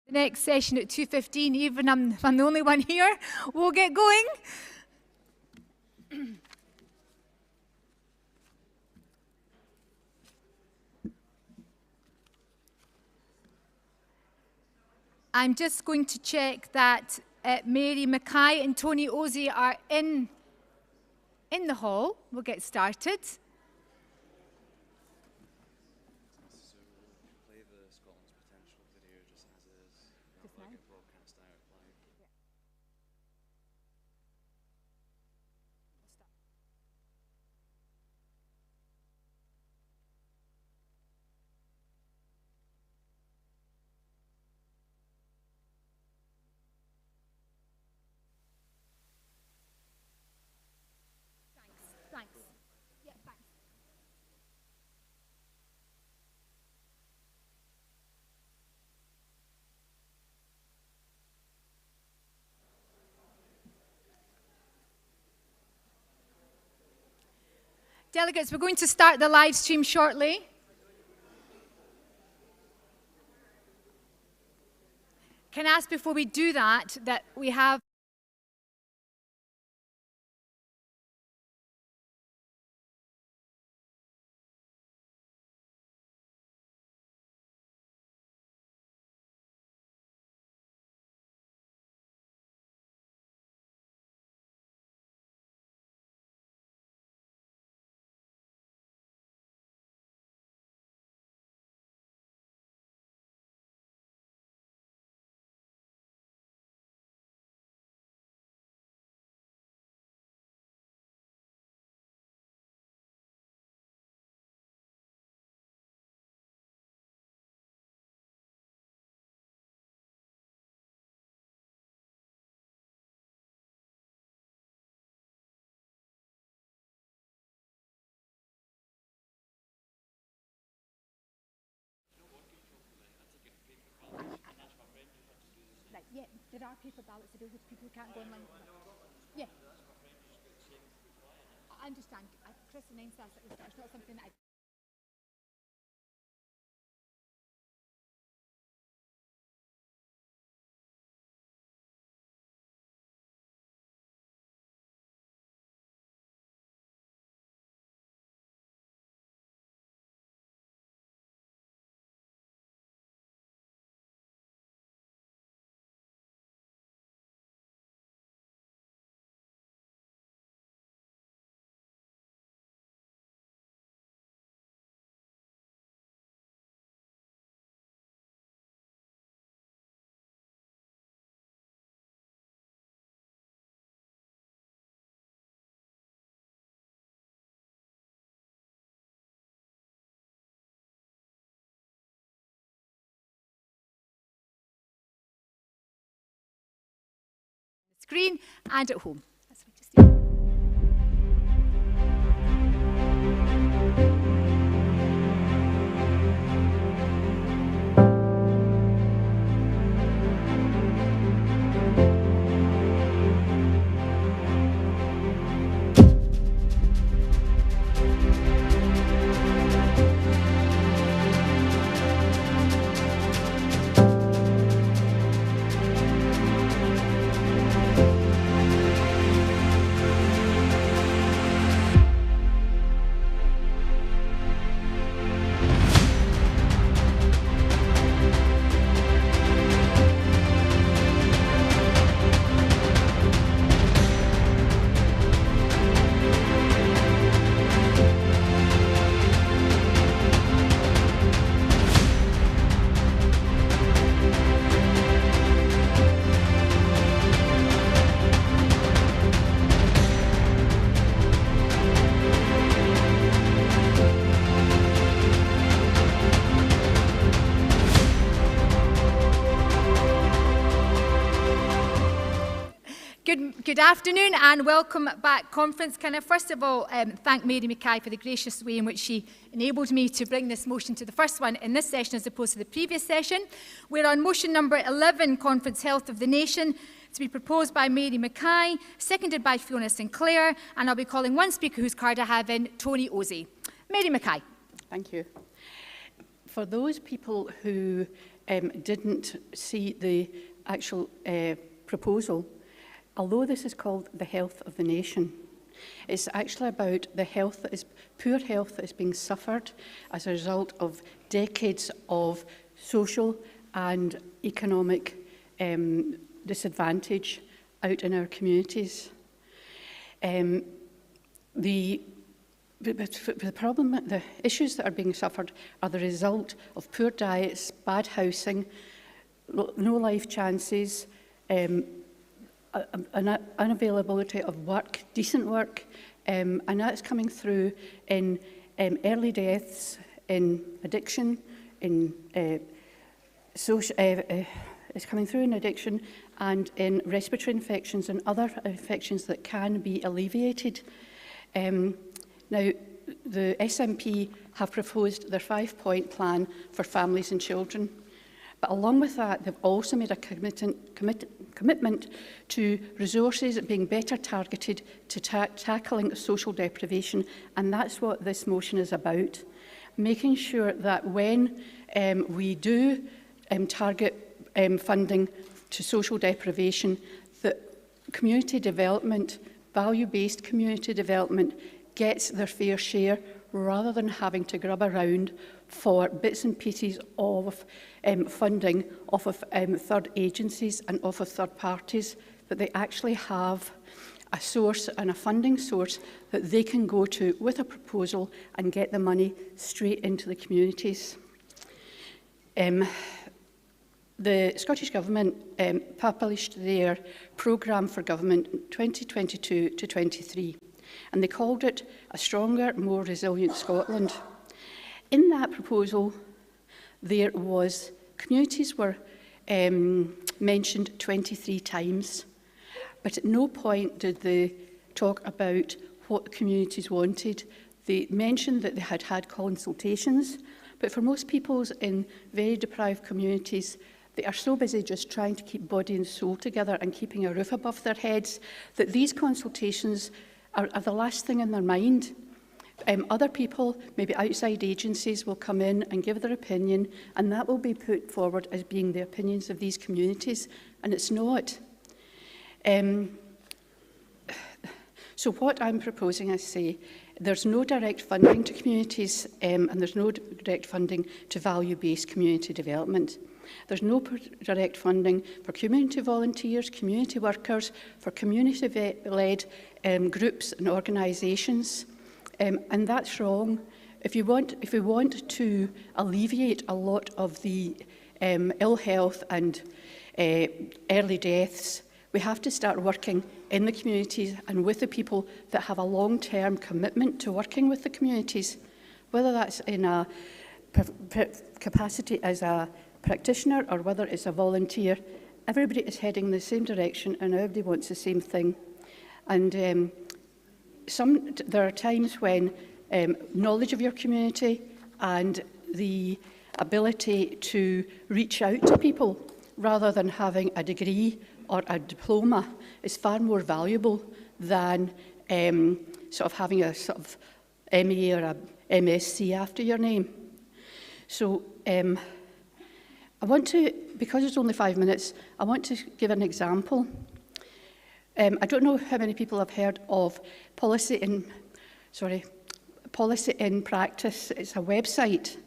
The next session at 2:15, even I'm the only one here, we'll get going. I'm just going to check that Mary Mackay and Tony Ozzie are in the hall. We'll get started. Thanks. Yeah, thanks. Delegates, we're going to start the live stream shortly. Can I ask before we do that we have yeah, there are paper ballots available to people who can't go online. Yeah. I understand. Chris announced that it's not something that I... Screen and at home. That's what just Good afternoon and welcome back, conference. Can I first of all thank Mary Mackay for the gracious way in which she enabled me to bring this motion to the first one in this session as opposed to the previous session. We're on motion number 11, Conference Health of the Nation, to be proposed by Mary Mackay, seconded by Fiona Sinclair, and I'll be calling one speaker whose card I have in, Tony Ozzie. Mary Mackay. Thank you. For those people who didn't see the actual proposal, although this is called the health of the nation, it's actually about the health that is poor health that is being suffered as a result of decades of social and economic disadvantage out in our communities. The problem, the issues that are being suffered are the result of poor diets, bad housing, no life chances, an unavailability of work, decent work, and that's coming through in early deaths, in addiction, in it's coming through in addiction and in respiratory infections and other infections that can be alleviated. Now, the SNP have proposed their 5-point plan for families and children. But along with that, they've also made a commitment to resources being better targeted to tackling social deprivation. And that's what this motion is about. Making sure that when we do target funding to social deprivation, that community development, value-based community development, gets their fair share rather than having to grub around for bits and pieces of funding off of third agencies and off of third parties, that they actually have a source and a funding source that they can go to with a proposal and get the money straight into the communities. The Scottish Government published their programme for government 2022 to 23, and they called it A Stronger, More Resilient Scotland. In that proposal, there was communities were mentioned 23 times, but at no point did they talk about what the communities wanted. They mentioned that they had had consultations, but for most peoples in very deprived communities, they are so busy just trying to keep body and soul together and keeping a roof above their heads that these consultations are the last thing in their mind. Other people, maybe outside agencies, will come in and give their opinion, and that will be put forward as being the opinions of these communities, and it's not. So what I'm proposing, I say, there's no direct funding to communities, and there's no direct funding to value-based community development. There's no direct funding for community volunteers, community workers, for community-led groups and organisations. And that's wrong. If we want to alleviate a lot of the ill health and early deaths, we have to start working in the communities and with the people that have a long-term commitment to working with the communities, whether that's in a capacity as a practitioner or whether it's a volunteer. Everybody is heading in the same direction and everybody wants the same thing. And there are times when knowledge of your community and the ability to reach out to people rather than having a degree or a diploma is far more valuable than sort of having a sort of MA or a MSc after your name. So I want to, because it's only 5 minutes, I want to give an example. I don't know how many people have heard of Policy in Practice. It's a website.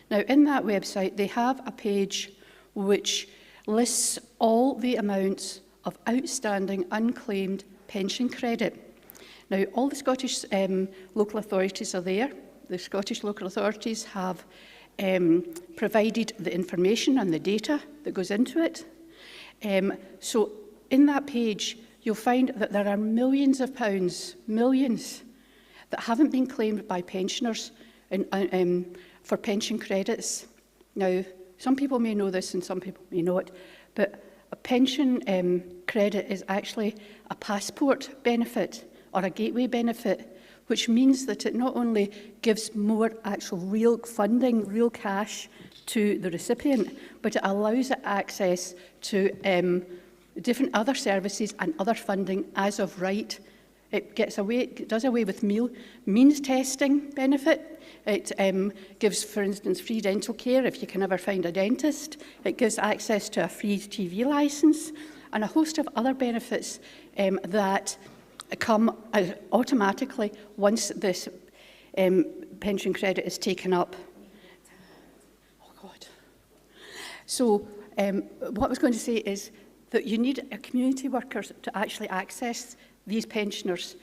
Now, in that website, they have a page which lists all the amounts of outstanding unclaimed pension credit. Now, all the Scottish local authorities are there. The Scottish local authorities have provided the information and the data that goes into it. So in that page, you'll find that there are millions of pounds, millions, that haven't been claimed by pensioners for pension credits. Now, some people may know this and some people may not, but a pension credit is actually a passport benefit or a gateway benefit, which means that it not only gives more actual real funding, real cash to the recipient, but it allows it access to different other services and other funding as of right It does away with means testing benefit. It gives, for instance, free dental care if you can never find a dentist. It gives access to a free TV licence and a host of other benefits that come automatically once this pension credit is taken up. Oh, God. So what I was going to say is that you need community workers to actually access these pensioners.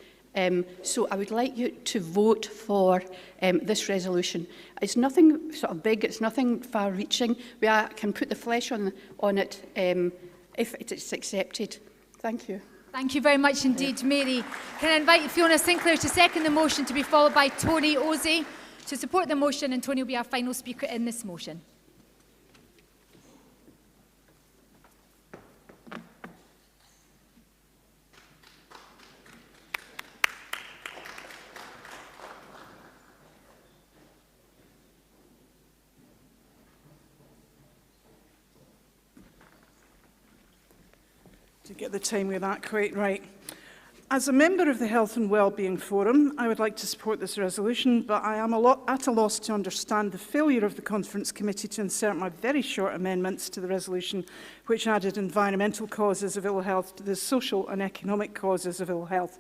So I would like you to vote for this resolution. It's nothing sort of big, it's nothing far-reaching. We can put the flesh on it if it's accepted. Thank you. Thank you very much indeed, Mary. Can I invite Fiona Sinclair to second the motion, to be followed by Tony Osey to support the motion, and Tony will be our final speaker in this motion. To get the timing of that quite right. As a member of the Health and Wellbeing Forum, I would like to support this resolution, but I am at a loss to understand the failure of the Conference Committee to insert my very short amendments to the resolution, which added environmental causes of ill health to the social and economic causes of ill health,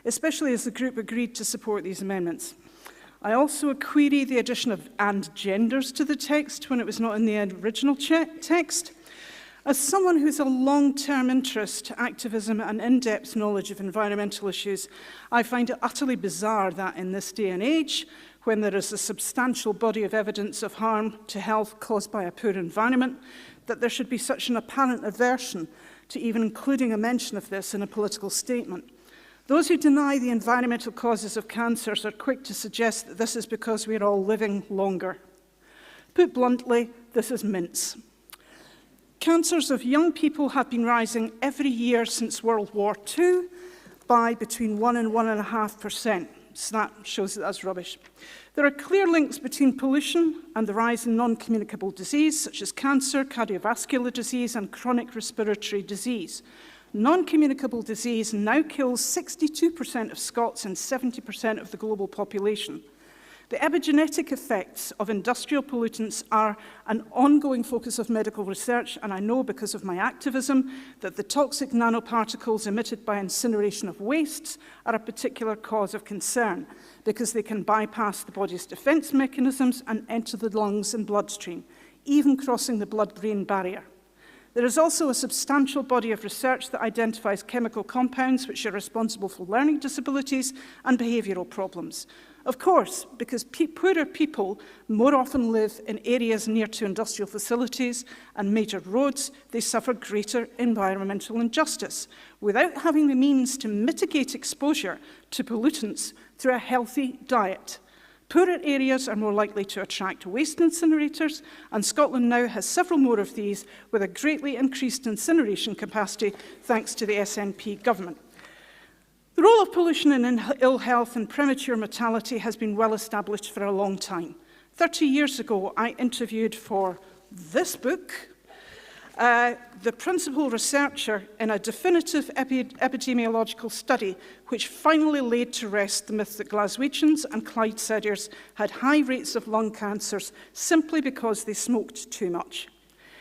especially as the group agreed to support these amendments. I also query the addition of "and genders" to the text when it was not in the original text. As someone who has a long-term interest, activism and in-depth knowledge of environmental issues, I find it utterly bizarre that in this day and age, when there is a substantial body of evidence of harm to health caused by a poor environment, that there should be such an apparent aversion to even including a mention of this in a political statement. Those who deny the environmental causes of cancers are quick to suggest that this is because we are all living longer. Put bluntly, this is mince. Cancers of young people have been rising every year since World War II by between 1 and 1.5%. So that shows that that's rubbish. There are clear links between pollution and the rise in non-communicable disease, such as cancer, cardiovascular disease, and chronic respiratory disease. Non-communicable disease now kills 62% of Scots and 70% of the global population. The epigenetic effects of industrial pollutants are an ongoing focus of medical research, and I know because of my activism that the toxic nanoparticles emitted by incineration of wastes are a particular cause of concern, because they can bypass the body's defence mechanisms and enter the lungs and bloodstream, even crossing the blood-brain barrier. There is also a substantial body of research that identifies chemical compounds which are responsible for learning disabilities and behavioural problems. Of course, because poorer people more often live in areas near to industrial facilities and major roads, they suffer greater environmental injustice without having the means to mitigate exposure to pollutants through a healthy diet. Poorer areas are more likely to attract waste incinerators, and Scotland now has several more of these with a greatly increased incineration capacity thanks to the SNP government. The role of pollution in ill health and premature mortality has been well established for a long time. 30 years ago, I interviewed for this book the principal researcher in a definitive epidemiological study which finally laid to rest the myth that Glaswegians and Clydesiders had high rates of lung cancers simply because they smoked too much.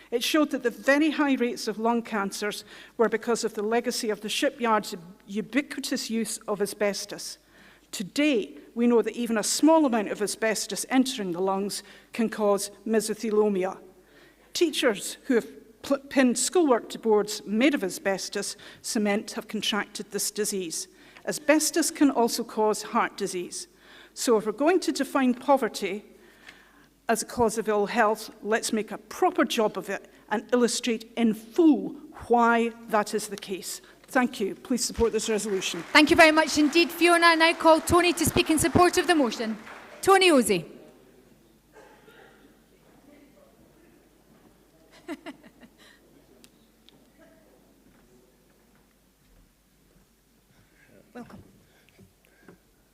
It showed that the very high rates of lung cancers were because of the legacy of the shipyard's ubiquitous use of asbestos. Today, we know that even a small amount of asbestos entering the lungs can cause mesothelioma. Teachers who have pinned schoolwork to boards made of asbestos cement have contracted this disease. Asbestos can also cause heart disease. So if we're going to define poverty as a cause of ill health, let's make a proper job of it and illustrate in full why that is the case. Thank you. Please support this resolution. Thank you very much indeed, Fiona. I now call Tony to speak in support of the motion. Tony Osey. Welcome.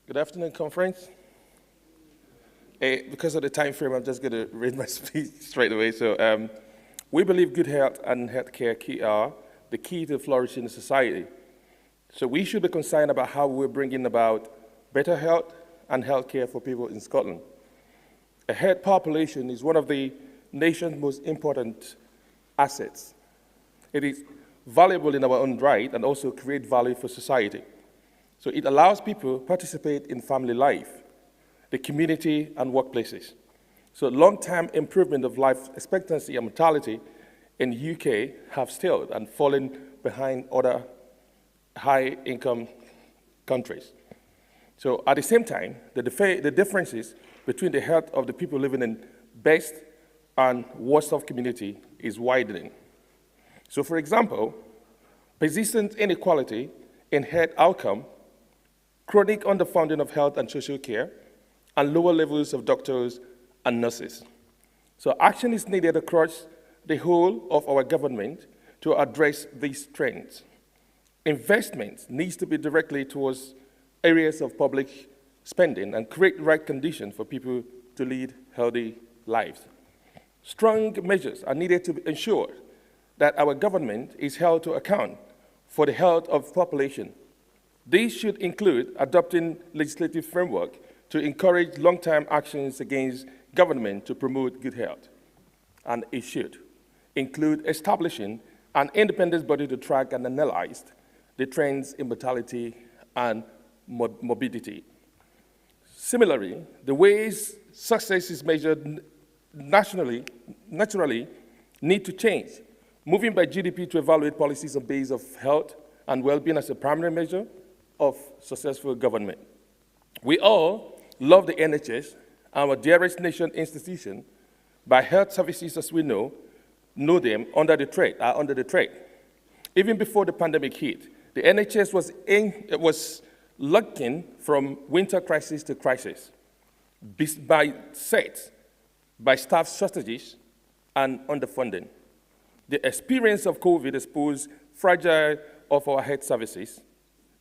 Good afternoon, conference. Because of the time frame, I'm just going to read my speech straight away. So, we believe good health and healthcare are the key to flourishing society. So we should be concerned about how we're bringing about better health and healthcare for people in Scotland. A health population is one of the nation's most important assets. It is valuable in our own right and also create value for society. So it allows people to participate in family life, the community, and workplaces. So long-term improvement of life expectancy and mortality in the UK have stalled and fallen behind other high-income countries. So at the same time, the differences between the health of the people living in best and worst off community is widening. So for example, persistent inequality in health outcome, chronic underfunding of health and social care, and lower levels of doctors and nurses. So action is needed across the whole of our government to address these trends. Investment needs to be directly towards areas of public spending and create the right conditions for people to lead healthy lives. Strong measures are needed to ensure that our government is held to account for the health of the population. These should include adopting legislative framework to encourage long-term actions against government to promote good health. And it should include establishing an independent body to track and analyze the trends in mortality and morbidity. Similarly, the ways success is measured naturally need to change, moving by GDP to evaluate policies on the basis of health and well-being as a primary measure of successful government. We all love the NHS, our dearest nation institution, but health services as we know them are under the threat. Even before the pandemic hit, the NHS was looking from winter crisis to crisis, by staff shortages and underfunding. The experience of COVID exposed fragile of our health services,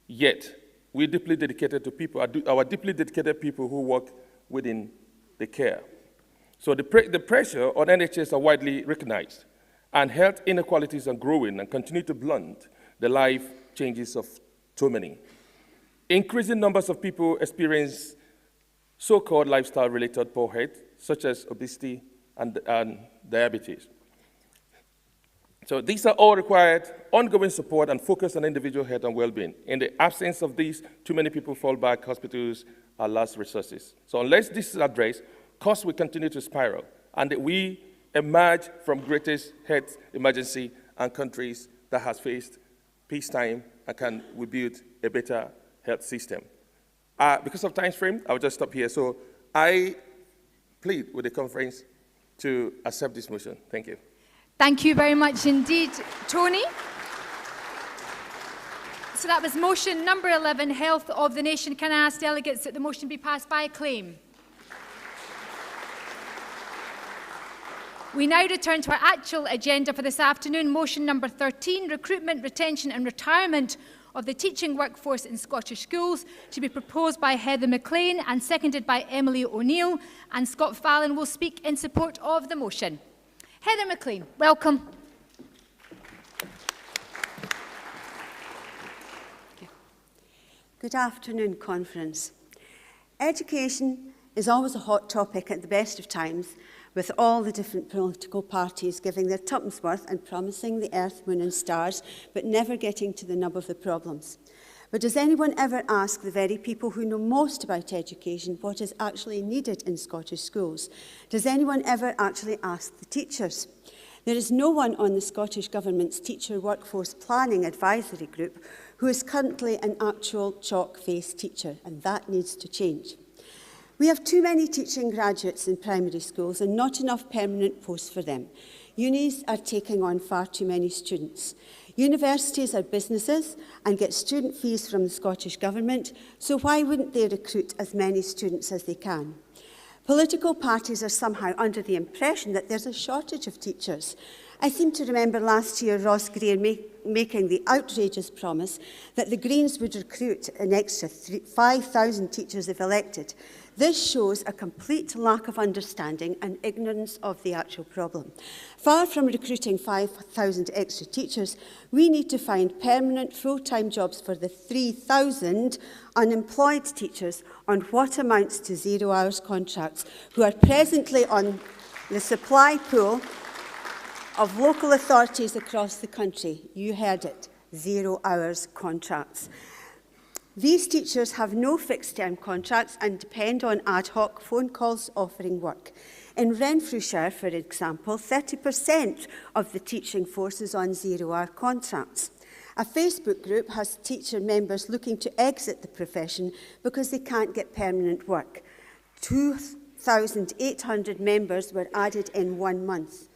yet we're deeply dedicated to people, our deeply dedicated people who work within the care. So the pressure on NHS are widely recognized, and health inequalities are growing and continue to blunt the life changes of too many. Increasing numbers of people experience so-called lifestyle-related poor health, such as obesity and diabetes. So these are all required ongoing support and focus on individual health and well-being. In the absence of these, too many people fall back. Hospitals are last resources. So unless this is addressed, costs will continue to spiral, and we emerge from greatest health emergency and countries that has faced peacetime and can rebuild a better health system. Because of time frame, I'll just stop here. So I plead with the conference to accept this motion. Thank you. Thank you very much indeed, Tony. So that was motion number 11, Health of the Nation. Can I ask delegates that the motion be passed by acclaim? We now return to our actual agenda for this afternoon. Motion number 13, Recruitment, Retention and Retirement of the Teaching Workforce in Scottish Schools, to be proposed by Heather McLean and seconded by Emily O'Neill. And Scott Fallon will speak in support of the motion. Heather McLean, welcome. Good afternoon, conference. Education is always a hot topic at the best of times, with all the different political parties giving their tuppence worth and promising the earth, moon and stars, but never getting to the nub of the problems. But does anyone ever ask the very people who know most about education what is actually needed in Scottish schools? Does anyone ever actually ask the teachers? There is no one on the Scottish Government's Teacher Workforce Planning Advisory Group who is currently an actual chalk-faced teacher, and that needs to change. We have too many teaching graduates in primary schools and not enough permanent posts for them. Unis are taking on far too many students. Universities are businesses and get student fees from the Scottish Government, so why wouldn't they recruit as many students as they can? Political parties are somehow under the impression that there's a shortage of teachers. I seem to remember last year Ross Greer making the outrageous promise that the Greens would recruit an extra 5,000 teachers if elected. This shows a complete lack of understanding and ignorance of the actual problem. Far from recruiting 5,000 extra teachers, we need to find permanent full-time jobs for the 3,000 unemployed teachers on what amounts to 0 hours contracts, who are presently on the supply pool of local authorities across the country. You heard it, 0 hours contracts. These teachers have no fixed-term contracts and depend on ad hoc phone calls offering work. In Renfrewshire, for example, 30% of the teaching force is on 0 hour contracts. A Facebook group has teacher members looking to exit the profession because they can't get permanent work. 2,800 members were added in 1 month.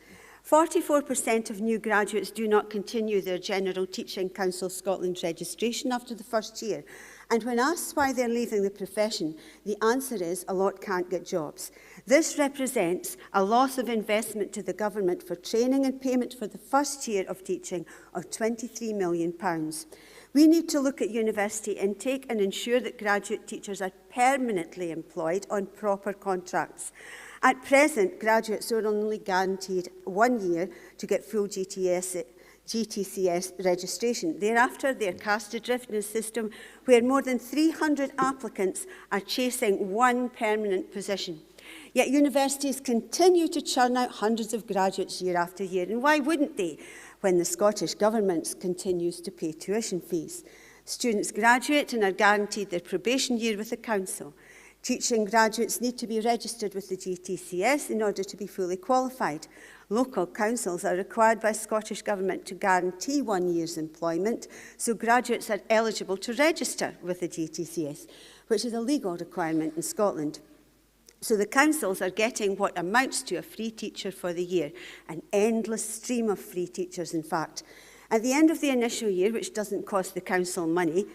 44% of new graduates do not continue their General Teaching Council Scotland registration after the first year. And when asked why they're leaving the profession, the answer is a lot can't get jobs. This represents a loss of investment to the government for training and payment for the first year of teaching of £23 million. We need to look at university intake and ensure that graduate teachers are permanently employed on proper contracts. At present, graduates are only guaranteed 1 year to get full GTCS registration. Thereafter, they are cast adrift in a system where more than 300 applicants are chasing one permanent position. Yet universities continue to churn out hundreds of graduates year after year. And why wouldn't they, when the Scottish Government continues to pay tuition fees? Students graduate and are guaranteed their probation year with the council. Teaching graduates need to be registered with the GTCS in order to be fully qualified. Local councils are required by Scottish Government to guarantee 1 year's employment, so graduates are eligible to register with the GTCS, which is a legal requirement in Scotland. So the councils are getting what amounts to a free teacher for the year, an endless stream of free teachers, in fact. At the end of the initial year, which doesn't cost the council money,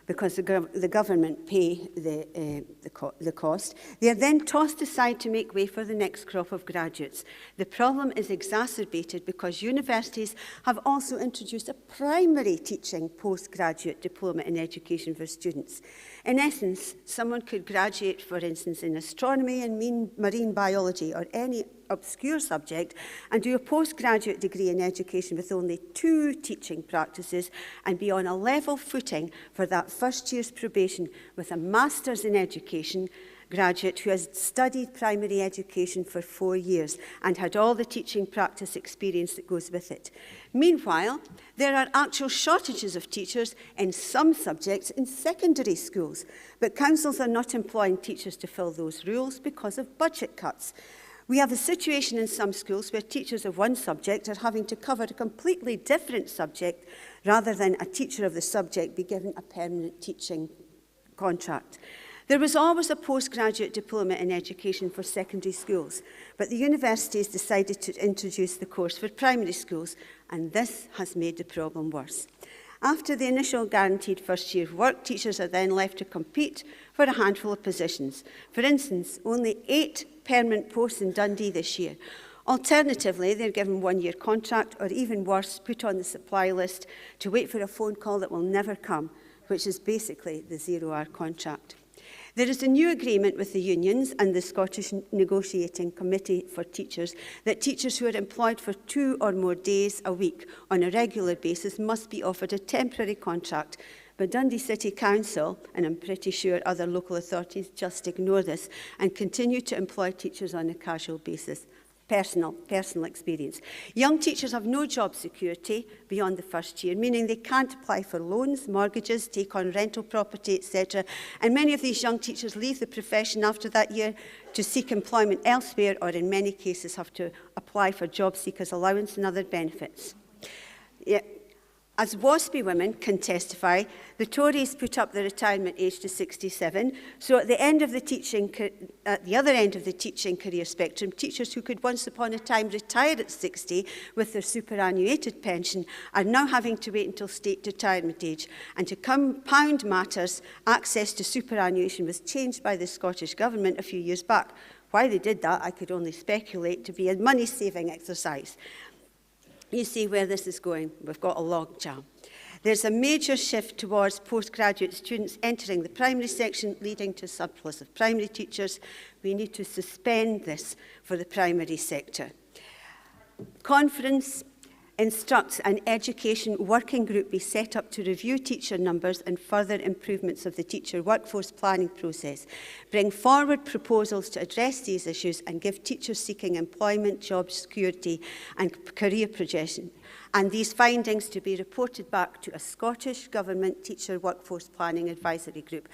because the government pay the cost, they are then tossed aside to make way for the next crop of graduates. The problem is exacerbated because universities have also introduced a primary teaching postgraduate diploma in education for students. In essence, someone could graduate, for instance, in astronomy and marine biology or any obscure subject and do a postgraduate degree in education with only 2 teaching practices and be on a level footing for that first year's probation with a master's in education graduate who has studied primary education for 4 years and had all the teaching practice experience that goes with it. Meanwhile, there are actual shortages of teachers in some subjects in secondary schools, but councils are not employing teachers to fill those roles because of budget cuts. We have a situation in some schools where teachers of one subject are having to cover a completely different subject rather than a teacher of the subject be given a permanent teaching contract. There was always a postgraduate diploma in education for secondary schools, but the universities decided to introduce the course for primary schools, and this has made the problem worse. After the initial guaranteed first year of work, teachers are then left to compete for a handful of positions. For instance, only 8 permanent posts in Dundee this year. Alternatively, they're given 1 year contract, or even worse, put on the supply list to wait for a phone call that will never come, which is basically the 0 hour contract. There is a new agreement with the unions and the Scottish Negotiating Committee for Teachers that teachers who are employed for 2 or more days a week on a regular basis must be offered a temporary contract. But Dundee City Council, and I'm pretty sure other local authorities, just ignore this and continue to employ teachers on a casual basis. Personal experience. Young teachers have no job security beyond the first year, meaning they can't apply for loans, mortgages, take on rental property, etc. And many of these young teachers leave the profession after that year to seek employment elsewhere, or in many cases have to apply for job seekers allowance and other benefits. As WASPI women can testify, the Tories put up the retirement age to 67, so at the other end of the teaching career spectrum, teachers who could once upon a time retire at 60 with their superannuated pension are now having to wait until state retirement age. And to compound matters, access to superannuation was changed by the Scottish Government a few years back. Why they did that, I could only speculate, to be a money-saving exercise. you see where this is going. We've got a logjam. There's a major shift towards postgraduate students entering the primary section, leading to a surplus of primary teachers. We need to suspend this for the primary sector. Conference instructs an education working group be set up to review teacher numbers and further improvements of the teacher workforce planning process, bring forward proposals to address these issues and give teachers seeking employment, job security and career projection, and these findings to be reported back to a Scottish Government Teacher Workforce Planning Advisory Group.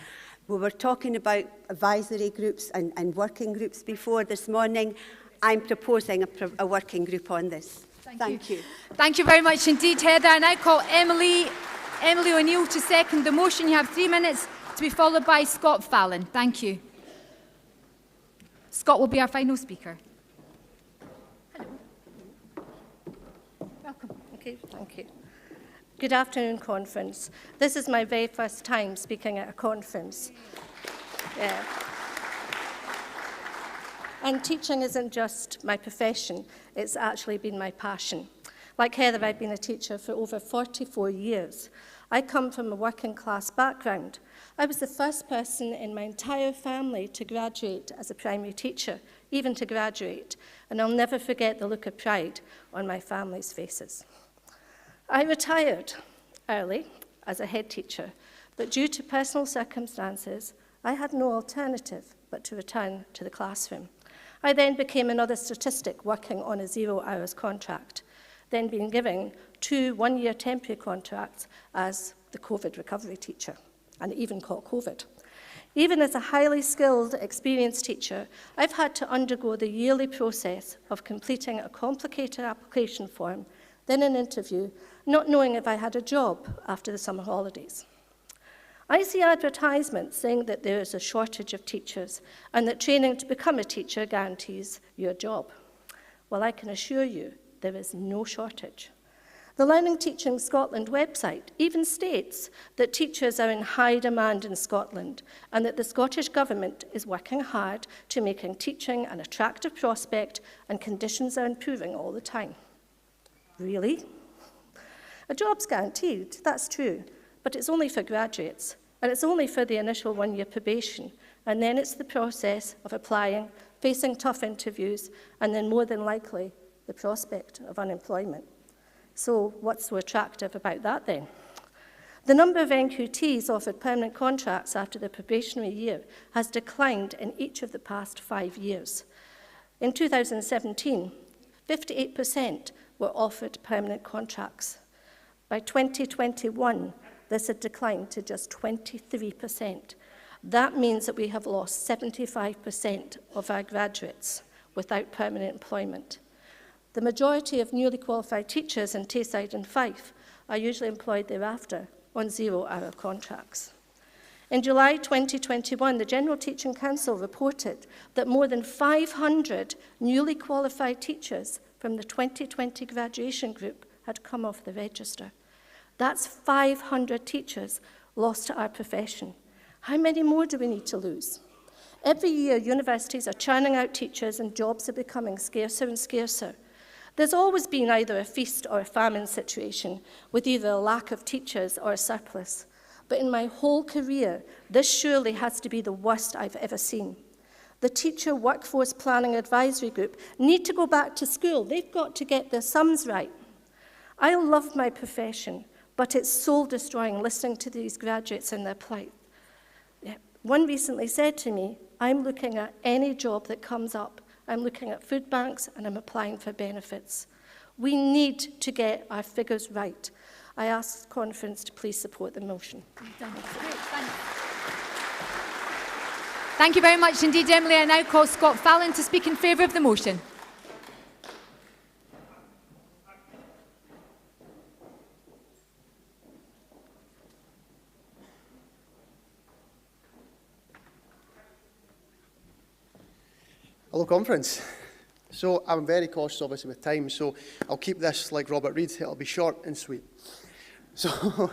We were talking about advisory groups and working groups before this morning. I'm proposing a working group on this. Thank you. Thank you very much indeed, Heather. I now call Emily O'Neill to second the motion. You have 3 minutes, to be followed by Scott Fallon. Thank you. Scott will be our final speaker. Hello. Welcome. Okay, thank you. Good afternoon, conference. This is my very first time speaking at a conference. Yeah. And teaching isn't just my profession, it's actually been my passion. Like Heather, I've been a teacher for over 44 years. I come from a working class background. I was the first person in my entire family to graduate as a primary teacher, even to graduate, and I'll never forget the look of pride on my family's faces. I retired early as a head teacher, but due to personal circumstances, I had no alternative but to return to the classroom. I then became another statistic working on a 0 hours contract, then being given 2 one-year temporary contracts as the COVID recovery teacher, and even caught COVID. Even as a highly skilled, experienced teacher, I've had to undergo the yearly process of completing a complicated application form, then an interview, not knowing if I had a job after the summer holidays. I see advertisements saying that there is a shortage of teachers and that training to become a teacher guarantees you a job. Well, I can assure you there is no shortage. The Learning Teaching Scotland website even states that teachers are in high demand in Scotland and that the Scottish Government is working hard to making teaching an attractive prospect and conditions are improving all the time. Really? A job's guaranteed, that's true. But it's only for graduates, and it's only for the initial one-year probation, and then it's the process of applying, facing tough interviews, and then more than likely, the prospect of unemployment. So what's so attractive about that then? The number of NQTs offered permanent contracts after the probationary year has declined in each of the past 5 years. In 2017, 58% were offered permanent contracts. By 2021, this had declined to just 23%. That means that we have lost 75% of our graduates without permanent employment. The majority of newly qualified teachers in Tayside and Fife are usually employed thereafter on 0 hour contracts. In July 2021, the General Teaching Council reported that more than 500 newly qualified teachers from the 2020 graduation group had come off the register. That's 500 teachers lost to our profession. How many more do we need to lose? Every year, universities are churning out teachers and jobs are becoming scarcer and scarcer. There's always been either a feast or a famine situation, with either a lack of teachers or a surplus. But in my whole career, this surely has to be the worst I've ever seen. The Teacher Workforce Planning Advisory Group need to go back to school. They've got to get their sums right. I love my profession, but it's soul-destroying listening to these graduates and their plight. One recently said to me, I'm looking at any job that comes up. I'm looking at food banks and I'm applying for benefits. We need to get our figures right. I ask the conference to please support the motion. Thank you very much indeed, Emily. I now call Scott Fallon to speak in favour of the motion. Hello, conference. So I'm very cautious, obviously, with time, so I'll keep this like Robert Reid. It'll be short and sweet. So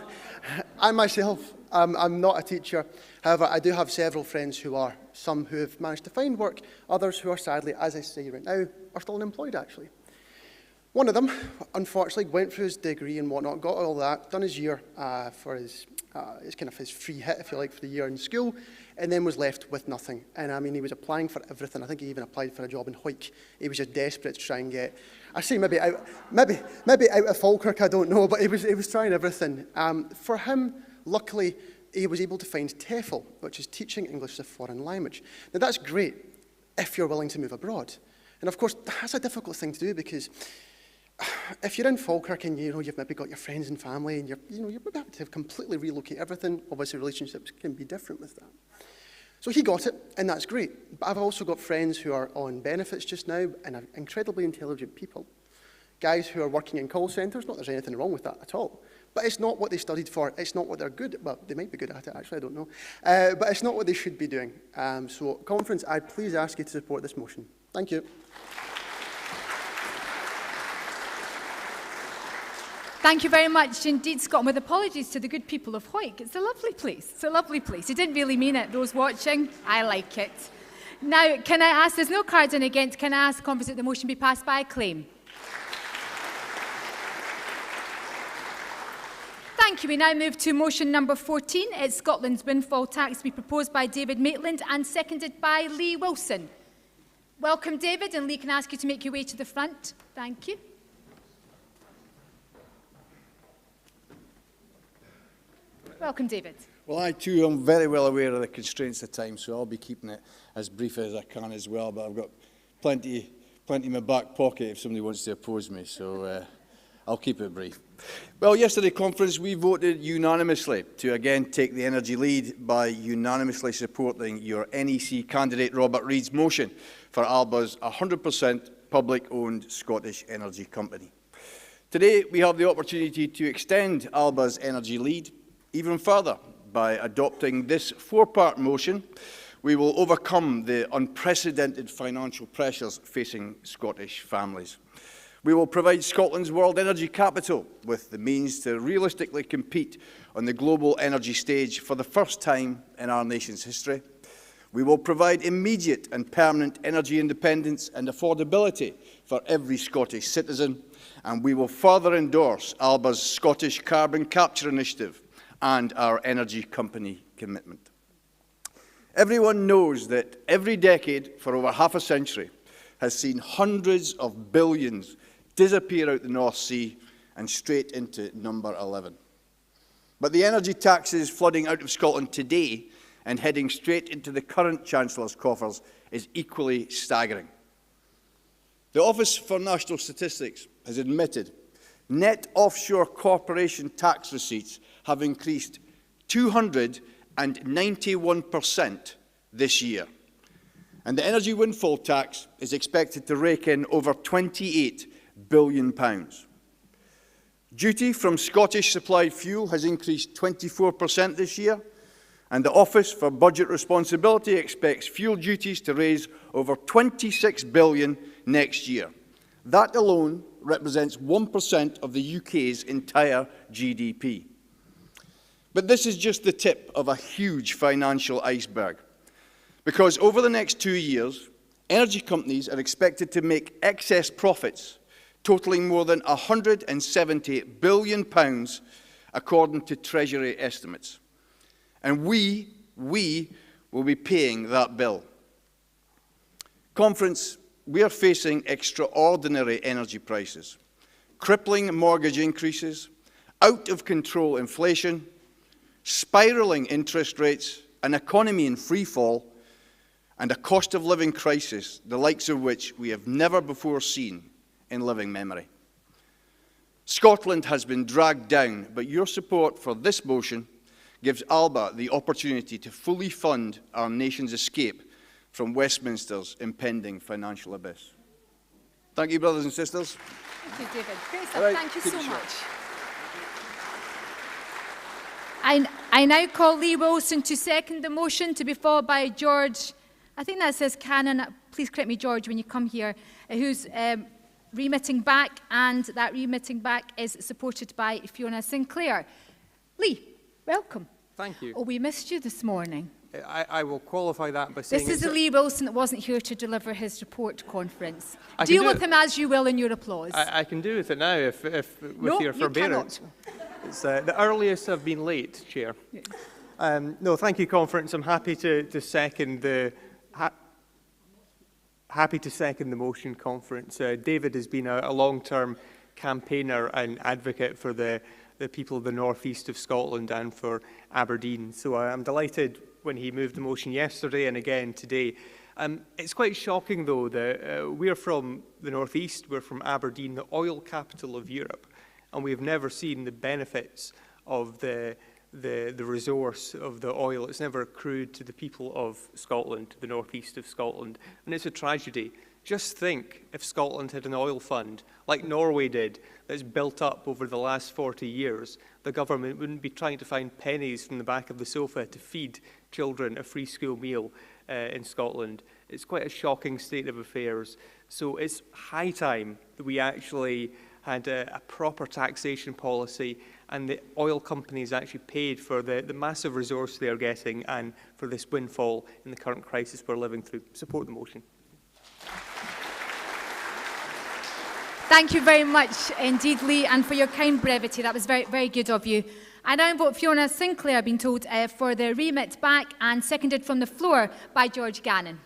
I myself, I'm not a teacher. However, I do have several friends who are, some who have managed to find work, others who are sadly, as I say right now, are still unemployed, actually. One of them, unfortunately, went through his degree and whatnot, got all that, done his year for his kind of his free hit, if you like, for the year in school, and then was left with nothing. And I mean, he was applying for everything. I think he even applied for a job in Hoyk. He was just desperate to try and get, I say maybe out of Falkirk, I don't know, but he was trying everything. For him, luckily, he was able to find TEFL, which is Teaching English as a Foreign Language. Now, that's great if you're willing to move abroad. And of course, that's a difficult thing to do because if you're in Falkirk and you've maybe got your friends and family and you're maybe having to completely relocate everything, obviously relationships can be different with that. So he got it, and that's great. But I've also got friends who are on benefits just now and are incredibly intelligent people. Guys who are working in call centres, not that there's anything wrong with that at all. But it's not what they studied for. It's not what they're good at. Well, they might be good at it, actually, I don't know. But it's not what they should be doing. So, conference, I'd please ask you to support this motion. Thank you. Thank you very much indeed, Scott. With apologies to the good people of Hoyk. It's a lovely place. It's a lovely place. He didn't really mean it, those watching. I like it. Now, can I ask, there's no cards in against, can I ask conference that the motion be passed by acclaim? Thank you. We now move to motion number 14. It's Scotland's windfall tax to be proposed by David Maitland and seconded by Lee Wilson. Welcome, David, and Lee, can I ask you to make your way to the front? Thank you. Welcome, David. Well, I too am very well aware of the constraints of time, so I'll be keeping it as brief as I can as well, but I've got plenty in my back pocket if somebody wants to oppose me, so I'll keep it brief. Well, yesterday conference we voted unanimously to again take the energy lead by unanimously supporting your NEC candidate Robert Reid's motion for Alba's 100% public-owned Scottish energy company. Today we have the opportunity to extend Alba's energy lead even further. By adopting this four-part motion, we will overcome the unprecedented financial pressures facing Scottish families. We will provide Scotland's world energy capital with the means to realistically compete on the global energy stage for the first time in our nation's history. We will provide immediate and permanent energy independence and affordability for every Scottish citizen, and we will further endorse Alba's Scottish Carbon Capture Initiative and our energy company commitment. Everyone knows that every decade for over half a century has seen hundreds of billions disappear out the North Sea and straight into number 11. But the energy taxes flooding out of Scotland today and heading straight into the current Chancellor's coffers is equally staggering. The Office for National Statistics has admitted net offshore corporation tax receipts have increased 291% this year. And the energy windfall tax is expected to rake in over £28 billion. Duty from Scottish supplied fuel has increased 24% this year, and the Office for Budget Responsibility expects fuel duties to raise over £26 billion next year. That alone represents 1% of the UK's entire GDP. But this is just the tip of a huge financial iceberg, because over the next 2 years, energy companies are expected to make excess profits totalling more than £170 billion, according to Treasury estimates. And we will be paying that bill. Conference, we are facing extraordinary energy prices, crippling mortgage increases, out-of-control inflation, spiralling interest rates, an economy in free fall, and a cost of living crisis, the likes of which we have never before seen in living memory. Scotland has been dragged down, but your support for this motion gives Alba the opportunity to fully fund our nation's escape from Westminster's impending financial abyss. Thank you, brothers and sisters. Thank you, David. Great stuff. Right, Thank you so keep it much. I now call Lee Wilson to second the motion, to be followed by George, I think that says Cannon, please correct me, George, when you come here, who's remitting back, and that remitting back is supported by Fiona Sinclair. Lee, welcome. Thank you. Oh, we missed you this morning. I will qualify that by saying... This is the Lee Wilson that wasn't here to deliver his report conference. I Deal with him as you will in your applause. I can do with it now if with your forbearance. It's the earliest I've been late, Chair. Yes. No, thank you, Conference. I'm happy to second the... Happy to second the motion, Conference. David has been a long-term campaigner and advocate for the people of the northeast of Scotland and for Aberdeen. So I'm delighted when he moved the motion yesterday and again today. It's quite shocking, though, that we're from the northeast, we're from Aberdeen, the oil capital of Europe, and we've never seen the benefits of the resource of the oil. It's never accrued to the people of Scotland, the northeast of Scotland, and it's a tragedy. Just think if Scotland had an oil fund, like Norway did, that's built up over the last 40 years, the government wouldn't be trying to find pennies from the back of the sofa to feed children a free school meal in Scotland. It's quite a shocking state of affairs. So it's high time that we actually had a proper taxation policy and the oil companies actually paid for the massive resource they are getting and for this windfall in the current crisis we're living through. Support the motion. Thank you very much indeed, Lee, and for your kind brevity. That was very, very good of you. I now vote Fiona Sinclair, I've been told, for the remit back and seconded from the floor by George Gannon.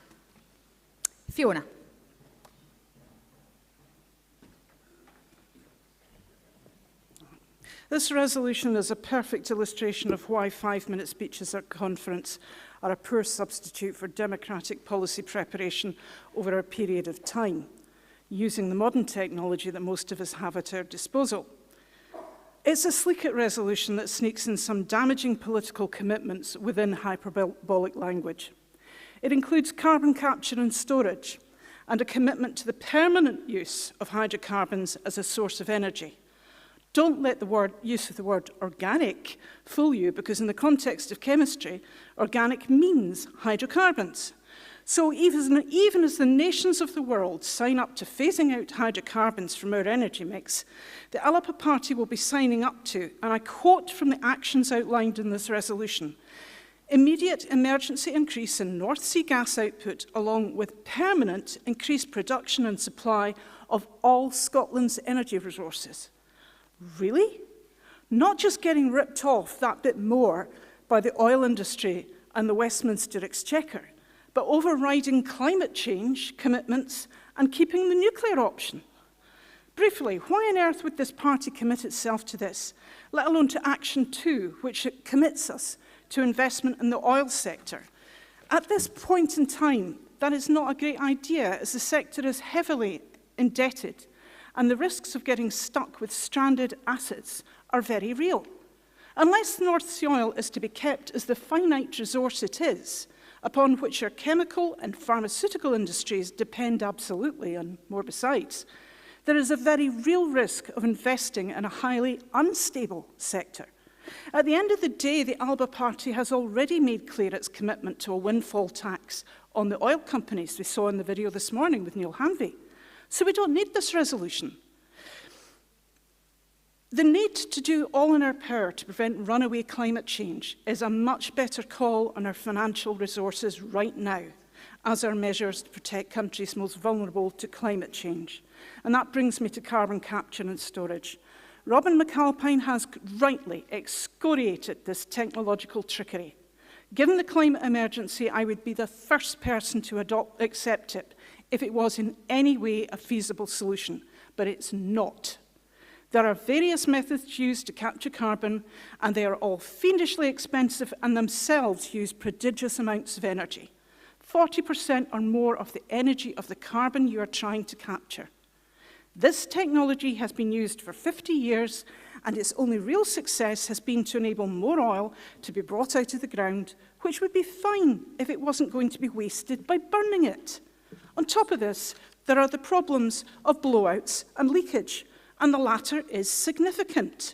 Fiona. This resolution is a perfect illustration of why 5-minute speeches at conference are a poor substitute for democratic policy preparation over a period of time, using the modern technology that most of us have at our disposal. It's a sleek resolution that sneaks in some damaging political commitments within hyperbolic language. It includes carbon capture and storage and a commitment to the permanent use of hydrocarbons as a source of energy. Don't let the use of the word organic fool you, because in the context of chemistry, organic means hydrocarbons. So even as the nations of the world sign up to phasing out hydrocarbons from our energy mix, the Alba Party will be signing up to, and I quote from the actions outlined in this resolution, immediate emergency increase in North Sea gas output along with permanent increased production and supply of all Scotland's energy resources. Really? Not just getting ripped off that bit more by the oil industry and the Westminster Exchequer, but overriding climate change commitments and keeping the nuclear option. Briefly, why on earth would this party commit itself to this, let alone to Action 2, which commits us to investment in the oil sector? At this point in time, that is not a great idea, as the sector is heavily indebted, and the risks of getting stuck with stranded assets are very real. Unless North Sea oil is to be kept as the finite resource it is, upon which our chemical and pharmaceutical industries depend absolutely, and more besides, there is a very real risk of investing in a highly unstable sector. At the end of the day, the Alba Party has already made clear its commitment to a windfall tax on the oil companies we saw in the video this morning with Neil Hanvey. So we don't need this resolution. The need to do all in our power to prevent runaway climate change is a much better call on our financial resources right now, as are measures to protect countries most vulnerable to climate change. And that brings me to carbon capture and storage. Robin McAlpine has rightly excoriated this technological trickery. Given the climate emergency, I would be the first person to accept it if it was in any way a feasible solution, but it's not. There are various methods used to capture carbon, and they are all fiendishly expensive and themselves use prodigious amounts of energy. 40% or more of the energy of the carbon you are trying to capture. This technology has been used for 50 years, and its only real success has been to enable more oil to be brought out of the ground, which would be fine if it wasn't going to be wasted by burning it. On top of this, there are the problems of blowouts and leakage, and the latter is significant.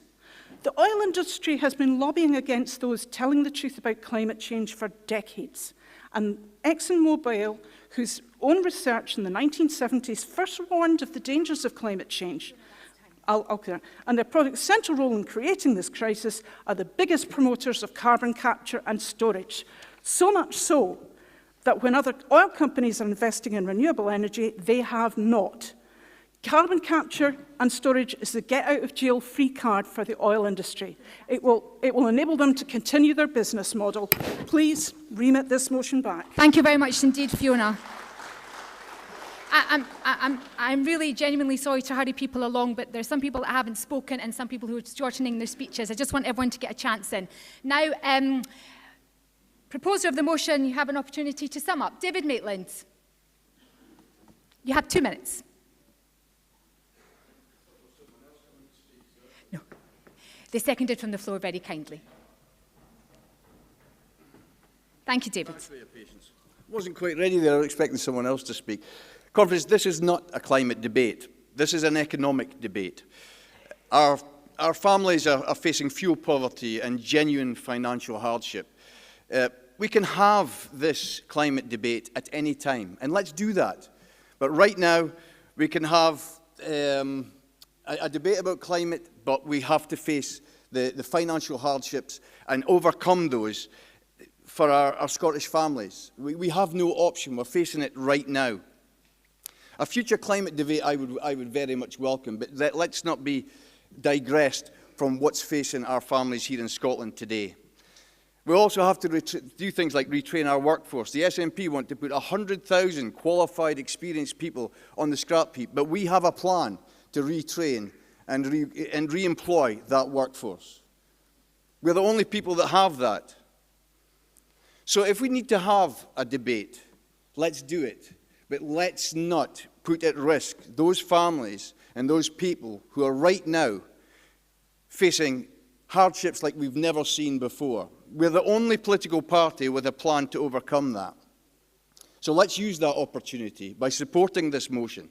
The oil industry has been lobbying against those telling the truth about climate change for decades, and ExxonMobil, whose own research in the 1970s first warned of the dangers of climate change, and their product's central role in creating this crisis, are the biggest promoters of carbon capture and storage. So much so that when other oil companies are investing in renewable energy, they have not. Carbon capture and storage is the get-out-of-jail-free card for the oil industry. It will enable them to continue their business model. Please remit this motion back. Thank you very much indeed, Fiona. I'm really genuinely sorry to hurry people along, but there's some people that haven't spoken and some people who are shortening their speeches. I just want everyone to get a chance in. Now, proposer of the motion, you have an opportunity to sum up. David Maitland. You have 2 minutes. No. They seconded from the floor very kindly. Thank you, David. Thanks for your patience. Wasn't quite ready there. I was expecting someone else to speak. Conference, this is not a climate debate. This is an economic debate. Our families are facing fuel poverty and genuine financial hardship. We can have this climate debate at any time, and let's do that. But right now, we can have a debate about climate, but we have to face the financial hardships and overcome those for our Scottish families. We have no option. We're facing it right now. A future climate debate I would very much welcome, but let's not be digressed from what's facing our families here in Scotland today. We also have to do things like retrain our workforce. The SNP want to put 100,000 qualified, experienced people on the scrap heap, but we have a plan to retrain and re-employ that workforce. We're the only people that have that. So if we need to have a debate, let's do it. But let's not put at risk those families and those people who are right now facing hardships like we've never seen before. We're the only political party with a plan to overcome that. So let's use that opportunity by supporting this motion.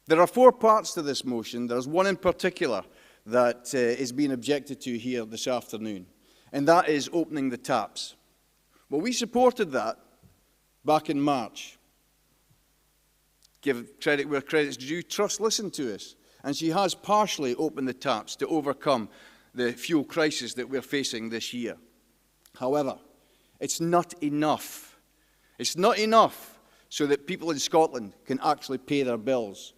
There are 4 parts to this motion. There's one in particular that is being objected to here this afternoon, and that is opening the taps. Well, we supported that back in March. Give credit where credit's due. Truss listened to us, and she has partially opened the taps to overcome the fuel crisis that we're facing this year. However, it's not enough. It's not enough so that people in Scotland can actually pay their bills.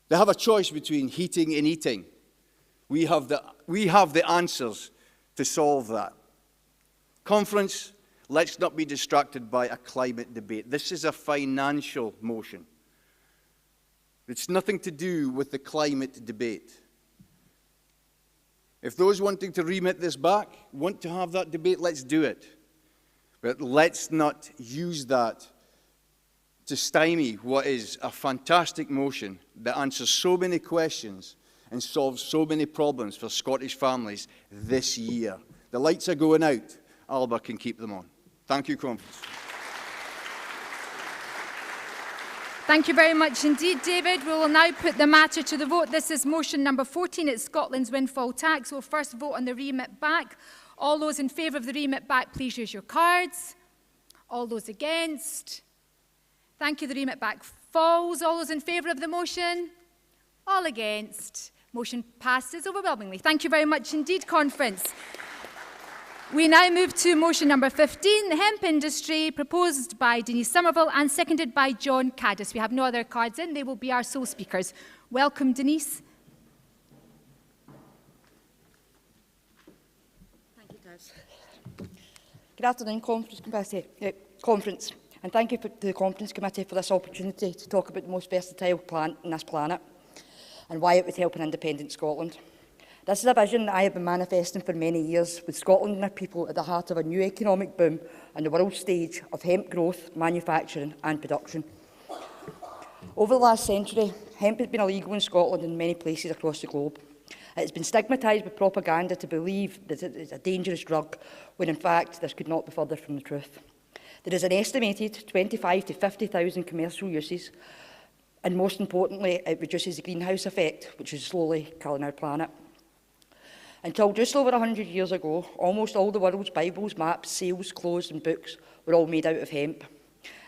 They have a choice between heating and eating. We have the answers to solve that. Conference, let's not be distracted by a climate debate. This is a financial motion. It's nothing to do with the climate debate. If those wanting to remit this back want to have that debate, let's do it. But let's not use that to stymie what is a fantastic motion that answers so many questions and solves so many problems for Scottish families this year. The lights are going out. Alba can keep them on. Thank you, Conference. Thank you very much indeed, David. We will now put the matter to the vote. This is motion number 14. It's Scotland's windfall tax. We'll first vote on the remit back. All those in favour of the remit back, please use your cards. All those against? Thank you. The remit back falls. All those in favour of the motion? All against? Motion passes overwhelmingly. Thank you very much indeed, Conference. We now move to motion number 15, the hemp industry, proposed by Denise Somerville and seconded by John Caddis. We have no other cards in. They will be our sole speakers. Welcome, Denise. Thank you, Gaz. Good afternoon, Conference, and thank you to the Conference Committee for this opportunity to talk about the most versatile plant on this planet and why it would help an independent Scotland. This is a vision that I have been manifesting for many years, with Scotland and our people at the heart of a new economic boom on the world stage of hemp growth, manufacturing and production. Over the last century, hemp has been illegal in Scotland and many places across the globe. It has been stigmatised with propaganda to believe that it is a dangerous drug, when in fact this could not be further from the truth. There is an estimated 25 to 50,000 commercial uses, and most importantly, it reduces the greenhouse effect, which is slowly killing our planet. Until just over 100 years ago, almost all the world's Bibles, maps, sails, clothes and books were all made out of hemp.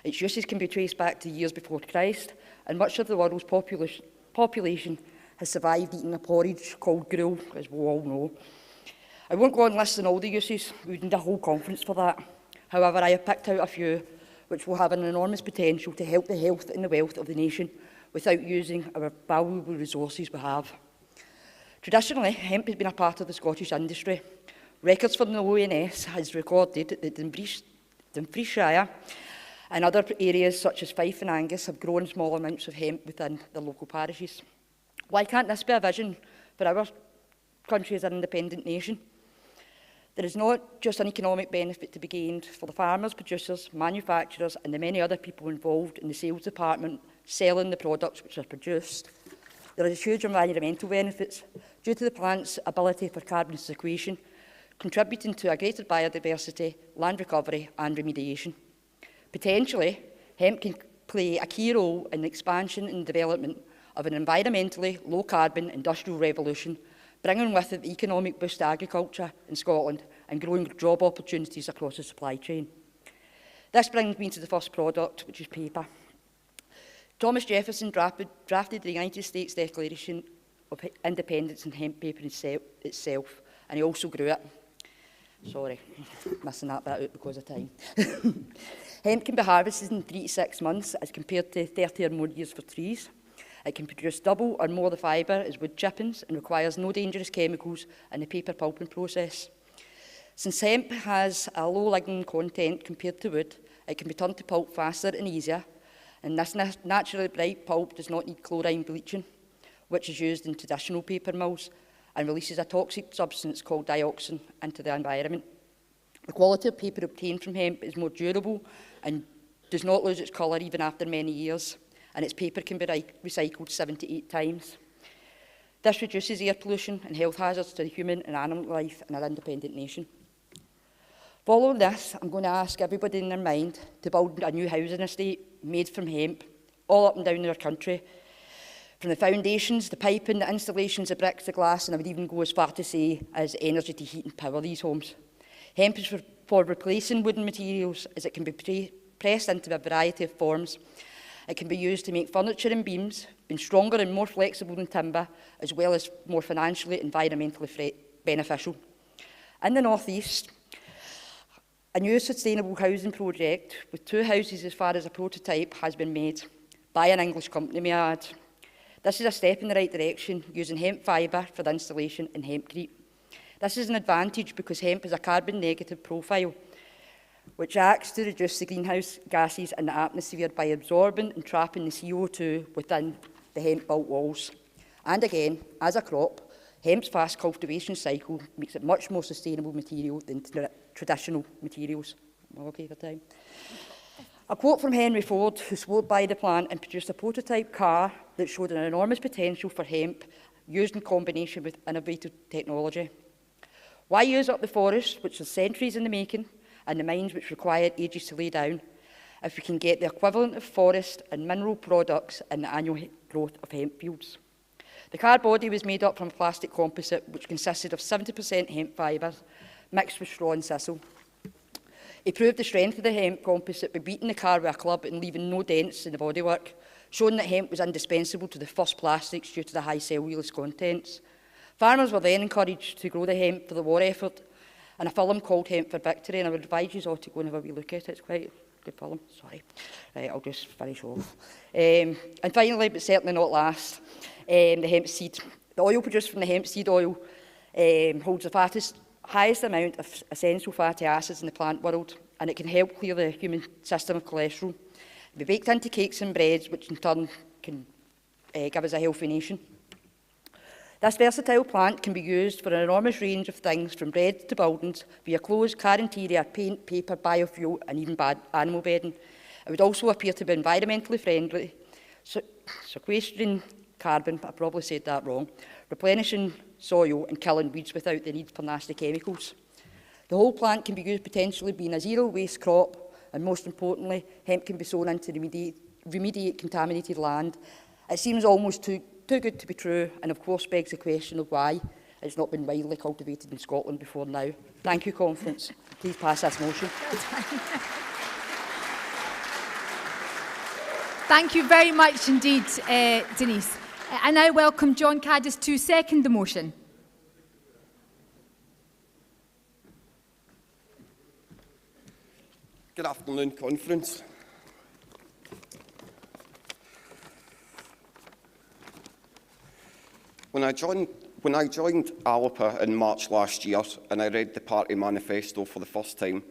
Its uses can be traced back to years before Christ, and much of the world's population has survived eating a porridge called gruel, as we all know. I won't go on listing all the uses, we would need a whole conference for that. However, I have picked out a few which will have an enormous potential to help the health and the wealth of the nation without using our valuable resources we have. Traditionally, hemp has been a part of the Scottish industry. Records from the ONS has recorded that Dumfriesshire and other areas such as Fife and Angus have grown small amounts of hemp within their local parishes. Why can't this be a vision for our country as an independent nation? There is not just an economic benefit to be gained for the farmers, producers, manufacturers and the many other people involved in the sales department selling the products which are produced. There is huge environmental benefits due to the plant's ability for carbon sequestration, contributing to a greater biodiversity, land recovery and remediation. Potentially, hemp can play a key role in the expansion and development of an environmentally low-carbon industrial revolution, bringing with it the economic boost to agriculture in Scotland and growing job opportunities across the supply chain. This brings me to the first product, which is paper. Thomas Jefferson drafted the United States Declaration of Independence in hemp paper itself, and he also grew it. Sorry, missing that bit out because of time. Hemp can be harvested in 3 to 6 months as compared to 30 or more years for trees. It can produce double or more the fibre as wood chippings and requires no dangerous chemicals in the paper pulping process. Since hemp has a low lignin content compared to wood, it can be turned to pulp faster and easier, and this naturally bright pulp does not need chlorine bleaching, which is used in traditional paper mills and releases a toxic substance called dioxin into the environment. The quality of paper obtained from hemp is more durable and does not lose its colour even after many years, and its paper can be recycled 7 to 8 times. This reduces air pollution and health hazards to human and animal life in our independent nation. Following this, I'm going to ask everybody in their mind to build a new housing estate made from hemp all up and down our country. From the foundations, the piping, the installations, the bricks, the glass, and I would even go as far to say as energy to heat and power these homes. Hemp is for replacing wooden materials as it can be pressed into a variety of forms. It can be used to make furniture and beams, being stronger and more flexible than timber, as well as more financially and environmentally beneficial. In the North East, a new sustainable housing project with 2 houses as far as a prototype has been made by an English company, may I add. This is a step in the right direction, using hemp fibre for the installation in hempcrete. This is an advantage because hemp has a carbon negative profile, which acts to reduce the greenhouse gases in the atmosphere by absorbing and trapping the CO2 within the hemp-built walls. And again, as a crop, hemp's fast cultivation cycle makes it much more sustainable material than traditional materials. Okay for time. A quote from Henry Ford, who swore by the plant and produced a prototype car that showed an enormous potential for hemp used in combination with innovative technology. Why use up the forest, which is centuries in the making, and the mines which require ages to lay down, if we can get the equivalent of forest and mineral products in the annual growth of hemp fields? The car body was made up from a plastic composite which consisted of 70% hemp fibres mixed with straw and thistle. He proved the strength of the hemp composite by beating the car with a club and leaving no dents in the bodywork, showing that hemp was indispensable to the first plastics due to the high cellulose contents. Farmers were then encouraged to grow the hemp for the war effort, and a film called Hemp for Victory, and I would advise you all to go and have a wee look at it. It's quite a good film, sorry. Right, I'll just finish off. And finally, but certainly not last, the hemp seed. The oil produced from the hemp seed oil holds the highest amount of essential fatty acids in the plant world, and it can help clear the human system of cholesterol. It can be baked into cakes and breads, which in turn can give us a healthy nation. This versatile plant can be used for an enormous range of things, from bread to buildings, via clothes, car interior, paint, paper, biofuel, and even animal bedding. It would also appear to be environmentally friendly, sequestering carbon, I probably said that wrong, replenishing soil and killing weeds without the need for nasty chemicals. The whole plant can be used potentially being a zero-waste crop, and most importantly, hemp can be sown into remediate contaminated land. It seems almost too good to be true, and of course begs the question of why it's not been widely cultivated in Scotland before now. Thank you, Conference. Please pass this motion. Thank you very much indeed, Denise. I now welcome John Caddis to second the motion. Good afternoon, conference. When I joined Alba in March last year and I read the party manifesto for the first time,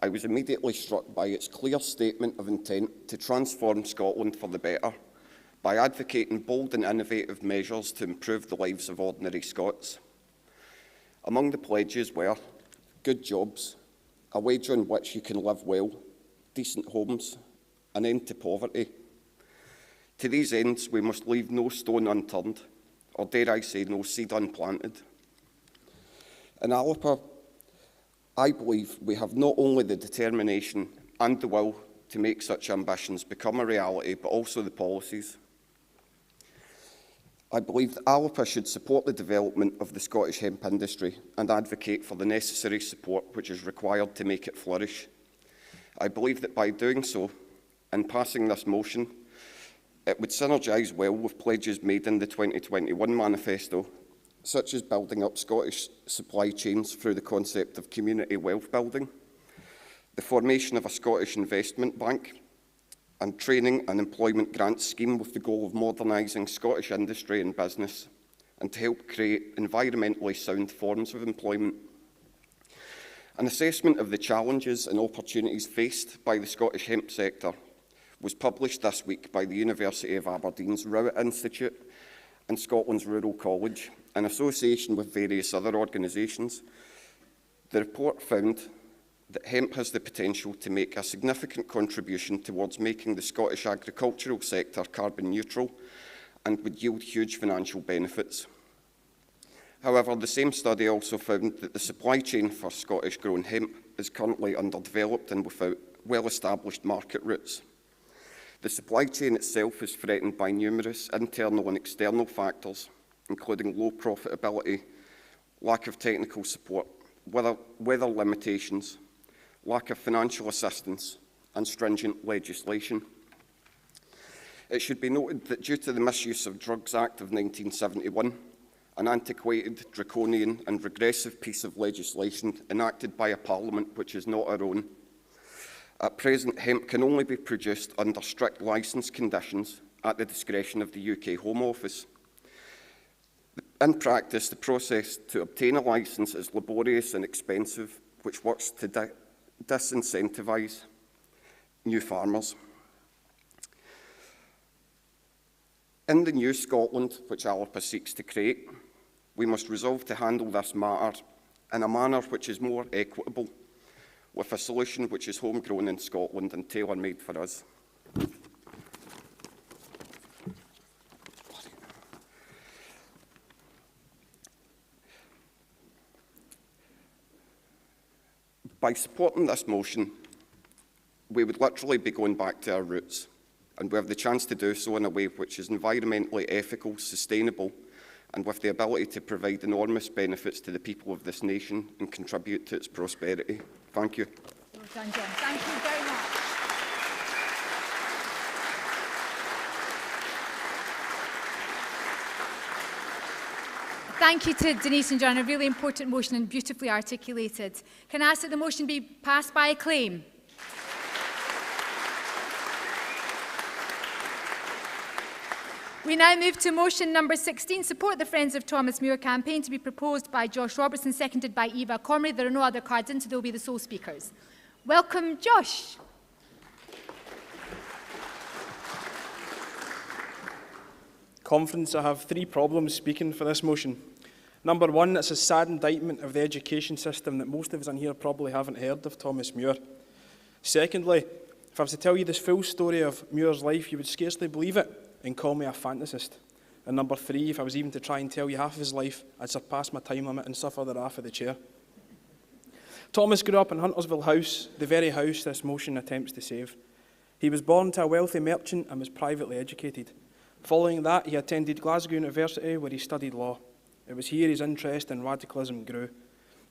I was immediately struck by its clear statement of intent to transform Scotland for the better by advocating bold and innovative measures to improve the lives of ordinary Scots. Among the pledges were good jobs, a wage on which you can live well, decent homes, an end to poverty. To these ends, we must leave no stone unturned, or dare I say, no seed unplanted. In Alba, I believe we have not only the determination and the will to make such ambitions become a reality, but also the policies. I believe that Alba should support the development of the Scottish hemp industry and advocate for the necessary support which is required to make it flourish. I believe that by doing so, and passing this motion, it would synergise well with pledges made in the 2021 manifesto, such as building up Scottish supply chains through the concept of community wealth building, the formation of a Scottish investment bank, and training and employment grants scheme with the goal of modernising Scottish industry and business, and to help create environmentally sound forms of employment. An assessment of the challenges and opportunities faced by the Scottish hemp sector was published this week by the University of Aberdeen's Rowett Institute and Scotland's Rural College, in association with various other organisations. The report found that hemp has the potential to make a significant contribution towards making the Scottish agricultural sector carbon neutral and would yield huge financial benefits. However, the same study also found that the supply chain for Scottish-grown hemp is currently underdeveloped and without well-established market routes. The supply chain itself is threatened by numerous internal and external factors, including low profitability, lack of technical support, weather limitations, lack of financial assistance, and stringent legislation. It should be noted that due to the Misuse of Drugs Act of 1971, an antiquated, draconian and regressive piece of legislation enacted by a parliament which is not our own, at present hemp can only be produced under strict licence conditions at the discretion of the UK Home Office. In practice, the process to obtain a licence is laborious and expensive, which works to disincentivise new farmers. In the new Scotland, which Alba seeks to create, we must resolve to handle this matter in a manner which is more equitable, with a solution which is homegrown in Scotland and tailor-made for us. By supporting this motion, we would literally be going back to our roots, and we have the chance to do so in a way which is environmentally ethical, sustainable, and with the ability to provide enormous benefits to the people of this nation and contribute to its prosperity. Thank you. Well done, John. Thank you very much. Thank you to Denise and John. A really important motion and beautifully articulated. Can I ask that the motion be passed by acclaim? We now move to motion number 16, support the Friends of Thomas Muir campaign, to be proposed by Josh Robertson, seconded by Eva Comrie. There are no other cards in, so they will be the sole speakers. Welcome, Josh. Conference, I have three problems speaking for this motion. Number one, it's a sad indictment of the education system that most of us in here probably haven't heard of Thomas Muir. Secondly, if I was to tell you this full story of Muir's life, you would scarcely believe it and call me a fantasist. And number three, if I was even to try and tell you half of his life, I'd surpass my time limit and suffer the wrath of the chair. Thomas grew up in Huntersville House, the very house this motion attempts to save. He was born to a wealthy merchant and was privately educated. Following that, he attended Glasgow University, where he studied law. It was here his interest in radicalism grew.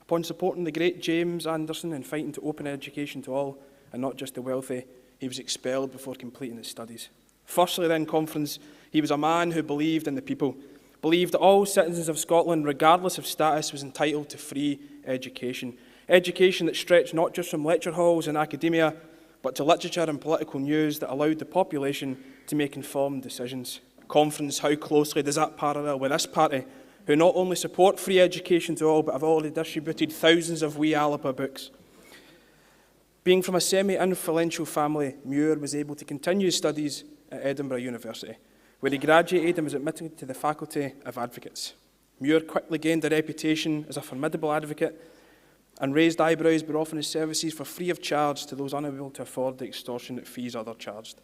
Upon supporting the great James Anderson and fighting to open education to all, and not just the wealthy, he was expelled before completing his studies. Firstly, then, Conference, he was a man who believed in the people, believed that all citizens of Scotland, regardless of status, was entitled to free education. Education that stretched not just from lecture halls and academia, but to literature and political news that allowed the population to make informed decisions. Conference, how closely does that parallel with this party, who not only support free education to all, but have already distributed thousands of wee Alba books? Being from a semi-influential family, Muir was able to continue his studies at Edinburgh University, where he graduated and was admitted to the Faculty of Advocates. Muir quickly gained a reputation as a formidable advocate and raised eyebrows by offering his services for free of charge to those unable to afford the extortionate fees others charged.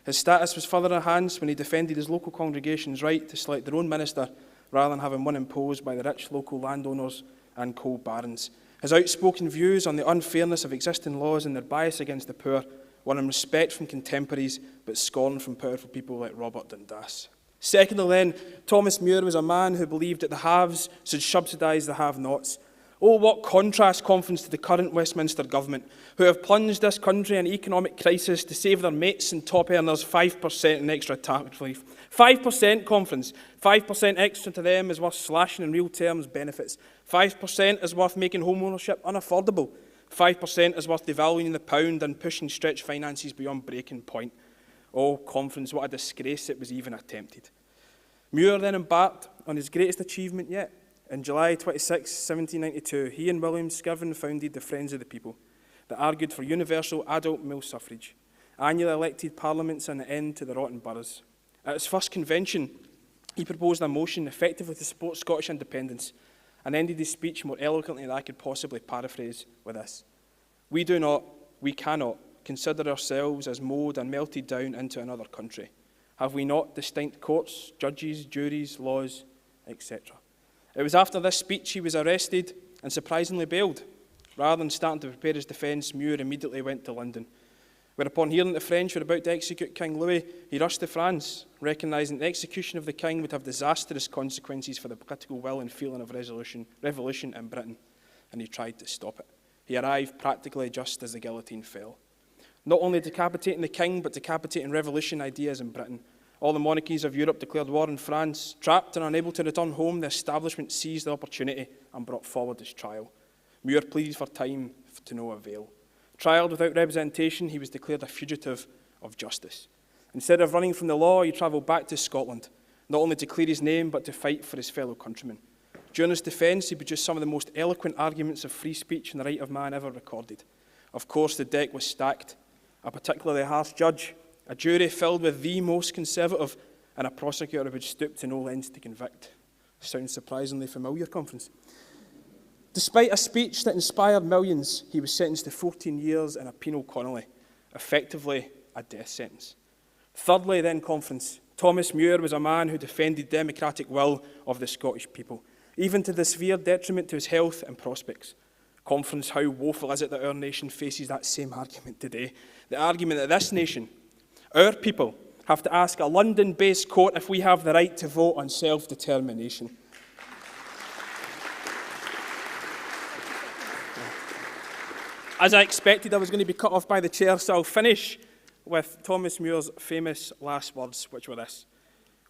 His status was further enhanced when he defended his local congregation's right to select their own minister rather than having one imposed by the rich local landowners and coal barons. His outspoken views on the unfairness of existing laws and their bias against the poor won him respect from contemporaries, but scorn from powerful people like Robert Dundas. Secondly then, Thomas Muir was a man who believed that the haves should subsidise the have-nots. Oh, what contrast, Conference, to the current Westminster government, who have plunged this country in economic crisis to save their mates and top earners 5% in extra tax relief. 5%, Conference. 5% extra to them is worth slashing in real terms benefits. 5% is worth making home ownership unaffordable. 5% is worth devaluing the pound and pushing stretched finances beyond breaking point. Oh, Conference, what a disgrace it was even attempted. Muir then embarked on his greatest achievement yet. In July 26, 1792, he and William Skirvin founded the Friends of the People that argued for universal adult male suffrage, annually elected parliaments and an end to the rotten boroughs. At his first convention, he proposed a motion effectively to support Scottish independence and ended his speech more eloquently than I could possibly paraphrase with this: "We do not, we cannot consider ourselves as moulded and melted down into another country. Have we not distinct courts, judges, juries, laws, etc.? It was after this speech he was arrested and surprisingly bailed. Rather than starting to prepare his defence, Muir immediately went to London, where upon hearing that the French were about to execute King Louis, he rushed to France, recognising that the execution of the king would have disastrous consequences for the political will and feeling of revolution in Britain, and he tried to stop it. He arrived practically just as the guillotine fell. Not only decapitating the king, but decapitating revolution ideas in Britain. All the monarchies of Europe declared war on France. Trapped and unable to return home, the establishment seized the opportunity and brought forward his trial. Muir pleaded for time to no avail. Trialed without representation, he was declared a fugitive of justice. Instead of running from the law, he travelled back to Scotland, not only to clear his name, but to fight for his fellow countrymen. During his defence, he produced some of the most eloquent arguments of free speech and the right of man ever recorded. Of course, the deck was stacked. A particularly harsh judge, a jury filled with the most conservative, and a prosecutor who would stoop to no lengths to convict. Sounds surprisingly familiar, Conference. Despite a speech that inspired millions, he was sentenced to 14 years in a penal colony, effectively a death sentence. Thirdly, then, Conference, Thomas Muir was a man who defended the democratic will of the Scottish people, even to the severe detriment to his health and prospects. Conference, how woeful is it that our nation faces that same argument today? The argument that this nation, our people, have to ask a London-based court if we have the right to vote on self-determination. As I expected, I was going to be cut off by the chair, so I'll finish with Thomas Muir's famous last words, which were this: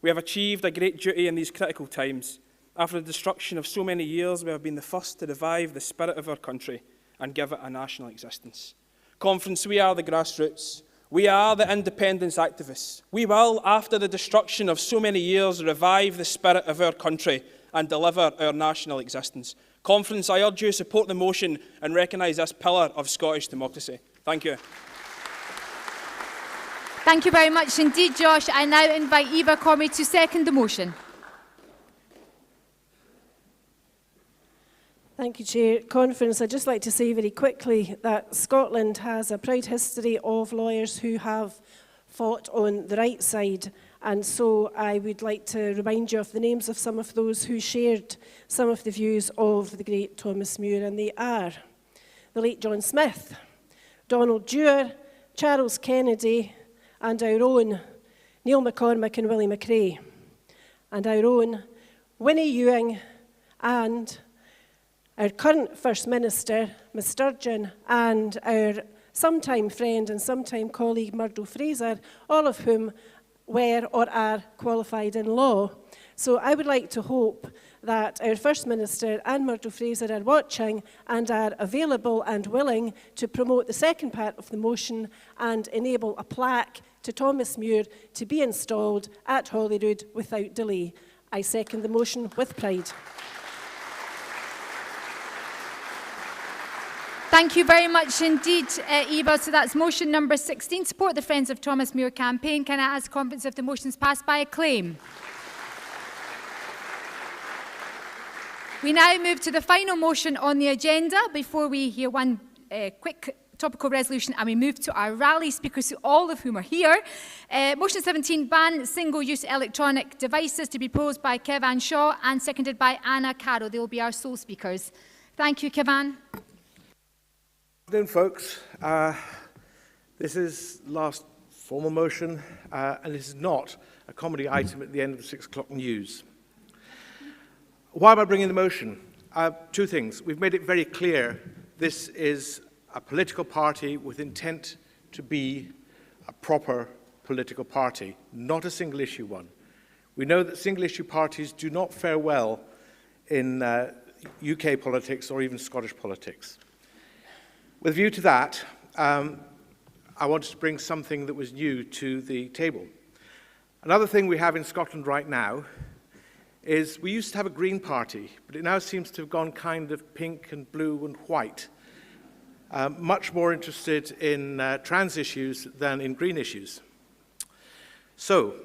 "We have achieved a great duty in these critical times. After the destruction of so many years, we have been the first to revive the spirit of our country and give it a national existence." Conference, we are the grassroots. We are the independence activists. We will, after the destruction of so many years, revive the spirit of our country and deliver our national existence. Conference, I urge you to support the motion and recognise this pillar of Scottish democracy. Thank you. Thank you very much indeed, Josh. I now invite Eva Cormie to second the motion. Thank you, Chair. Conference, I'd just like to say very quickly that Scotland has a proud history of lawyers who have fought on the right side, and so I would like to remind you of the names of some of those who shared some of the views of the great Thomas Muir, and they are the late John Smith, Donald Dewar, Charles Kennedy, and our own Neil McCormick and Willie McRae, and our own Winnie Ewing, and our current First Minister, Ms Sturgeon, and our sometime friend and sometime colleague, Murdo Fraser, all of whom were or are qualified in law. So I would like to hope that our First Minister and Murdo Fraser are watching and are available and willing to promote the second part of the motion and enable a plaque to Thomas Muir to be installed at Holyrood without delay. I second the motion with pride. Thank you very much indeed, Eva. So that's motion number 16, support the Friends of Thomas Muir campaign. Can I ask conference if the motion is passed by acclaim? We now move to the final motion on the agenda before we hear one quick topical resolution and we move to our rally speakers, all of whom are here. Motion 17, ban single-use electronic devices, to be proposed by Kevan Shaw and seconded by Anna Carroll. They will be our sole speakers. Thank you, Kevan. Good afternoon, folks. This is last formal motion, and this is not a comedy item at the end of the 6 o'clock news. Why am I bringing the motion? Two things. We've made it very clear this is a political party with intent to be a proper political party, not a single-issue one. We know that single-issue parties do not fare well in UK politics or even Scottish politics. With a view to that, I wanted to bring something that was new to the table. Another thing we have in Scotland right now is we used to have a Green Party, but it now seems to have gone kind of pink and blue and white, much more interested in trans issues than in green issues. So,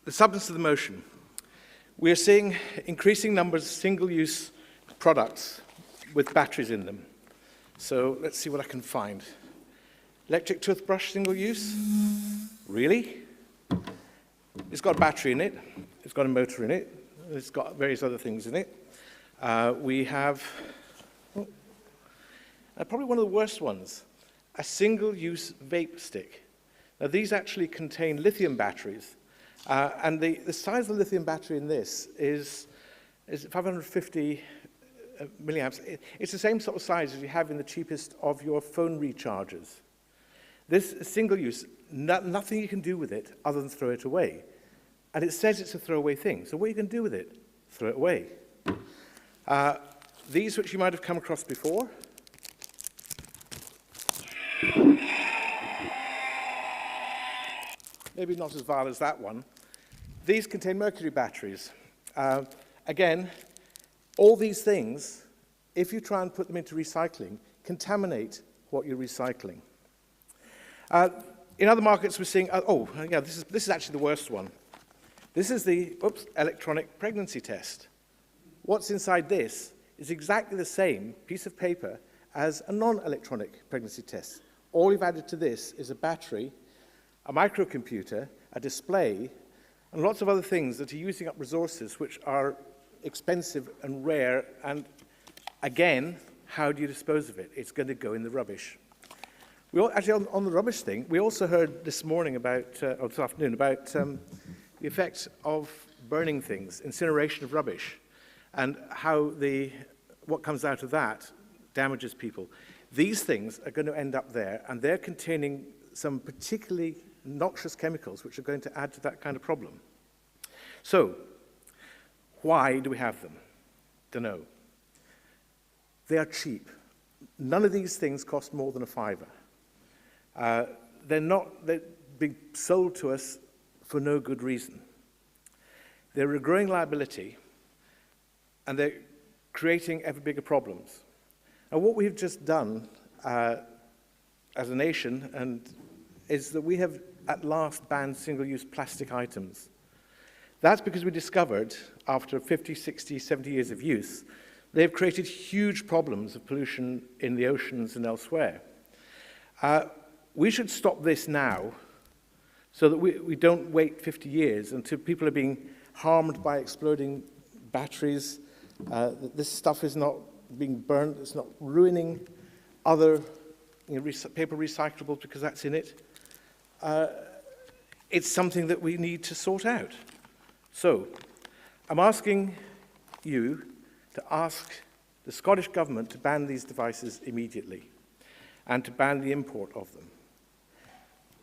the substance of the motion. We are seeing increasing numbers of single-use products with batteries in them. So let's see what I can find. Electric toothbrush, single use? Really? It's got a battery in it. It's got a motor in it. It's got various other things in it. We have, probably one of the worst ones, a single-use vape stick. Now, these actually contain lithium batteries. And the size of the lithium battery in this is 550 milliamps. It's the same sort of size as you have in the cheapest of your phone rechargers. This is single use, nothing you can do with it other than throw it away. And it says it's a throwaway thing. So what are you going to do with it? Throw it away. These, which you might have come across before. Maybe not as vile as that one. These contain mercury batteries. Again, all these things, if you try and put them into recycling, contaminate what you're recycling. In other markets, we're seeing, this is actually the worst one. This is the, electronic pregnancy test. What's inside this is exactly the same piece of paper as a non-electronic pregnancy test. All you've added to this is a battery, a microcomputer, a display, and lots of other things that are using up resources which are expensive and rare, and again, how do you dispose of it? It's going to go in the rubbish. Actually, on the rubbish thing, we also heard this morning about, or this afternoon, about the effect of burning things, incineration of rubbish, and how what comes out of that damages people. These things are going to end up there, and they're containing some particularly noxious chemicals which are going to add to that kind of problem. So, why do we have them? Dunno. They are cheap. None of these things cost more than a fiver. They're being sold to us for no good reason. They're a growing liability, and they're creating ever bigger problems. And what we've just done as a nation is that we have at last banned single-use plastic items. That's because we discovered, after 50, 60, 70 years of use, they've created huge problems of pollution in the oceans and elsewhere. We should stop this now so that we don't wait 50 years until people are being harmed by exploding batteries. This stuff is not being burnt, it's not ruining other paper recyclables because that's in it. It's something that we need to sort out. So, I'm asking you to ask the Scottish Government to ban these devices immediately and to ban the import of them.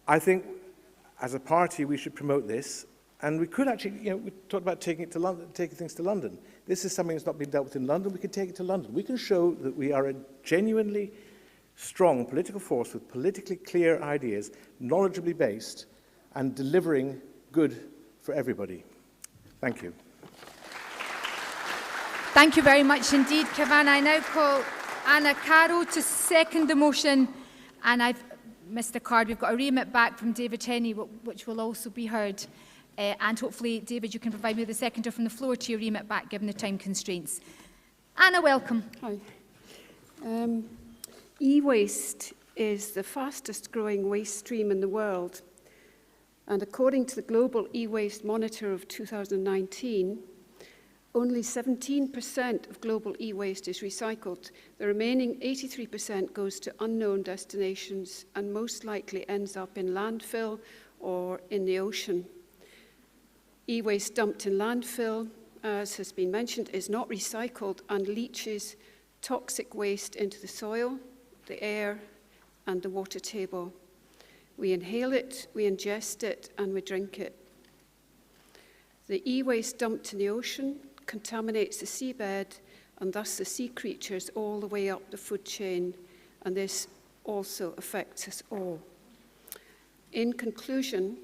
I think as a party, we should promote this. And we could actually, we talked about taking things to London. This is something that's not been dealt with in London. We can take it to London. We can show that we are a genuinely strong political force with politically clear ideas, knowledgeably based, and delivering good for everybody. Thank you. Thank you very much indeed, Cavan. I now call Anna Carroll to second the motion, and I've missed a card. We've got a remit back from David Henney, which will also be heard. And hopefully, David, you can provide me with a seconder from the floor to your remit back, given the time constraints. Anna, welcome. Hi. E-waste is the fastest growing waste stream in the world. And according to the Global E-Waste Monitor of 2019, only 17% of global e-waste is recycled. The remaining 83% goes to unknown destinations and most likely ends up in landfill or in the ocean. E-waste dumped in landfill, as has been mentioned, is not recycled and leaches toxic waste into the soil, the air, and the water table. We inhale it, we ingest it, and we drink it. The e-waste dumped in the ocean contaminates the seabed and thus the sea creatures all the way up the food chain, and this also affects us all. In conclusion,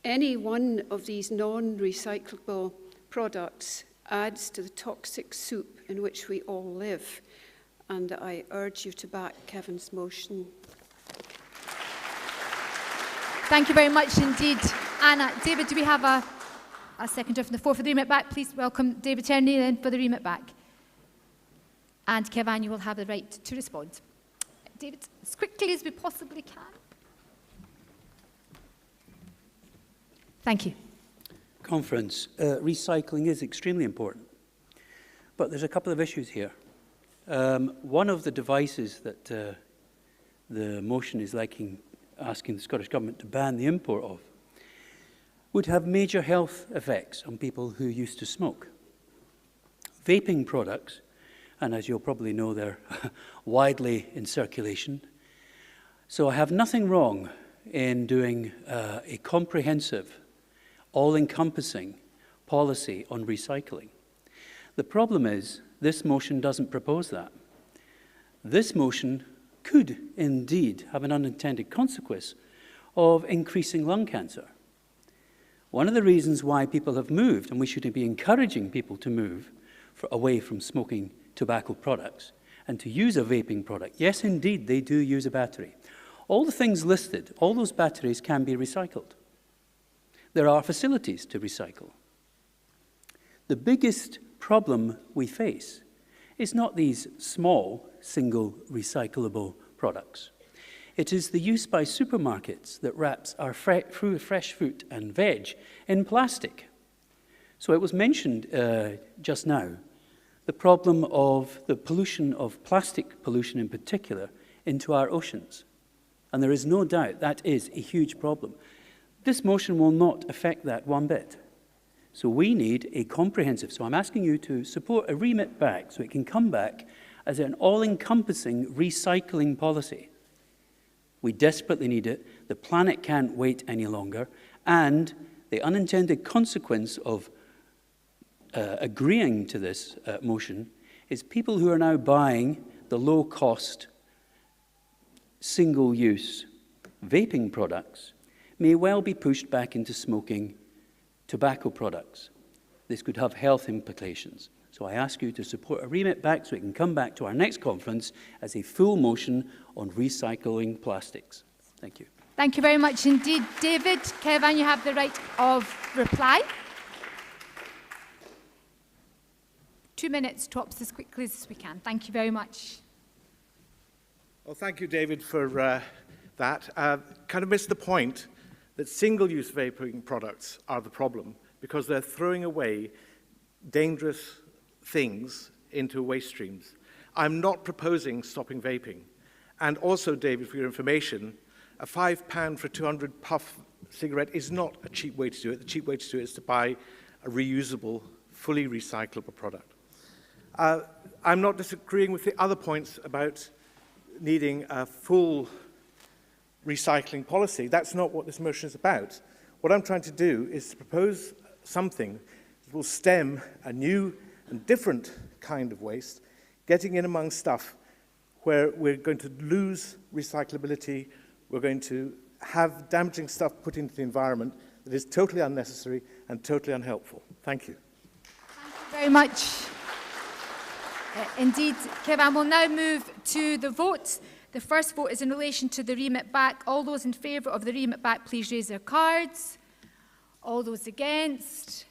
any one of these non-recyclable products adds to the toxic soup in which we all live, and I urge you to back Kevin's motion. Thank you very much indeed, Anna. David, do we have a seconder from the floor for the remit back? Please welcome David Henney then for the remit back. And Kevan, you will have the right to respond. David, as quickly as we possibly can. Thank you. Conference. Recycling is extremely important, but there's a couple of issues here. One of the devices that the motion is asking the Scottish Government to ban the import of would have major health effects on people who used to smoke. Vaping products, and as you'll probably know, they're widely in circulation. So I have nothing wrong in doing a comprehensive, all-encompassing policy on recycling. The problem is, this motion doesn't propose that. This motion could indeed have an unintended consequence of increasing lung cancer. One of the reasons why people have moved, and we should be encouraging people to move away from smoking tobacco products and to use a vaping product. Yes, indeed, they do use a battery. All the things listed, all those batteries can be recycled. There are facilities to recycle. The biggest problem we face is not these small, single recyclable products. It is the use by supermarkets that wraps our fresh fruit and veg in plastic. So it was mentioned just now, the problem of the pollution of plastic pollution in particular into our oceans. And there is no doubt that is a huge problem. This motion will not affect that one bit. So we need a comprehensive, so I'm asking you to support a remit back so it can come back as an all-encompassing recycling policy. We desperately need it. The planet can't wait any longer. And the unintended consequence of agreeing to this motion is people who are now buying the low-cost, single-use vaping products may well be pushed back into smoking tobacco products. This could have health implications. So I ask you to support a remit back so it can come back to our next conference as a full motion on recycling plastics. Thank you. Thank you very much indeed, David. Kevan, you have the right of reply. 2 minutes, tops, as quickly as we can. Thank you very much. Well, thank you, David, for that. Kind of missed the point that single-use vaping products are the problem because they're throwing away dangerous things into waste streams. I'm not proposing stopping vaping. And also, David, for your information, a £5 for 200 puff cigarette is not a cheap way to do it. The cheap way to do it is to buy a reusable, fully recyclable product. I'm not disagreeing with the other points about needing a full recycling policy. That's not what this motion is about. What I'm trying to do is to propose something that will stem a new and different kind of waste, getting in among stuff where we're going to lose recyclability, we're going to have damaging stuff put into the environment that is totally unnecessary and totally unhelpful. Thank you. Thank you very much. Indeed, Kevin, we'll now move to the vote. The first vote is in relation to the remit back. All those in favour of the remit back, please raise their cards. All those against?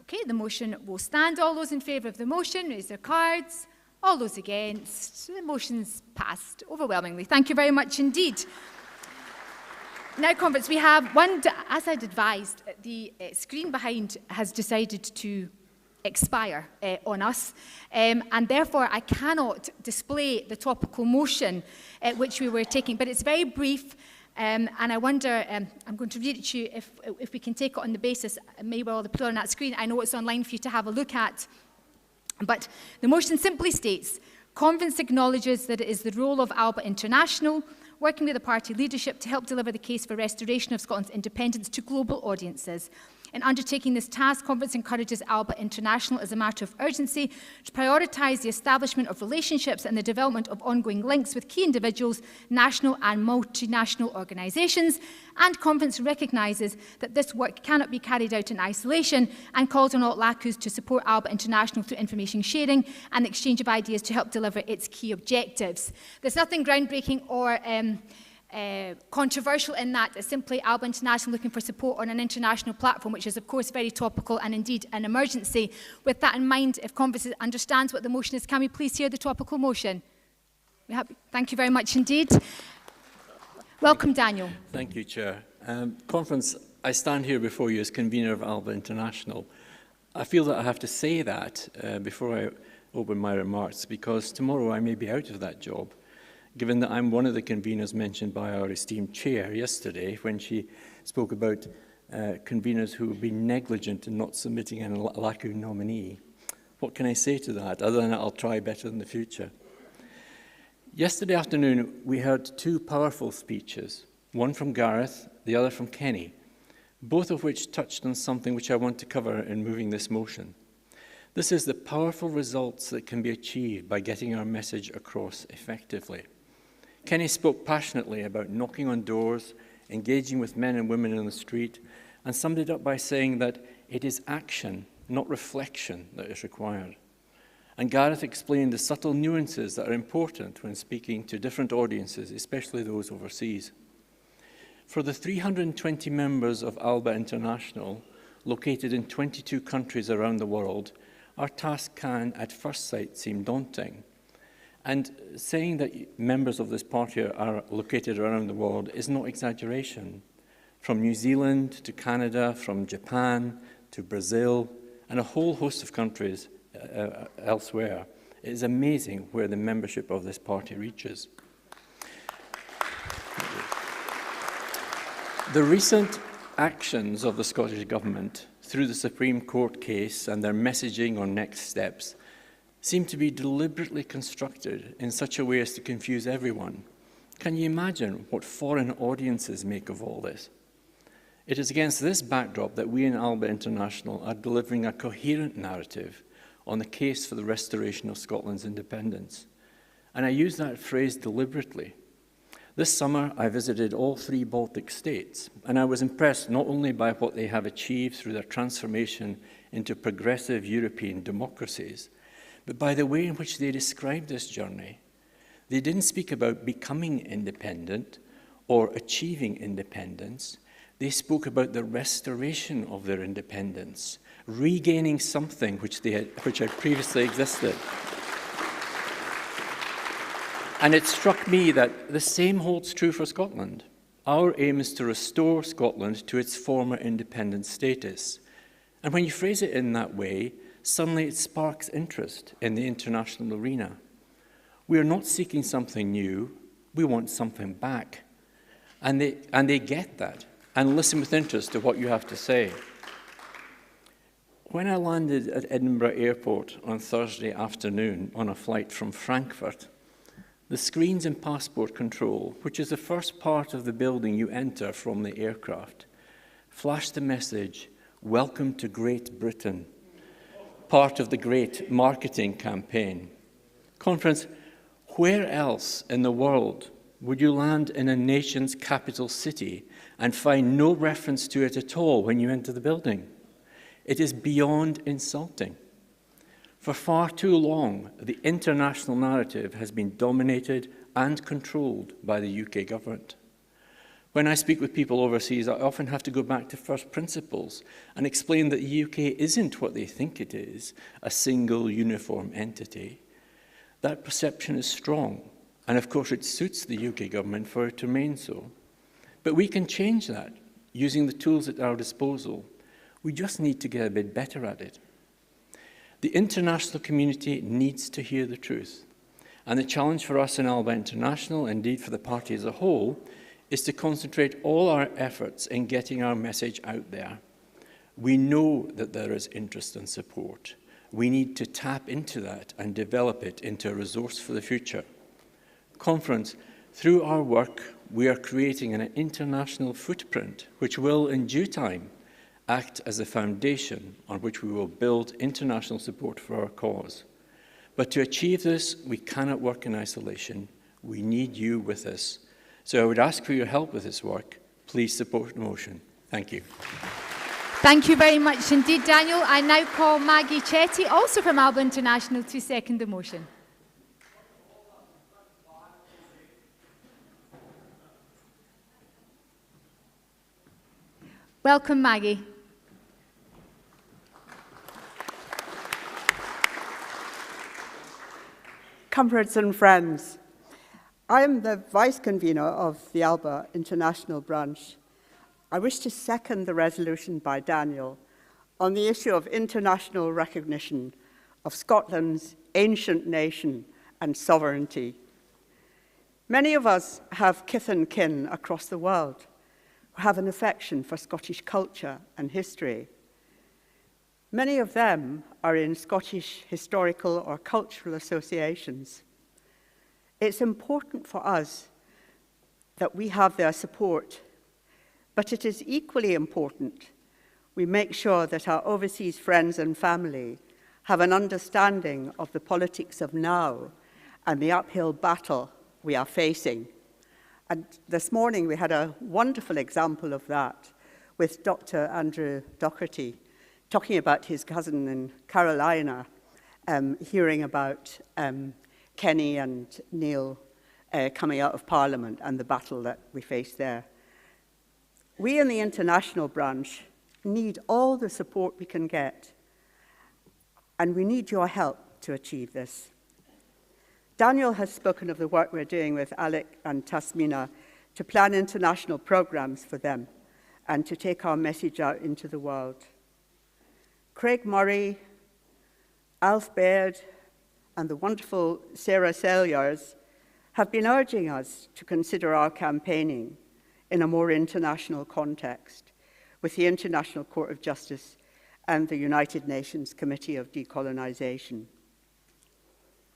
Okay, the motion will stand. All those in favour of the motion, raise their cards. All those against? The motion's passed overwhelmingly. Thank you very much indeed. Now, conference, we have one, as I'd advised, the screen behind has decided to expire on us, and therefore I cannot display the topical motion which we were taking, but it's very brief, and I wonder, I'm going to read it to you if we can take it on the basis, maybe all the people on that screen, I know it's online for you to have a look at, but the motion simply states, Conference acknowledges that it is the role of Alba International, working with the party leadership to help deliver the case for restoration of Scotland's independence to global audiences. In undertaking this task, Conference encourages Alba International as a matter of urgency to prioritise the establishment of relationships and the development of ongoing links with key individuals, national and multinational organisations, and Conference recognises that this work cannot be carried out in isolation and calls on all LACUs to support Alba International through information sharing and the exchange of ideas to help deliver its key objectives. There's nothing groundbreaking or controversial in that. It's simply Alba International looking for support on an international platform, which is of course very topical and indeed an emergency. With that in mind, if Conference understands what the motion is, can we please hear the topical motion? Thank you very much indeed. Welcome, Daniel. Thank you, Chair. Conference, I stand here before you as convener of Alba International. I feel that I have to say that before I open my remarks, because tomorrow I may be out of that job, given that I'm one of the conveners mentioned by our esteemed chair yesterday when she spoke about conveners who have been negligent in not submitting a LACU nominee. What can I say to that, other than I'll try better in the future? Yesterday afternoon, we heard two powerful speeches, one from Gareth, the other from Kenny, both of which touched on something which I want to cover in moving this motion. This is the powerful results that can be achieved by getting our message across effectively. Kenny spoke passionately about knocking on doors, engaging with men and women in the street, and summed it up by saying that it is action, not reflection, that is required. And Gareth explained the subtle nuances that are important when speaking to different audiences, especially those overseas. For the 320 members of Alba International, located in 22 countries around the world, our task can, at first sight, seem daunting. And saying that members of this party are located around the world is no exaggeration. From New Zealand to Canada, from Japan to Brazil, and a whole host of countries elsewhere, it is amazing where the membership of this party reaches. The recent actions of the Scottish Government through the Supreme Court case and their messaging on next steps seem to be deliberately constructed in such a way as to confuse everyone. Can you imagine what foreign audiences make of all this? It is against this backdrop that we in Alba International are delivering a coherent narrative on the case for the restoration of Scotland's independence. And I use that phrase deliberately. This summer, I visited all three Baltic states, and I was impressed not only by what they have achieved through their transformation into progressive European democracies, but by the way in which they described this journey. They didn't speak about becoming independent or achieving independence. They spoke about the restoration of their independence, regaining something which had previously existed. And it struck me that the same holds true for Scotland. Our aim is to restore Scotland to its former independent status. And when you phrase it in that way, suddenly it sparks interest in the international arena. We are not seeking something new, we want something back. And they get that and listen with interest to what you have to say. When I landed at Edinburgh Airport on Thursday afternoon on a flight from Frankfurt, The screens in passport control, which is the first part of the building you enter from the aircraft, flash the message, "Welcome to Great Britain," part of the great marketing campaign. Conference, where else in the world would you land in a nation's capital city and find no reference to it at all when you enter the building? It is beyond insulting. For far too long, the international narrative has been dominated and controlled by the UK government. When I speak with people overseas, I often have to go back to first principles and explain that the UK isn't what they think it is, a single uniform entity. That perception is strong, and of course it suits the UK government for it to remain so. But we can change that using the tools at our disposal. We just need to get a bit better at it. The international community needs to hear the truth. And the challenge for us in Alba International, indeed for the party as a whole, is to concentrate all our efforts in getting our message out there. We know that there is interest and support. We need to tap into that and develop it into a resource for the future. Conference, through our work, we are creating an international footprint which will, in due time, act as a foundation on which we will build international support for our cause. But to achieve this, we cannot work in isolation. We need you with us. So I would ask for your help with this work. Please support the motion. Thank you. Thank you very much indeed, Daniel. I now call Maggie Chetty, also from Alba International, to second the motion. Welcome, Maggie. Comrades and friends, I am the Vice Convener of the Alba International Branch. I wish to second the resolution by Daniel on the issue of international recognition of Scotland's ancient nation and sovereignty. Many of us have kith and kin across the world who have an affection for Scottish culture and history. Many of them are in Scottish historical or cultural associations. It's important for us that we have their support, but it is equally important we make sure that our overseas friends and family have an understanding of the politics of now and the uphill battle we are facing. And this morning we had a wonderful example of that with Dr. Andrew Docherty, talking about his cousin in Carolina, hearing about Kenny and Neil coming out of Parliament and the battle that we face there. We in the international branch need all the support we can get, and we need your help to achieve this. Daniel has spoken of the work we're doing with Alec and Tasmina to plan international programs for them and to take our message out into the world. Craig Murray, Alf Baird, and the wonderful Sarah Selliers have been urging us to consider our campaigning in a more international context with the International Court of Justice and the United Nations Committee of Decolonisation.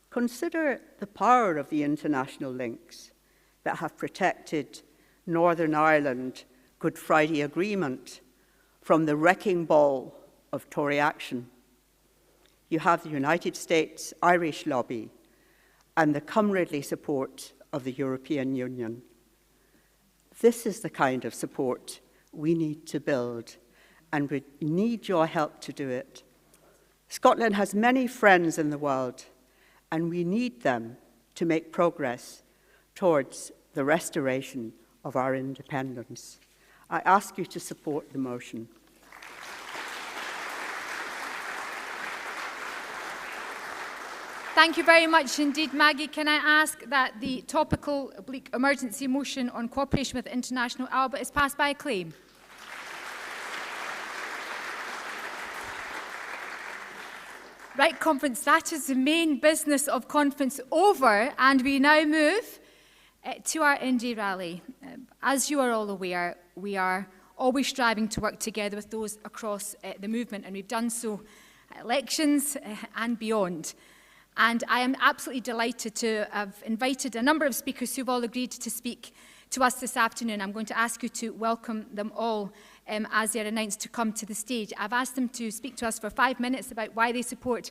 Consider the power of the international links that have protected Northern Ireland Good Friday Agreement from the wrecking ball of Tory action. You have the United States Irish lobby and the comradely support of the European Union. This is the kind of support we need to build, and we need your help to do it. Scotland has many friends in the world, and we need them to make progress towards the restoration of our independence. I ask you to support the motion. Thank you very much indeed, Maggie. Can I ask that the topical emergency motion on cooperation with International Alba is passed by acclaim? Right, conference, that is the main business of conference over, and we now move to our Indy rally. As you are all aware, we are always striving to work together with those across the movement, and we've done so at elections and beyond. And I am absolutely delighted to have invited a number of speakers who've all agreed to speak to us this afternoon. I'm going to ask you to welcome them all as they're announced to come to the stage. I've asked them to speak to us for 5 minutes about why they support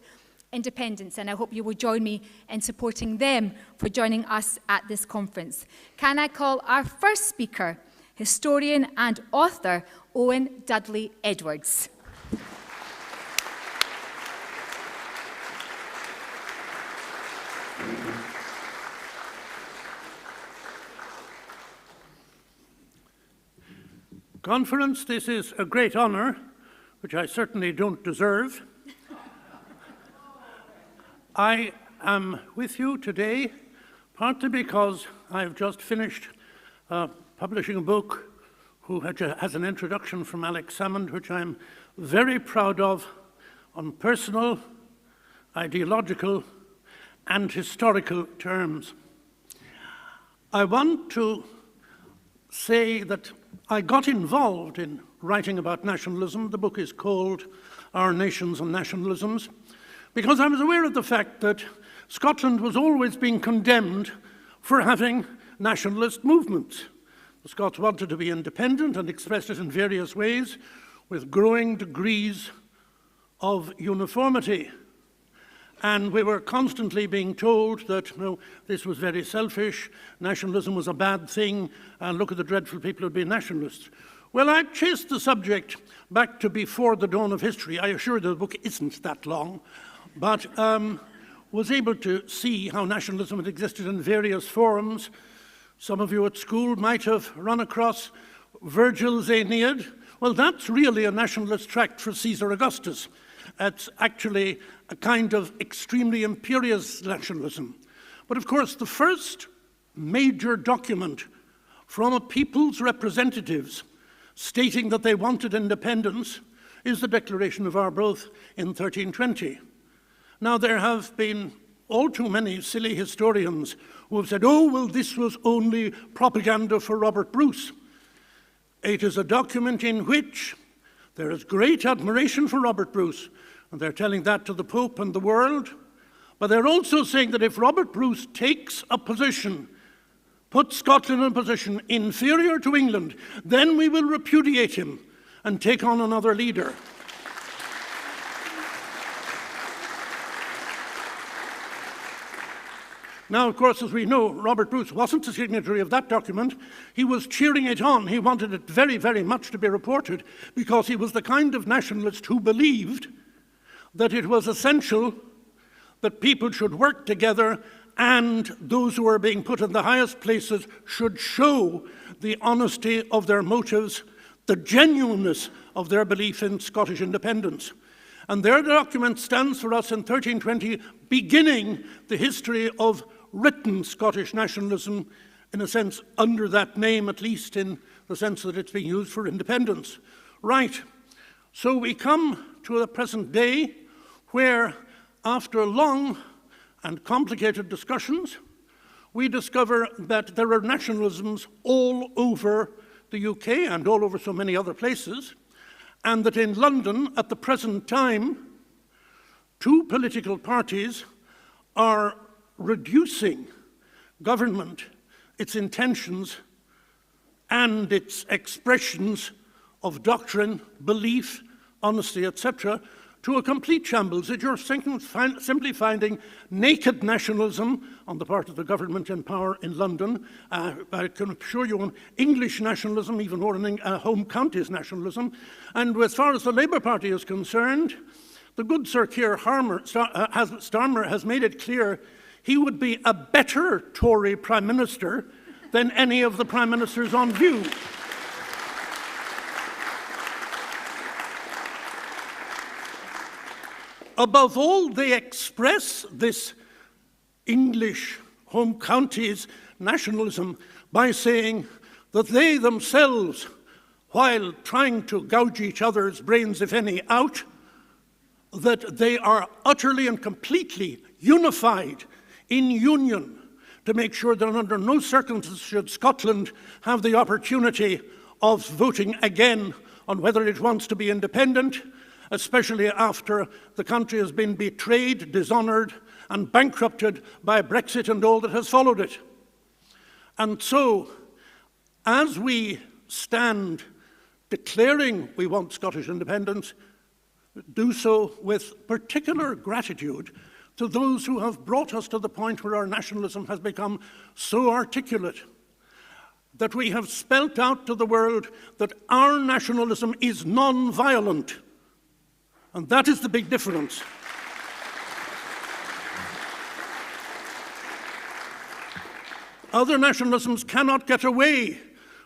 independence, and I hope you will join me in supporting them for joining us at this conference. Can I call our first speaker, historian and author Owen Dudley Edwards. Conference, this is a great honour, which I certainly don't deserve. I am with you today partly because I've just finished publishing a book which has an introduction from Alex Salmond, which I'm very proud of, on personal, ideological, and historical terms. I want to say that I got involved in writing about nationalism. The book is called Our Nations and Nationalisms, because I was aware of the fact that Scotland was always being condemned for having nationalist movements. The Scots wanted to be independent and expressed it in various ways with growing degrees of uniformity. And we were constantly being told that this was very selfish, nationalism was a bad thing, and look at the dreadful people who'd been nationalists. Well, I chased the subject back to before the dawn of history. I assure you the book isn't that long, but was able to see how nationalism had existed in various forms. Some of you at school might have run across Virgil's Aeneid. Well, that's really a nationalist tract for Caesar Augustus. It's actually a kind of extremely imperious nationalism. But of course, the first major document from a people's representatives stating that they wanted independence is the Declaration of Arbroath in 1320. Now, there have been all too many silly historians who have said, oh, well, this was only propaganda for Robert Bruce. It is a document in which there is great admiration for Robert Bruce, and they're telling that to the Pope and the world. But they're also saying that if Robert Bruce takes a position, puts Scotland in a position inferior to England, then we will repudiate him and take on another leader. Now, of course, as we know, Robert Bruce wasn't a signatory of that document. He was cheering it on. He wanted it very, very much to be reported because he was the kind of nationalist who believed that it was essential that people should work together and those who are being put in the highest places should show the honesty of their motives, the genuineness of their belief in Scottish independence. And their document stands for us in 1320, beginning the history of written Scottish nationalism, in a sense, under that name, at least in the sense that it's being used for independence. Right, so we come to the present day where, after long and complicated discussions, we discover that there are nationalisms all over the UK and all over so many other places, and that in London, at the present time, two political parties are reducing government, its intentions, and its expressions of doctrine, belief, honesty, etc., to a complete shambles. That you're simply finding naked nationalism on the part of the government in power in London. I can assure you on English nationalism, even more in home counties nationalism. And as far as the Labour Party is concerned, the good Sir Keir Starmer has made it clear he would be a better Tory Prime Minister than any of the Prime Ministers on view. Above all, they express this English home counties nationalism by saying that they themselves, while trying to gouge each other's brains, if any, out, that they are utterly and completely unified in union to make sure that under no circumstances should Scotland have the opportunity of voting again on whether it wants to be independent, especially after the country has been betrayed, dishonoured, and bankrupted by Brexit and all that has followed it. And so, as we stand declaring we want Scottish independence, do so with particular gratitude to those who have brought us to the point where our nationalism has become so articulate that we have spelt out to the world that our nationalism is non-violent. And that is the big difference. Other nationalisms cannot get away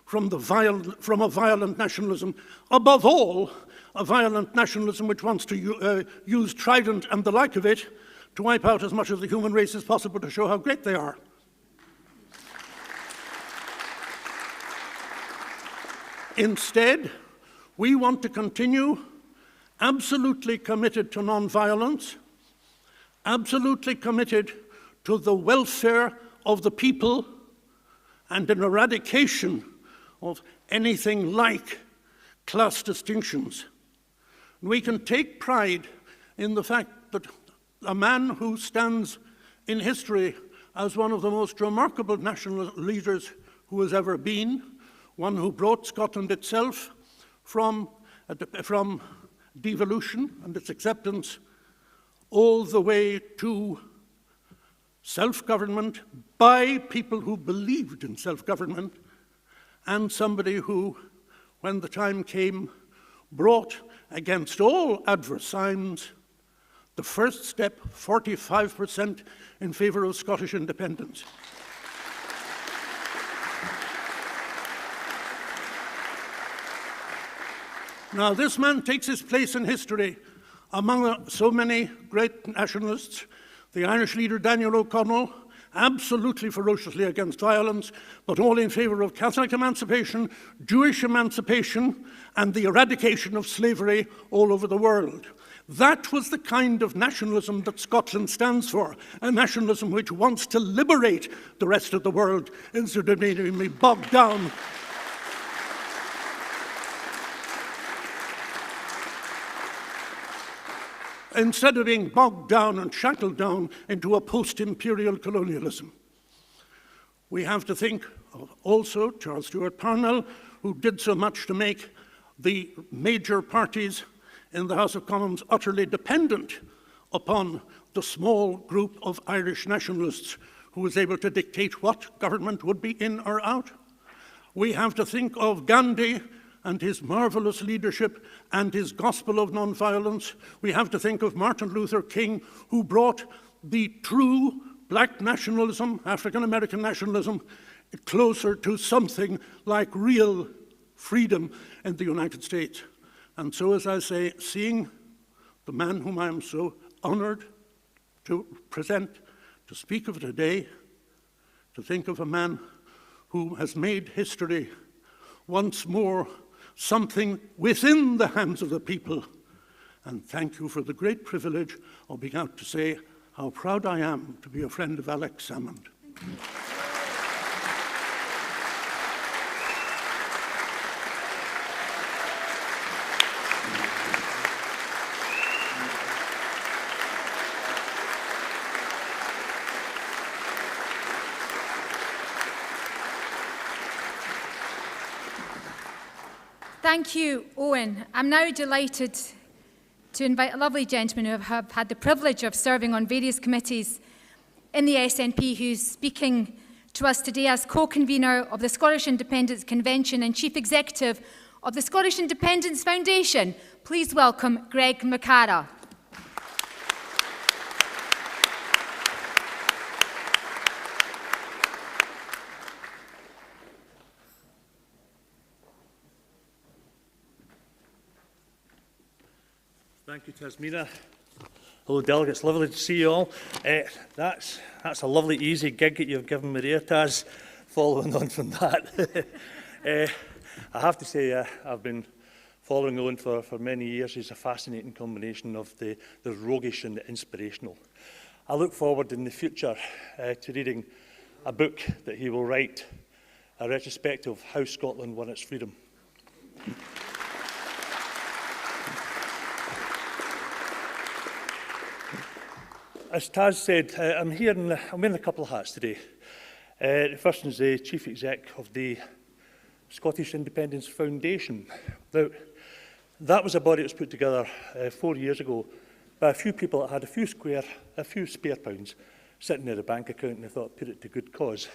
from a violent nationalism. Above all, a violent nationalism which wants to use trident and the like of it to wipe out as much of the human race as possible to show how great they are. Instead, we want to continue absolutely committed to non-violence, absolutely committed to the welfare of the people and an eradication of anything like class distinctions. We can take pride in the fact that a man who stands in history as one of the most remarkable national leaders who has ever been, one who brought Scotland itself from devolution and its acceptance all the way to self-government by people who believed in self-government, and somebody who, when the time came, brought against all adverse signs the first step, 45% in favour of Scottish independence. Now, this man takes his place in history among so many great nationalists. The Irish leader Daniel O'Connell, absolutely ferociously against violence, but all in favour of Catholic emancipation, Jewish emancipation, and the eradication of slavery all over the world. That was the kind of nationalism that Scotland stands for, a nationalism which wants to liberate the rest of the world instead of being bogged down and shackled down into a post-imperial colonialism. We have to think of also Charles Stewart Parnell, who did so much to make the major parties in the House of Commons utterly dependent upon the small group of Irish nationalists who was able to dictate what government would be in or out. We have to think of Gandhi and his marvelous leadership and his gospel of non-violence. We have to think of Martin Luther King, who brought the true black nationalism, African-American nationalism, closer to something like real freedom in the United States. And so, as I say, seeing the man whom I am so honoured to present, to speak of today, to think of a man who has made history once more something within the hands of the people. And thank you for the great privilege of being out to say how proud I am to be a friend of Alex Salmond. Thank you, Owen. I'm now delighted to invite a lovely gentleman who have had the privilege of serving on various committees in the SNP, who's speaking to us today as co-convener of the Scottish Independence Convention and Chief Executive of the Scottish Independence Foundation. Please welcome Greg McCara. Thank you, Tasmina. Hello, delegates. Lovely to see you all. That's a lovely, easy gig that you've given me there, Taz. Following on from that, I have to say I've been following Owen for many years. He's a fascinating combination of the roguish and the inspirational. I look forward in the future to reading a book that he will write, a retrospective of how Scotland won its freedom. as Taz said, I'm wearing a couple of hats today. The first one is the Chief Exec of the Scottish Independence Foundation. Now, that was a body that was put together 4 years ago by a few people that had a few spare pounds sitting in a bank account, and they thought, put it to good cause.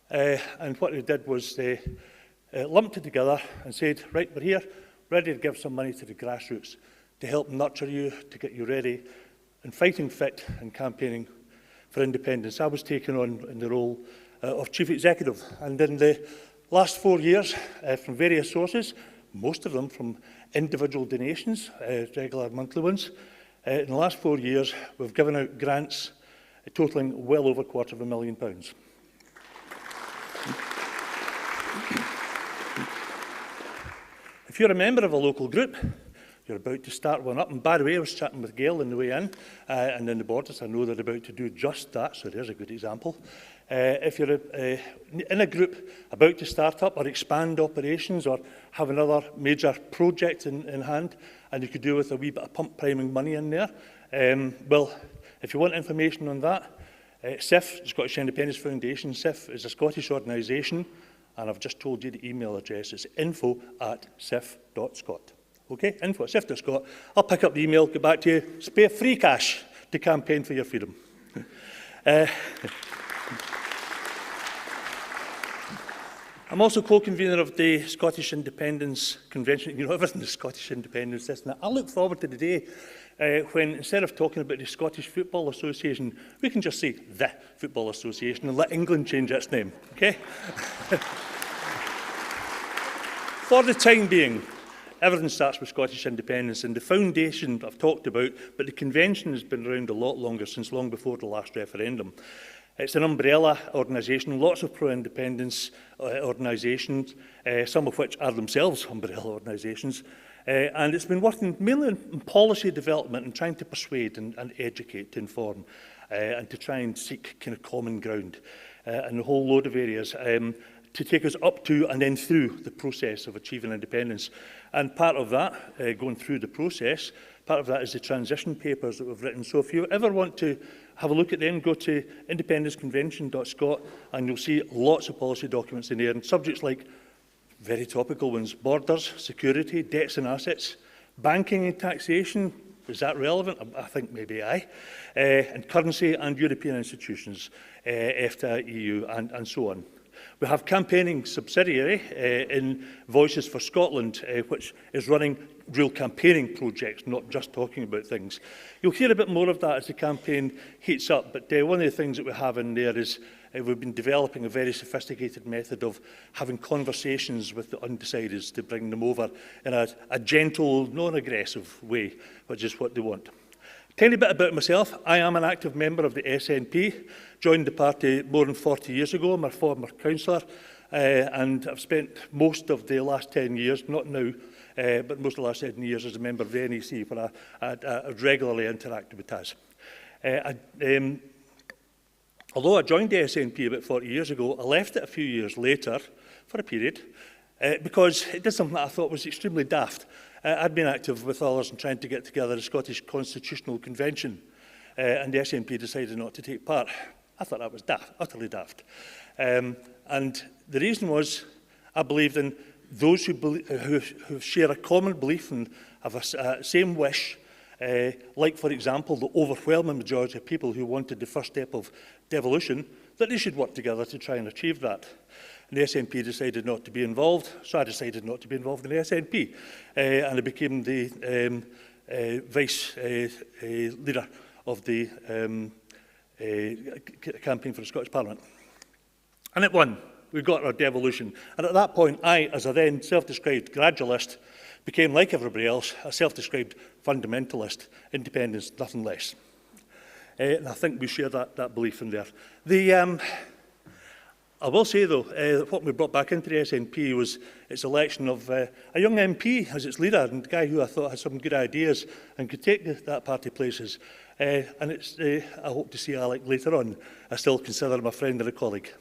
And what they did was they lumped it together and said, right, we're here, ready to give some money to the grassroots to help nurture you, to get you ready and fighting fit and campaigning for independence. I was taken on in the role of Chief Executive, and in the last 4 years, from various sources, most of them from individual donations, regular monthly ones, in the last 4 years, we've given out grants totalling well over £250,000. If you're a member of a local group, you're about to start one up. And by the way, I was chatting with Gail on the way in, and in the Borders, I know they're about to do just that, so there's a good example. If you're in a group about to start up or expand operations or have another major project in hand, and you could do with a wee bit of pump priming money in there, well, if you want information on that, SIF, Scottish Independence Foundation, SIF is a Scottish organisation, and I've just told you the email address is info@sif.scot. Okay, info@sif.scot. I'll pick up the email, get back to you, spare free cash to campaign for your freedom. I'm also co-convener of the Scottish Independence Convention. You know, everything is Scottish Independence, isn't it? I look forward to the day when, instead of talking about the Scottish Football Association, we can just say the Football Association and let England change its name, okay? For the time being, everything starts with Scottish independence, and the foundation I've talked about, but the convention has been around a lot longer, since long before the last referendum. It's an umbrella organisation, lots of pro-independence organisations, some of which are themselves umbrella organisations, and it's been working mainly in policy development and trying to persuade and educate, to inform, and to try and seek kind of common ground in a whole load of areas to take us up to and then through the process of achieving independence. And part of that, going through the process, part of that is the transition papers that we've written. So if you ever want to have a look at them, go to independenceconvention.scot and you'll see lots of policy documents in there, and subjects like very topical ones: borders, security, debts and assets, banking and taxation. Is that relevant? I think maybe aye. And currency and European institutions, EFTA, EU, and so on. We have campaigning subsidiary in Voices for Scotland, which is running real campaigning projects, not just talking about things. You'll hear a bit more of that as the campaign heats up, but one of the things that we have in there is we've been developing a very sophisticated method of having conversations with the undecideds to bring them over in a gentle, non-aggressive way, which is what they want. Tiny bit about myself. I am an active member of the SNP, joined the party more than 40 years ago. I'm a former councillor, and I've spent most of the last 10 years, not now, but most of the last 10 years as a member of the NEC, where I regularly interacted with Taz. Although I joined the SNP about 40 years ago, I left it a few years later for a period because it did something that I thought was extremely daft. I'd been active with others in trying to get together a Scottish Constitutional Convention, and the SNP decided not to take part. I thought that was daft, utterly daft. And the reason was I believed in those who share a common belief and have a same wish, like, for example, the overwhelming majority of people who wanted the first step of devolution, that they should work together to try and achieve that. And the SNP decided not to be involved, so I decided not to be involved in the SNP. And I became the vice leader of the campaign for the Scottish Parliament. And it won. We got our devolution. And at that point, I, as a then self-described gradualist, became, like everybody else, a self-described fundamentalist, independence, nothing less. And I think we share that belief in there. I will say, though, what we brought back into the SNP was its election of a young MP as its leader, and a guy who I thought had some good ideas and could take that party places. And it's, I hope to see Alec later on. I still consider him a friend and a colleague.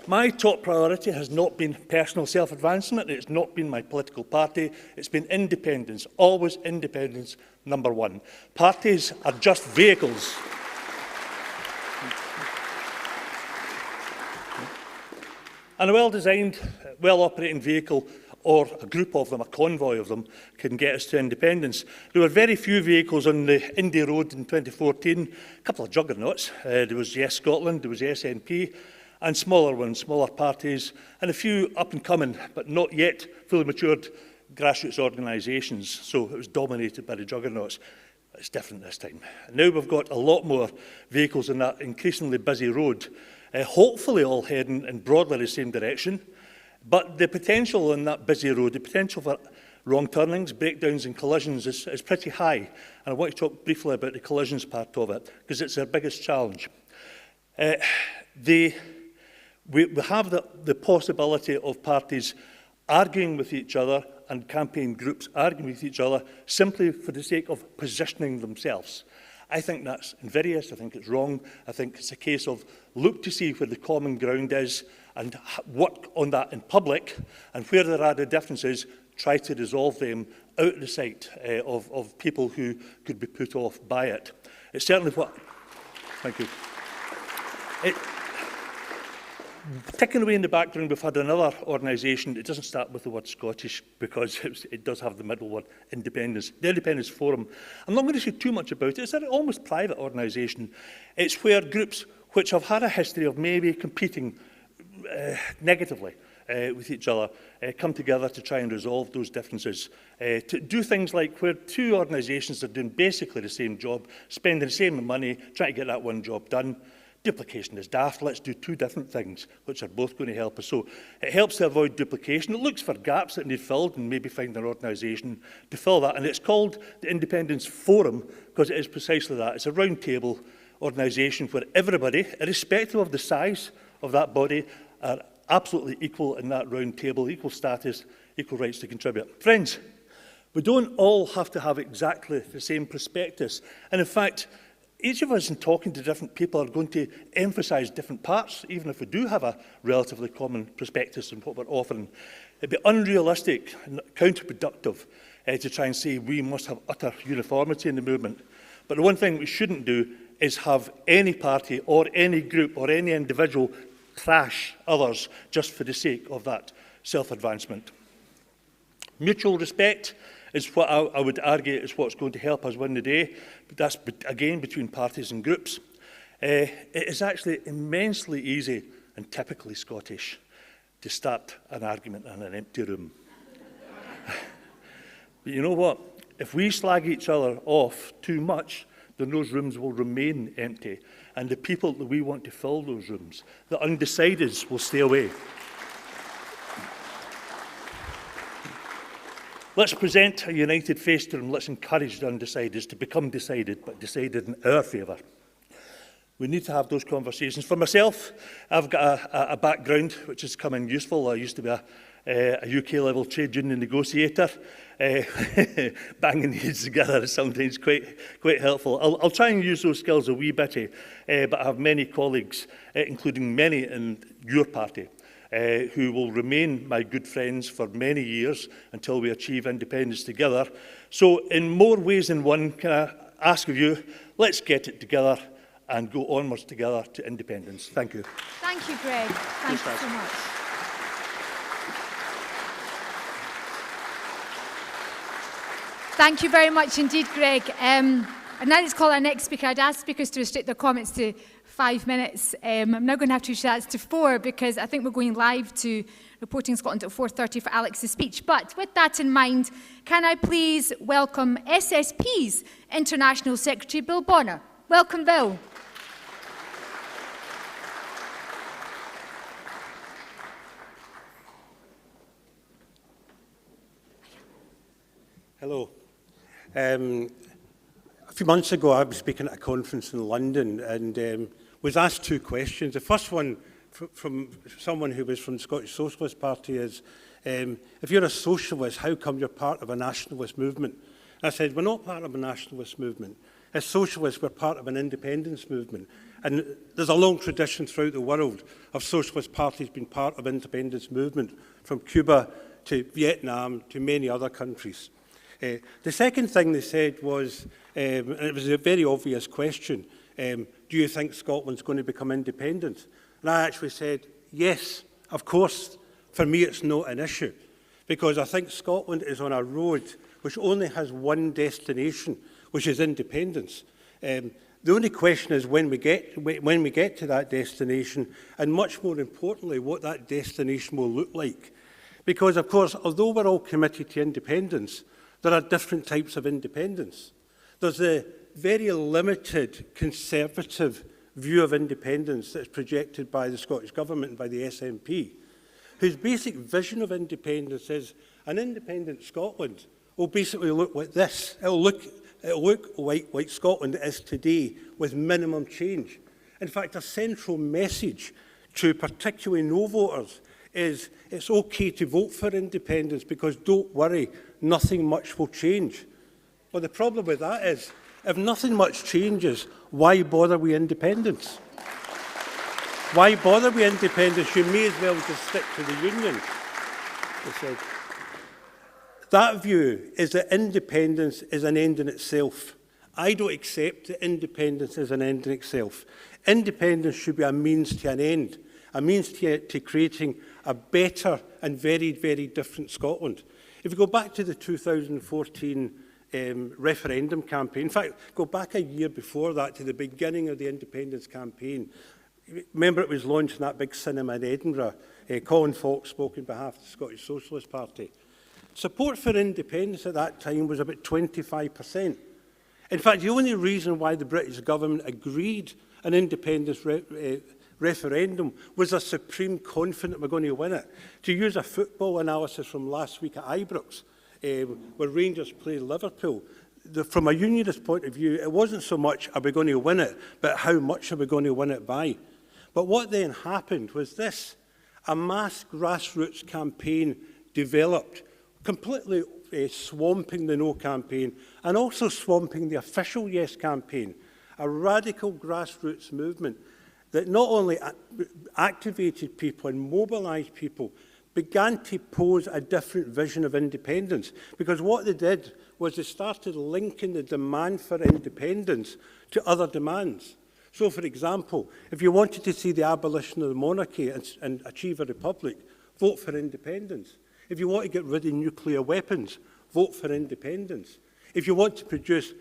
My top priority has not been personal self-advancement, it's not been my political party, it's been independence, always independence, number one. Parties are just vehicles. And a well-designed, well-operating vehicle, or a group of them, a convoy of them, can get us to independence. There were very few vehicles on the Indy Road in 2014, a couple of juggernauts. There was Yes Scotland, there was SNP, and smaller ones, smaller parties, and a few up-and-coming, but not yet fully matured grassroots organisations. So it was dominated by the juggernauts. It's different this time. Now we've got a lot more vehicles on that increasingly busy road, hopefully all heading in broadly the same direction. But the potential on that busy road, the potential for wrong turnings, breakdowns and collisions is pretty high. And I want to talk briefly about the collisions part of it, because it's our biggest challenge. We have the possibility of parties arguing with each other and campaign groups arguing with each other simply for the sake of positioning themselves. I think that's invidious, I think it's wrong, I think it's a case of look to see where the common ground is and work on that in public, and where there are the differences, try to resolve them out of the sight of people who could be put off by it. It's certainly what... Thank you. Ticking away in the background, we've had another organisation. It doesn't start with the word Scottish because it does have the middle word, independence. The Independence Forum. I'm not going to say too much about it. It's an almost private organisation. It's where groups which have had a history of maybe competing negatively with each other come together to try and resolve those differences. To do things like where two organisations are doing basically the same job, spending the same money, trying to get that one job done. Duplication is daft. Let's do two different things, which are both going to help us. So it helps to avoid duplication. It looks for gaps that need filled and maybe find an organisation to fill that. And it's called the Independence Forum because it is precisely that. It's a round table organisation where everybody, irrespective of the size of that body, are absolutely equal in that round table, equal status, equal rights to contribute. Friends, we don't all have to have exactly the same prospectus. And in fact, each of us in talking to different people are going to emphasise different parts, even if we do have a relatively common prospectus in what we're offering. It'd be unrealistic and counterproductive to try and say we must have utter uniformity in the movement. But the one thing we shouldn't do is have any party or any group or any individual trash others just for the sake of that self-advancement. Mutual respect is what I would argue is what's going to help us win the day. But that's, again, between parties and groups. It is actually immensely easy and typically Scottish to start an argument in an empty room. But you know what? If we slag each other off too much, then those rooms will remain empty. And the people that we want to fill those rooms, the undecideds, will stay away. Let's present a united face to them. Let's encourage the undecideds to become decided, but decided in our favour. We need to have those conversations. For myself, I've got a background which has come in useful. I used to be a UK-level trade union negotiator. Banging heads together is sometimes quite helpful. I'll try and use those skills a wee bit, but I have many colleagues, including many in your party, who will remain my good friends for many years until we achieve independence together. So in more ways than one, can I ask of you, let's get it together and go onwards together to independence. Thank you. Thank you, Greg. Thank you so much. Thank you very much indeed, Greg. And now let's call our next speaker. I'd ask speakers to restrict their comments to 5 minutes. I'm now going to have to restrict that to 4 because I think we're going live to Reporting Scotland at 4:30 for Alex's speech. But with that in mind, can I please welcome SSP's International Secretary, Bill Bonner. Welcome, Bill. Hello. A few months ago, I was speaking at a conference in London and was asked 2 questions. The first one from someone who was from the Scottish Socialist Party is, if you're a socialist, how come you're part of a nationalist movement? I said, we're not part of a nationalist movement. As socialists, we're part of an independence movement. And there's a long tradition throughout the world of socialist parties being part of independence movement, from Cuba to Vietnam to many other countries. The second thing they said was, and it was a very obvious question, do you think Scotland's going to become independent? And I actually said, yes, of course. For me, it's not an issue, because I think Scotland is on a road which only has one destination, which is independence. The only question is when we get to that destination, and much more importantly, what that destination will look like. Because, of course, although we're all committed to independence, there are different types of independence. There's the very limited conservative view of independence that's projected by the Scottish Government and by the SNP, whose basic vision of independence is an independent Scotland will basically look like this. It'll look like Scotland is today, with minimum change. In fact, a central message to particularly no voters is it's okay to vote for independence because don't worry, nothing much will change. Well, the problem with that is, if nothing much changes, why bother with independence? Why bother with independence? You may as well just stick to the Union. They said. That view is that independence is an end in itself. I don't accept that independence is an end in itself. Independence should be a means to an end, a means to creating a better and very, very different Scotland. If you go back to the 2014 referendum campaign, in fact, go back a year before that to the beginning of the independence campaign. Remember, it was launched in that big cinema in Edinburgh. Colin Fox spoke on behalf of the Scottish Socialist Party. Support for independence at that time was about 25%. In fact, the only reason why the British government agreed an independence referendum was a supreme confidence we're going to win it. To use a football analysis from last week at Ibrox, where Rangers played Liverpool, from a unionist point of view, it wasn't so much are we going to win it, but how much are we going to win it by. But what then happened was this. A mass grassroots campaign developed, completely swamping the No campaign and also swamping the official Yes campaign. A radical grassroots movement that not only activated people and mobilised people, began to pose a different vision of independence. Because what they did was they started linking the demand for independence to other demands. So, for example, if you wanted to see the abolition of the monarchy and achieve a republic, vote for independence. If you want to get rid of nuclear weapons, vote for independence. If you want to produce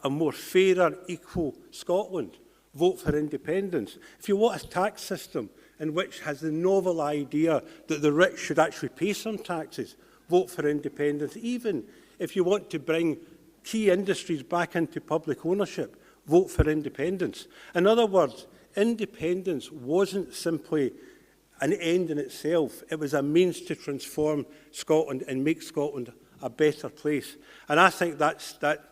a more fairer, equal Scotland, vote for independence. If you want a tax system in which has the novel idea that the rich should actually pay some taxes, vote for independence. Even if you want to bring key industries back into public ownership, vote for independence. In other words, independence wasn't simply an end in itself. It was a means to transform Scotland and make Scotland a better place. And I think that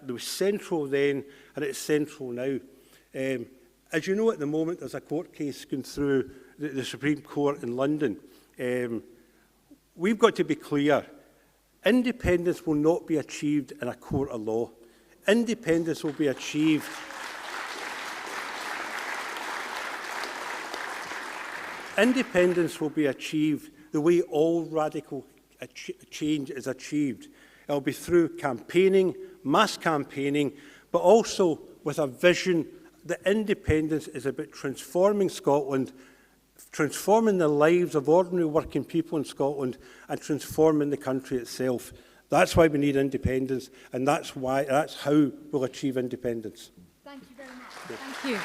was central then, and it's central now. As you know, at the moment, there's a court case going through the Supreme Court in London. We've got to be clear. Independence will not be achieved in a court of law. Independence will be achieved the way all radical change is achieved. It will be through campaigning, mass campaigning, but also with a vision that independence is about transforming Scotland, transforming the lives of ordinary working people in Scotland, and transforming the country itself. That's why we need independence, and that's how we'll achieve independence. Thank you very much. Thank you.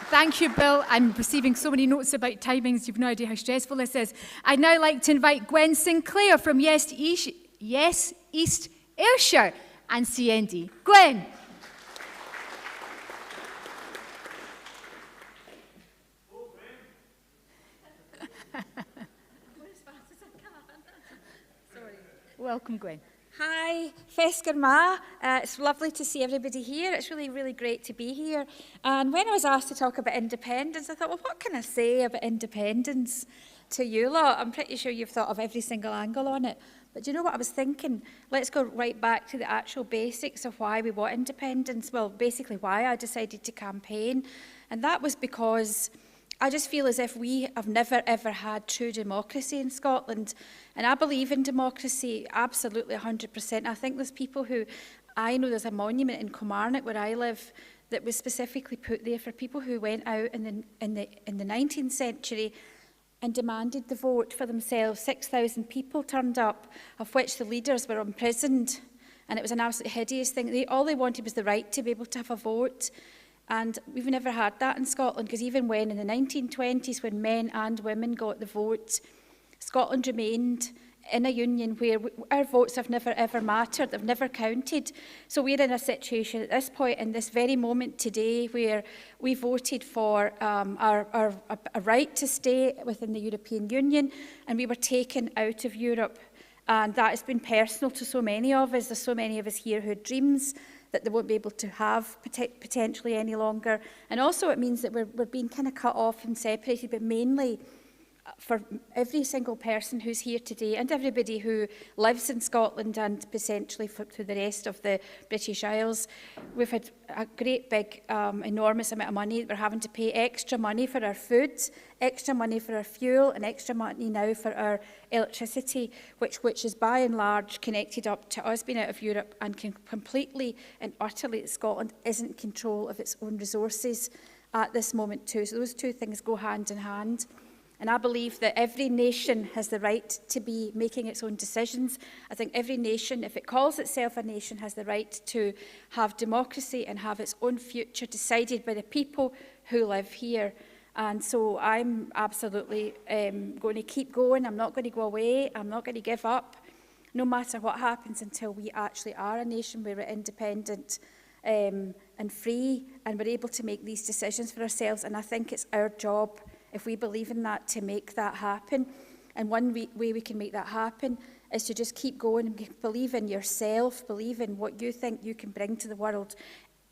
Thank you, Bill. I'm receiving so many notes about timings. You've no idea how stressful this is. I'd now like to invite Gwen Sinclair from Yes East Ayrshire and CND. Gwen. Welcome, Gwen. Hi, Fescar Ma. It's lovely to see everybody here. It's really, really great to be here. And when I was asked to talk about independence, I thought, well, what can I say about independence to you lot? I'm pretty sure you've thought of every single angle on it. But do you know what I was thinking? Let's go right back to the actual basics of why we want independence. Well, basically why I decided to campaign. And that was because I just feel as if we have never, ever had true democracy in Scotland. And I believe in democracy absolutely 100%. I think there's people who, I know there's a monument in Kilmarnock where I live that was specifically put there for people who went out in the 19th century and demanded the vote for themselves. 6,000 people turned up, of which the leaders were imprisoned. And it was an absolutely hideous thing. All they wanted was the right to be able to have a vote. And we've never had that in Scotland, because even when in the 1920s, when men and women got the vote, Scotland remained in a union where our votes have never ever mattered, they've never counted. So we're in a situation at this point, in this very moment today, where we voted for a right to stay within the European Union, and we were taken out of Europe. And that has been personal to so many of us. There's so many of us here who had dreams that they won't be able to have potentially any longer. And also it means that we're being kind of cut off and separated, but mainly for every single person who's here today and everybody who lives in Scotland and potentially through the rest of the British Isles. We've had a great big, enormous amount of money. We're having to pay extra money for our food, extra money for our fuel, and extra money now for our electricity, which is by and large connected up to us being out of Europe, and completely and utterly Scotland isn't in control of its own resources at this moment too. So those two things go hand in hand. And I believe that every nation has the right to be making its own decisions. I think every nation, if it calls itself a nation, has the right to have democracy and have its own future decided by the people who live here. And so I'm absolutely going to keep going. I'm not going to go away. I'm not going to give up, no matter what happens, until we actually are a nation where we're independent and free, and we're able to make these decisions for ourselves. And I think it's our job, if we believe in that, to make that happen. And one way we can make that happen is to just keep going and believe in yourself, believe in what you think you can bring to the world,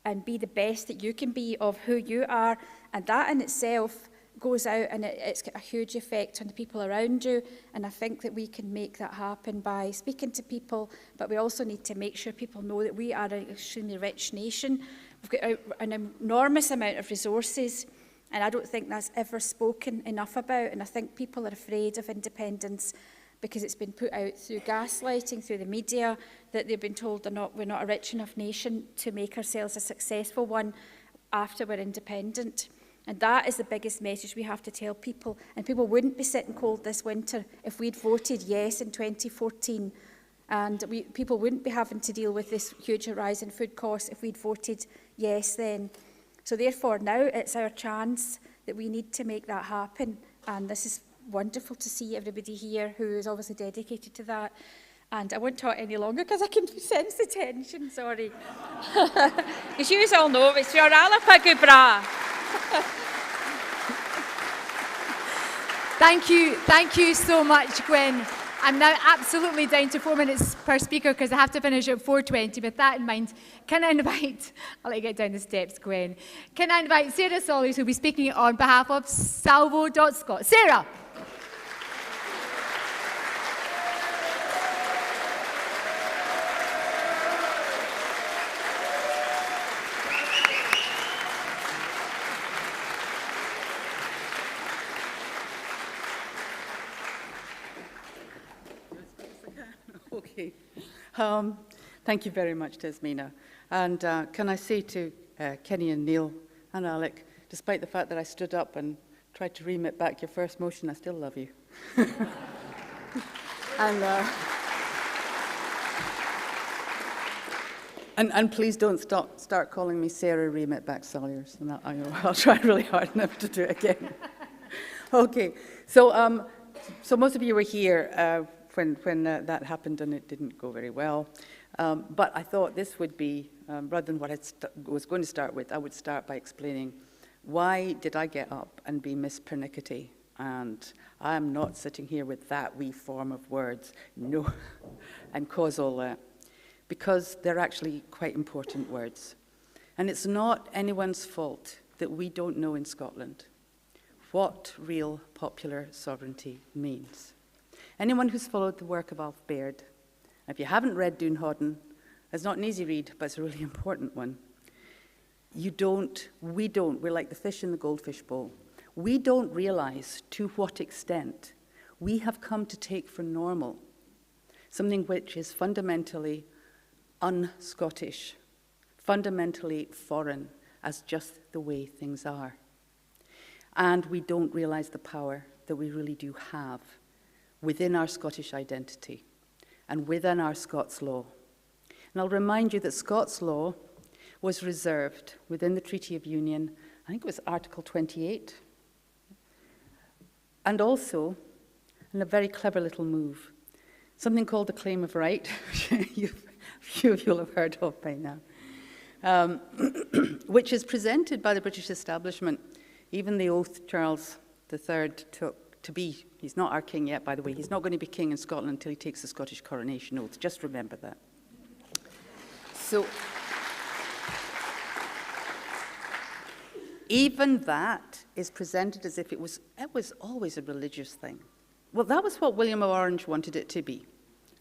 and be the best that you can be of who you are. And that in itself goes out, and it's got a huge effect on the people around you. And I think that we can make that happen by speaking to people, but we also need to make sure people know that we are an extremely rich nation. We've got an enormous amount of resources, and I don't think that's ever spoken enough about. And I think people are afraid of independence because it's been put out through gaslighting, through the media, that they've been told we're not a rich enough nation to make ourselves a successful one after we're independent. And that is the biggest message we have to tell people. And people wouldn't be sitting cold this winter if we'd voted yes in 2014. And people wouldn't be having to deal with this huge rise in food costs if we'd voted yes then. So therefore, now it's our chance that we need to make that happen. And this is wonderful to see everybody here who is obviously dedicated to that. And I won't talk any longer because I can sense the tension, sorry. Because you all know it's your Alba go bra. Thank you so much, Gwen. I'm now absolutely down to 4 minutes per speaker because I have to finish at 4:20. With that in mind, can I invite, I'll let you get down the steps, Gwen. Can I invite Sarah Solis, who will be speaking on behalf of Salvo.Scot. Sarah. Okay. Thank you very much, Desmina. And can I say to Kenny and Neil and Alec, despite the fact that I stood up and tried to remit back your first motion, I still love you. And please don't start calling me Sarah Remit back Salyers, and I'll try really hard never to do it again. Okay, so most of you were here when that happened, and it didn't go very well. But I thought this would be, rather than what I was going to start with, I would start by explaining why did I get up and be Miss Pernickety. And I'm not sitting here with that wee form of words, no, and cause all that, because they're actually quite important words. And it's not anyone's fault that we don't know in Scotland what real popular sovereignty means. Anyone who's followed the work of Alf Baird, if you haven't read Doonhodden, it's not an easy read, but it's a really important one. We're like the fish in the goldfish bowl. We don't realize to what extent we have come to take for normal something which is fundamentally un-Scottish, fundamentally foreign, as just the way things are. And we don't realize the power that we really do have within our Scottish identity and within our Scots law. And I'll remind you that Scots law was reserved within the Treaty of Union, I think it was Article 28, and also, in a very clever little move, something called the Claim of Right, which few of you will have heard of by now, which is presented by the British establishment. Even the oath Charles III took to be, he's not our king yet, by the way, he's not going to be king in Scotland until he takes the Scottish coronation oath, just remember that. So, even that is presented as if it was always a religious thing. Well, that was what William of Orange wanted it to be.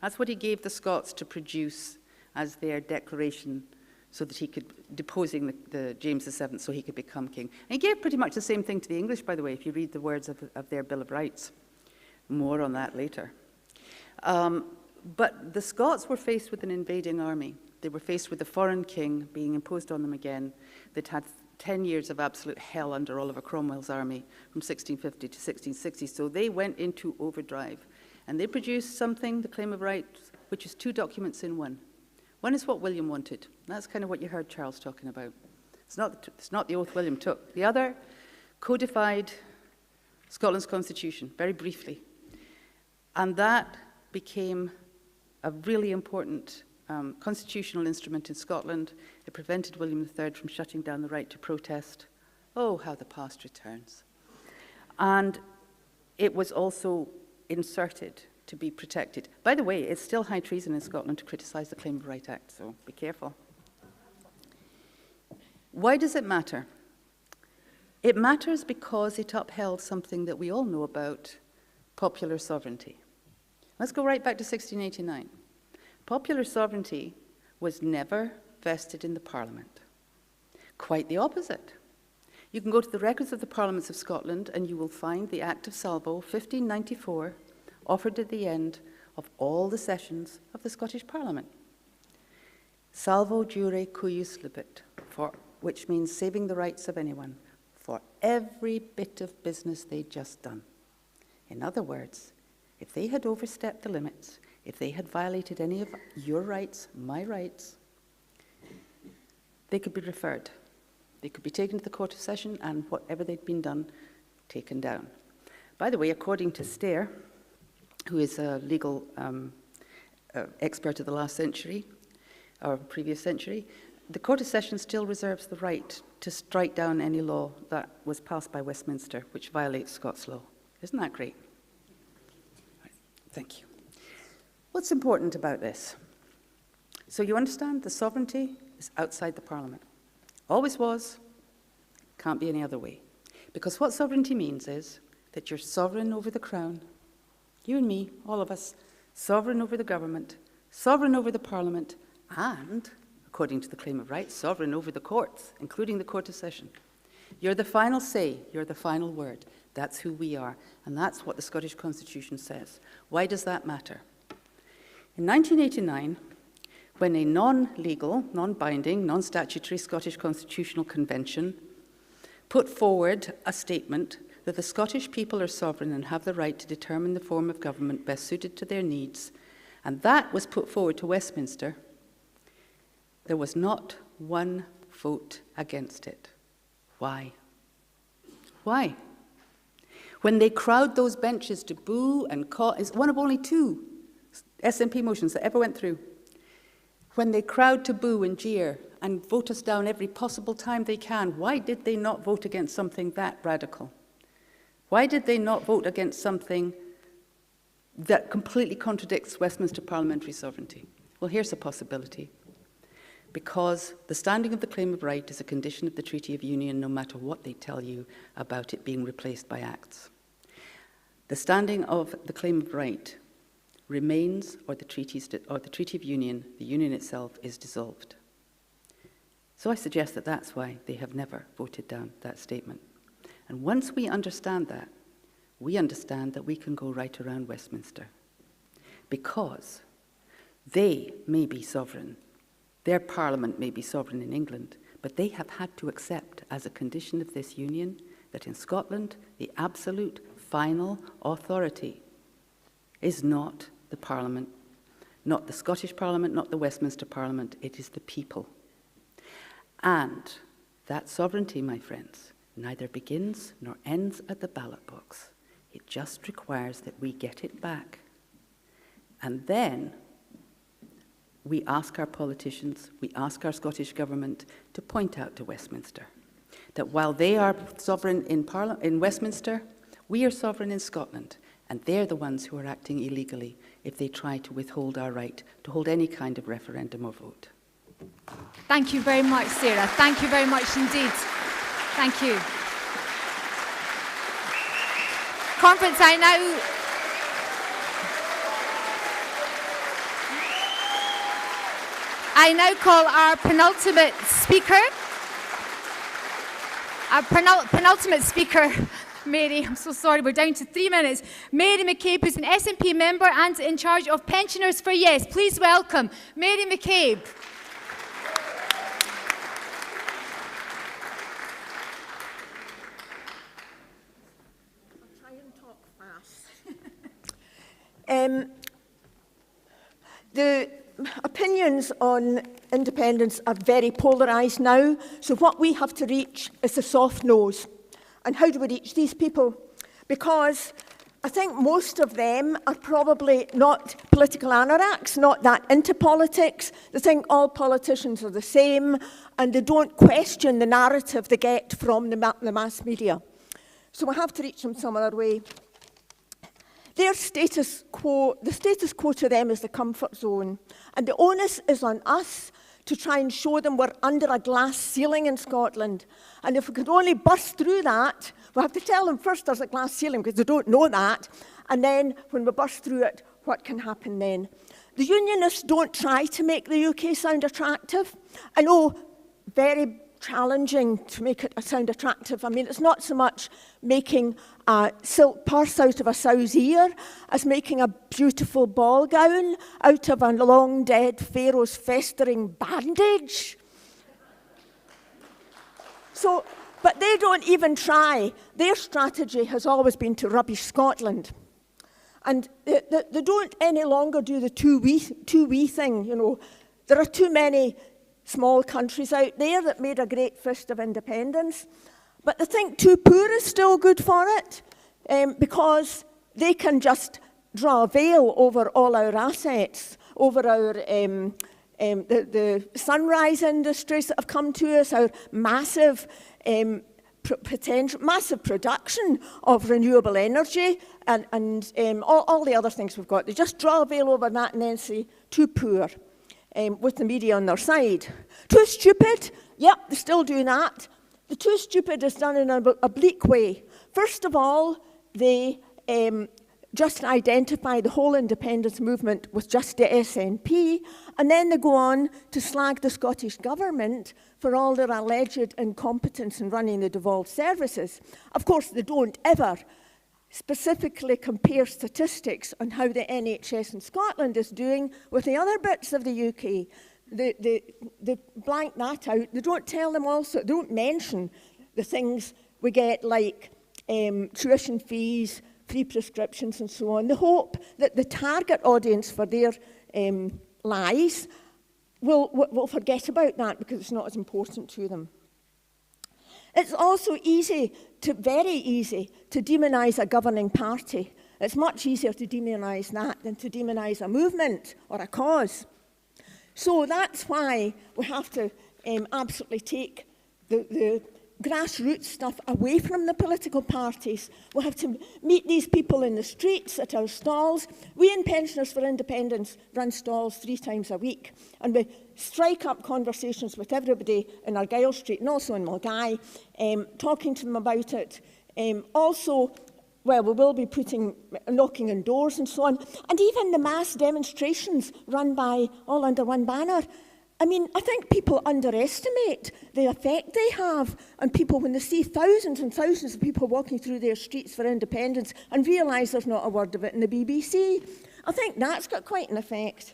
That's what he gave the Scots to produce as their declaration so that he could, deposing the James VII so he could become king. And he gave pretty much the same thing to the English, by the way, if you read the words of their Bill of Rights. More on that later. But the Scots were faced with an invading army. They were faced with a foreign king being imposed on them again. They'd had 10 years of absolute hell under Oliver Cromwell's army from 1650 to 1660. So they went into overdrive. And they produced something, the Claim of Right, which is 2 documents in one. One is what William wanted. That's kind of what you heard Charles talking about. It's not the oath William took. The other codified Scotland's constitution, very briefly. And that became a really important constitutional instrument in Scotland. It prevented William III from shutting down the right to protest. Oh, how the past returns. And it was also inserted to be protected. By the way, it's still high treason in Scotland to criticise the Claim of Right Act, so be careful. Why does it matter? It matters because it upheld something that we all know about, popular sovereignty. Let's go right back to 1689. Popular sovereignty was never vested in the Parliament. Quite the opposite. You can go to the records of the Parliaments of Scotland and you will find the Act of Salvo, 1594, offered at the end of all the sessions of the Scottish Parliament. Salvo jure cuius libet, which means saving the rights of anyone, for every bit of business they'd just done. In other words, if they had overstepped the limits, if they had violated any of your rights, my rights, they could be referred. They could be taken to the Court of Session and whatever they'd been done, taken down. By the way, according to Stair, who is a legal expert of the last century, or previous century, the Court of Session still reserves the right to strike down any law that was passed by Westminster, which violates Scots law. Isn't that great? Thank you. What's important about this? So you understand the sovereignty is outside the Parliament. Always was, can't be any other way. Because what sovereignty means is that you're sovereign over the Crown, you and me, all of us, sovereign over the government, sovereign over the Parliament, and, according to the Claim of Right, sovereign over the courts, including the Court of Session. You're the final say, you're the final word. That's who we are, and that's what the Scottish Constitution says. Why does that matter? In 1989, when a non-legal, non-binding, non-statutory Scottish Constitutional Convention put forward a statement that the Scottish people are sovereign and have the right to determine the form of government best suited to their needs, and that was put forward to Westminster, there was not one vote against it. Why? Why? When they crowd those benches to boo and call, it's one of only 2 SNP motions that ever went through. When they crowd to boo and jeer and vote us down every possible time they can, why did they not vote against something that radical? Why did they not vote against something that completely contradicts Westminster parliamentary sovereignty? Well, here's a possibility. Because the standing of the Claim of Right is a condition of the Treaty of Union, no matter what they tell you about it being replaced by acts. The standing of the Claim of Right remains or the Treaty of Union, the Union itself, is dissolved. So I suggest that that's why they have never voted down that statement. And once we understand that we can go right around Westminster. Because they may be sovereign, their parliament may be sovereign in England, but they have had to accept as a condition of this union that in Scotland, the absolute final authority is not the Parliament, not the Scottish Parliament, not the Westminster Parliament, it is the people. And that sovereignty, my friends, neither begins nor ends at the ballot box. It just requires that we get it back. And then we ask our politicians, we ask our Scottish Government to point out to Westminster that while they are sovereign in Westminster, we are sovereign in Scotland, and they're the ones who are acting illegally if they try to withhold our right to hold any kind of referendum or vote. Thank you very much, Sarah. Thank you very much indeed. Thank you. Conference, I now call our penultimate speaker. Our penultimate speaker, Mary, I'm so sorry, we're down to 3 minutes. Mary McCabe, who's an SNP member and in charge of Pensioners for Yes. Please welcome Mary McCabe. I'll try and talk fast. The opinions on independence are very polarised now, so what we have to reach is the soft nose. And how do we reach these people? Because I think most of them are probably not political anoraks, not that into politics. They think all politicians are the same, and they don't question the narrative they get from the mass media. So we have to reach them some other way. Their status quo, the status quo to them is the comfort zone. And the onus is on us to try and show them we're under a glass ceiling in Scotland. And if we could only burst through that, we have to tell them first there's a glass ceiling because they don't know that. And then when we burst through it, what can happen then? The Unionists don't try to make the UK sound attractive. I know, very challenging to make it sound attractive. I mean, it's not so much making a silk purse out of a sow's ear as making a beautiful ball gown out of a long dead pharaoh's festering bandage. So, but they don't even try. Their strategy has always been to rubbish Scotland. And they don't any longer do the too wee thing, you know. There are too many small countries out there that made a great fist of independence. But they think too poor is still good for it because they can just draw a veil over all our assets, over our the sunrise industries that have come to us, our massive massive production of renewable energy and all the other things we've got. They just draw a veil over that and then say, too poor. With the media on their side. Too stupid? Yep, they're still doing that. The too stupid is done in an oblique way. First of all, they just identify the whole independence movement with just the SNP, and then they go on to slag the Scottish Government for all their alleged incompetence in running the devolved services. Of course, they don't ever specifically compare statistics on how the NHS in Scotland is doing with the other bits of the UK. They blank that out. They don't tell them also, they don't mention the things we get like tuition fees, free prescriptions and so on. They hope that the target audience for their lies will forget about that because it's not as important to them. It's also very easy to demonise a governing party. It's much easier to demonise that than to demonise a movement or a cause. So that's why we have to absolutely take the grassroots stuff away from the political parties. We have to meet these people in the streets, at our stalls. We in Pensioners for Independence run stalls 3 times a week. And we strike up conversations with everybody in Argyll Street and also in Mulgai, talking to them about it. Also, well, we will be knocking on doors and so on. And even the mass demonstrations run by all under one banner. I mean, I think people underestimate the effect they have on people when they see thousands and thousands of people walking through their streets for independence and realise there's not a word of it in the BBC. I think that's got quite an effect.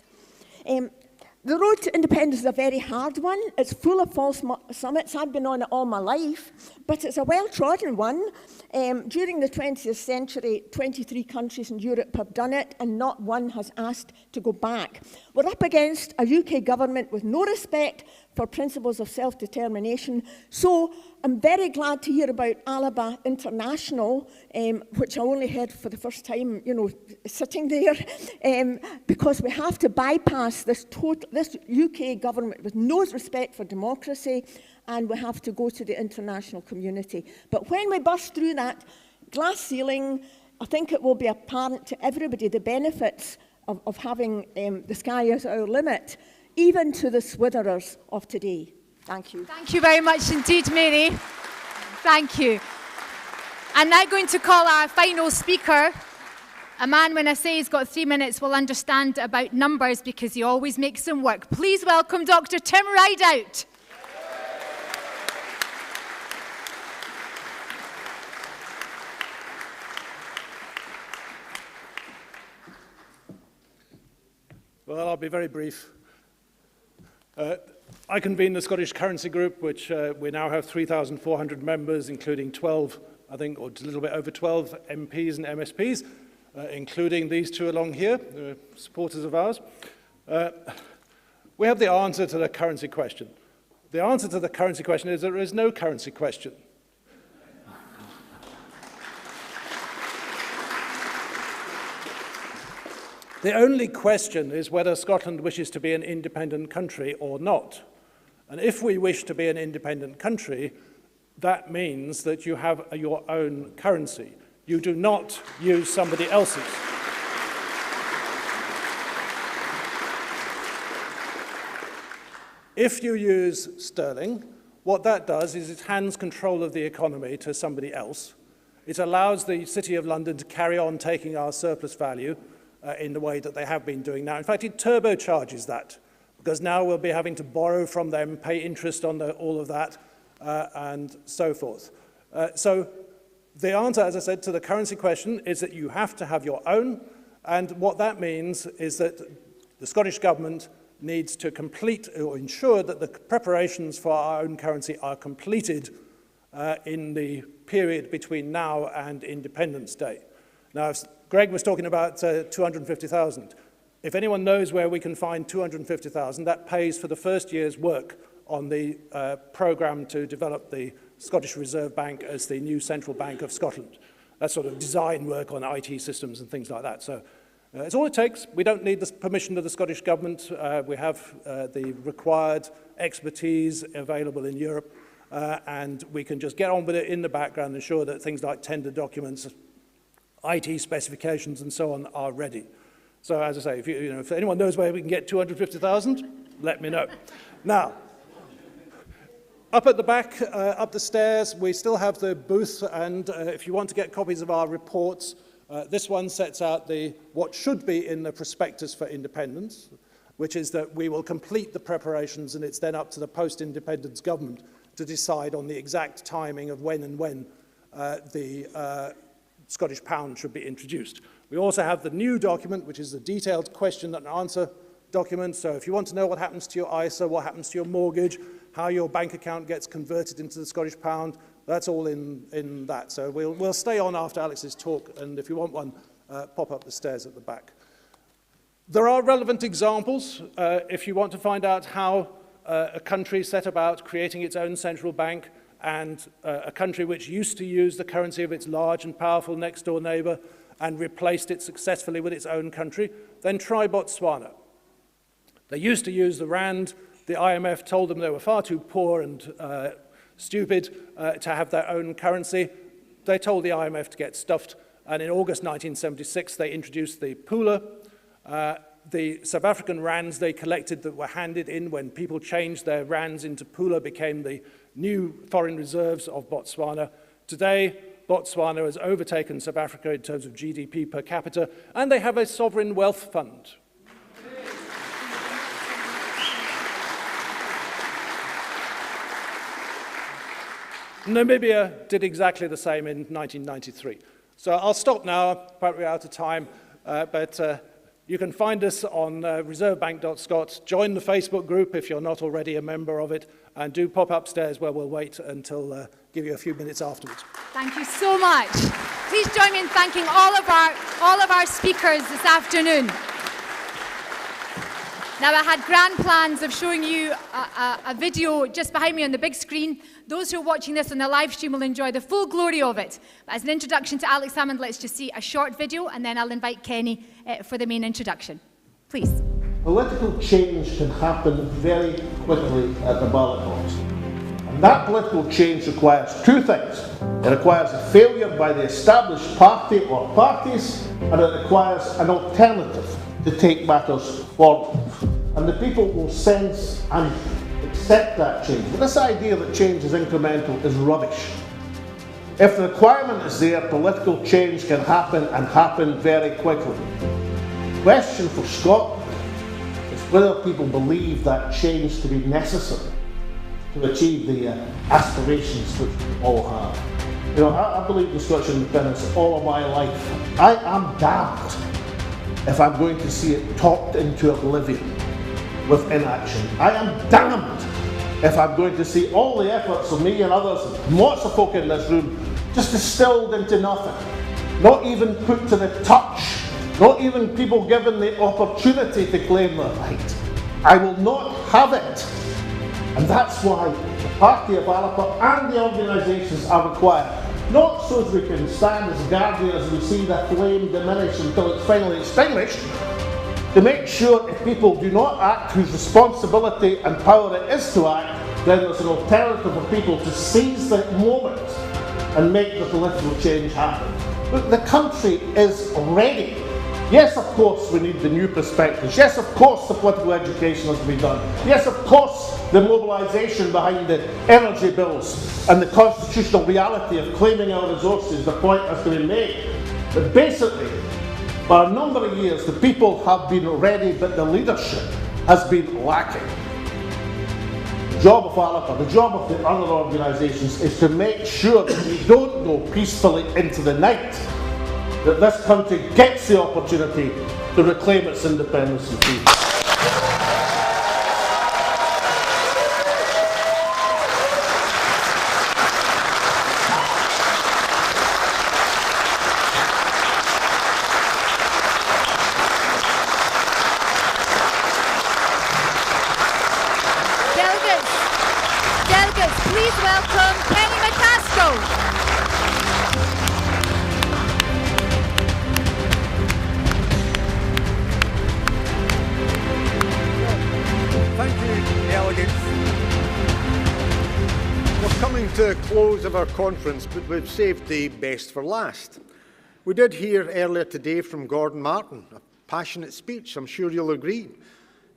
The road to independence is a very hard one. It's full of false summits. I've been on it all my life, but it's a well-trodden one. During the 20th century, 23 countries in Europe have done it, and not one has asked to go back. We're up against a UK government with no respect for principles of self-determination. So I'm very glad to hear about Alba International, which I only heard for the first time, sitting there, because we have to bypass this UK government with no respect for democracy, and we have to go to the international community. But when we burst through that glass ceiling, I think it will be apparent to everybody the benefits of having the sky as our limit, even to the switherers of today. Thank you. Thank you very much indeed, Mary. Thank you. I'm now going to call our final speaker. A man, when I say he's got 3 minutes, will understand about numbers because he always makes them work. Please welcome Dr. Tim Rideout. Well, I'll be very brief. I convene the Scottish Currency Group, which we now have 3,400 members, including 12, I think, or a little bit over 12 MPs and MSPs, including these two along here, supporters of ours. We have the answer to the currency question. The answer to the currency question is there is no currency question. The only question is whether Scotland wishes to be an independent country or not. And if we wish to be an independent country, that means that you have your own currency. You do not use somebody else's. If you use sterling, what that does is it hands control of the economy to somebody else. It allows the City of London to carry on taking our surplus value in the way that they have been doing now. In fact, it turbocharges that, because now we'll be having to borrow from them, pay interest on all of that, and so forth. So the answer, as I said, to the currency question is that you have to have your own, and what that means is that the Scottish Government needs to complete or ensure that the preparations for our own currency are completed in the period between now and Independence Day. Now, Greg was talking about 250,000. If anyone knows where we can find 250,000, that pays for the first year's work on the programme to develop the Scottish Reserve Bank as the new central bank of Scotland. That's sort of design work on IT systems and things like that. So it's all it takes. We don't need the permission of the Scottish Government. We have the required expertise available in Europe, and we can just get on with it in the background and ensure that things like tender documents, IT specifications and so on are ready. So as I say, if anyone knows where we can get 250,000, let me know. Now, up at the back, up the stairs, we still have the booth, and if you want to get copies of our reports, this one sets out what should be in the prospectus for independence, which is that we will complete the preparations, and it's then up to the post-independence government to decide on the exact timing of when the Scottish pound should be introduced. We also have the new document, which is the detailed question and answer document. So if you want to know what happens to your ISA, what happens to your mortgage, how your bank account gets converted into the Scottish pound, that's all in that. So we'll stay on after Alex's talk, and if you want one, pop up the stairs at the back. There are relevant examples if you want to find out how a country set about creating its own central bank, and a country which used to use the currency of its large and powerful next-door neighbour and replaced it successfully with its own country, then try Botswana. They used to use the rand. The IMF told them they were far too poor and stupid to have their own currency. They told the IMF to get stuffed, and in August 1976 they introduced the pula. The South African rands they collected that were handed in when people changed their rands into pula became the new foreign reserves of Botswana. Today, Botswana has overtaken South Africa in terms of GDP per capita, and they have a sovereign wealth fund. Namibia did exactly the same in 1993. So I'll stop now, apparently we're out of time, but you can find us on reservebank.scot. Join the Facebook group if you're not already a member of it, and do pop upstairs where we'll wait until give you a few minutes afterwards. Thank you so much. Please join me in thanking all of our speakers this afternoon. Now, I had grand plans of showing you a video just behind me on the big screen. Those who are watching this on the live stream will enjoy the full glory of it. But as an introduction to Alex Salmond, let's just see a short video, and then I'll invite Kenny for the main introduction. Please. Political change can happen very quickly at the ballot box. And that political change requires two things. It requires a failure by the established party or parties, and it requires an alternative to take matters forward. And the people will sense and accept that change. But this idea that change is incremental is rubbish. If the requirement is there, political change can happen, and happen very quickly. The question for Scotland is whether people believe that change to be necessary to achieve the aspirations which we all have. You know, I believe in Scottish independence all of my life. I am damned if I'm going to see it talked into oblivion with inaction. I am damned if I'm going to see all the efforts of me and others, and lots of folk in this room, just distilled into nothing. Not even put to the touch. Not even people given the opportunity to claim their right. I will not have it. And that's why the Party of Alba and the organisations are required. Not so as we can stand as guardians and see the flame diminish until it's finally extinguished, to make sure if people do not act whose responsibility and power it is to act, then there's an alternative for people to seize the moment and make the political change happen. Look, the country is ready. Yes, of course, we need the new perspectives. Yes, of course, the political education has to be done. Yes, of course, the mobilisation behind the energy bills and the constitutional reality of claiming our resources, the point has to be made. But basically, for a number of years, the people have been ready, but the leadership has been lacking. The job of Alba, the job of the other organisations, is to make sure that we don't go peacefully into the night, that this country gets the opportunity to reclaim its independence and freedom. Delegates, please welcome Kenny McCaskill. Thank you, delegates. We're coming to the close of our conference, but we've saved the best for last. We did hear earlier today from Gordon Martin, a passionate speech, I'm sure you'll agree.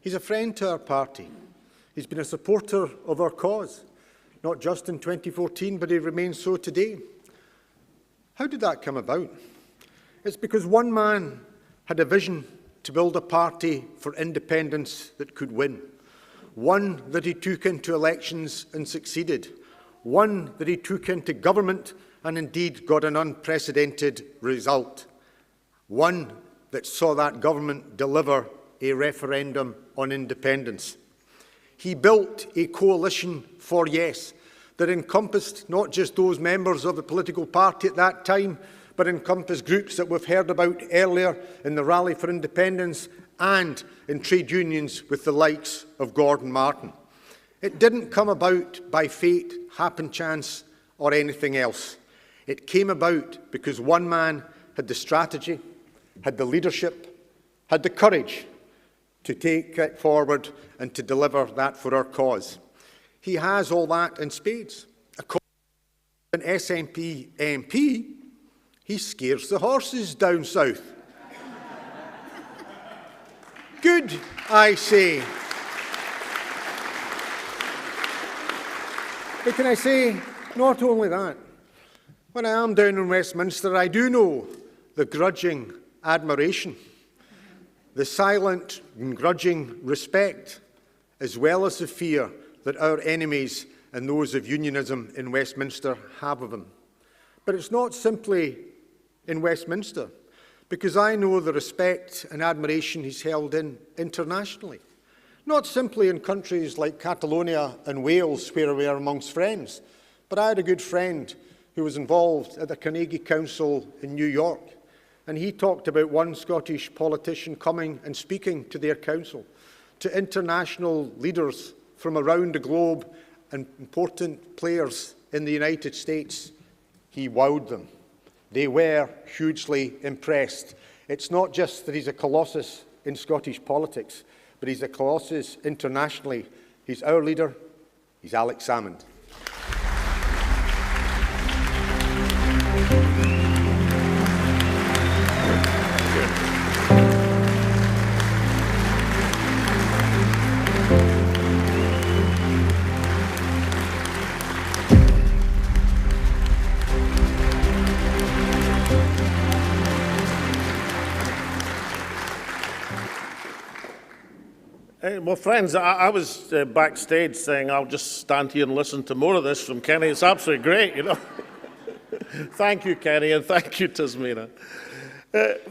He's a friend to our party. He's been a supporter of our cause, not just in 2014, but he remains so today. How did that come about? It's because one man had a vision to build a party for independence that could win. One that he took into elections and succeeded. One that he took into government and indeed got an unprecedented result. One that saw that government deliver a referendum on independence. He built a coalition for yes that encompassed not just those members of the political party at that time, but encompassed groups that we've heard about earlier in the Rally for Independence and in trade unions with the likes of Gordon Martin. It didn't come about by fate, happen chance, or anything else. It came about because one man had the strategy, had the leadership, had the courage to take it forward and to deliver that for our cause. He has all that in spades. An SNP MP, he scares the horses down south. Good, I say. But can I say, not only that, When I am down in Westminster, I do know the grudging admiration, the silent and grudging respect, as well as the fear that our enemies and those of unionism in Westminster have of him. But it's not simply in Westminster, because I know the respect and admiration he's held in internationally. Not simply in countries like Catalonia and Wales, where we are amongst friends, but I had a good friend who was involved at the Carnegie Council in New York, and he talked about one Scottish politician coming and speaking to their council, to international leaders from around the globe and important players in the United States. He wowed them. They were hugely impressed. It's not just that he's a colossus in Scottish politics, but he's a colossus internationally. He's our leader. He's Alex Salmond. Well, friends, I was backstage saying I'll just stand here and listen to more of this from Kenny. It's absolutely great, you know. Thank you, Kenny, and thank you, Tasmina.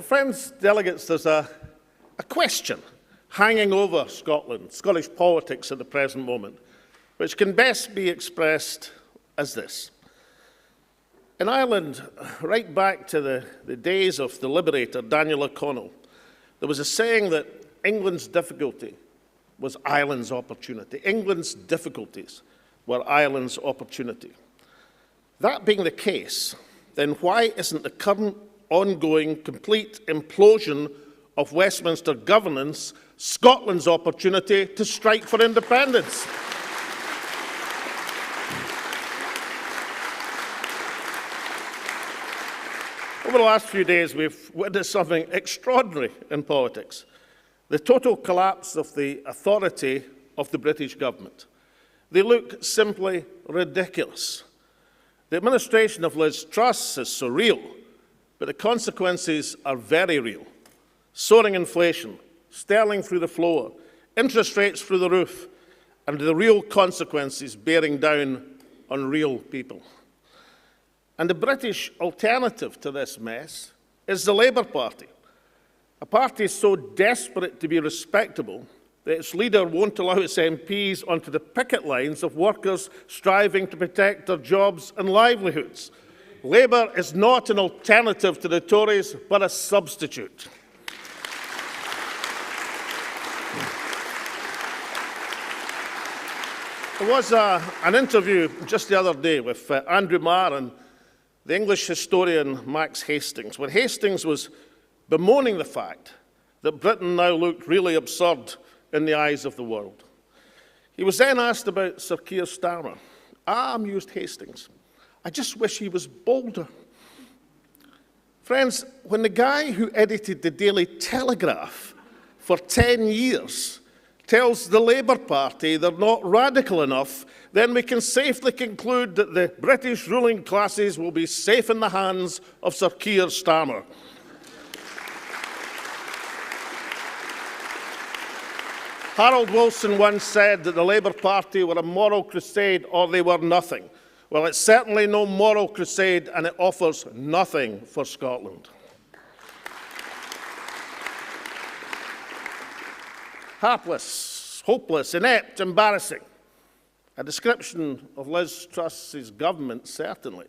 Friends, delegates, there's a question hanging over Scotland, Scottish politics at the present moment, which can best be expressed as this. In Ireland, right back to the days of the Liberator, Daniel O'Connell, there was a saying that England's difficulty was Ireland's opportunity. England's difficulties were Ireland's opportunity. That being the case, then why isn't the current ongoing complete implosion of Westminster governance Scotland's opportunity to strike for independence? Over the last few days, we've witnessed something extraordinary in politics. The total collapse of the authority of the British government. They look simply ridiculous. The administration of Liz Truss is surreal, but the consequences are very real. Soaring inflation, sterling through the floor, interest rates through the roof, and the real consequences bearing down on real people. And the British alternative to this mess is the Labour Party. A party so desperate to be respectable that its leader won't allow its MPs onto the picket lines of workers striving to protect their jobs and livelihoods. Labour is not an alternative to the Tories, but a substitute. There was an interview just the other day with Andrew Marr and the English historian Max Hastings, where Hastings was bemoaning the fact that Britain now looked really absurd in the eyes of the world. He was then asked about Sir Keir Starmer. Mused Hastings, I just wish he was bolder. Friends, when the guy who edited the Daily Telegraph for 10 years tells the Labour Party they're not radical enough, then we can safely conclude that the British ruling classes will be safe in the hands of Sir Keir Starmer. Harold Wilson once said that the Labour Party were a moral crusade or they were nothing. Well, it's certainly no moral crusade, and it offers nothing for Scotland. Hapless, hopeless, inept, embarrassing. A description of Liz Truss's government, certainly,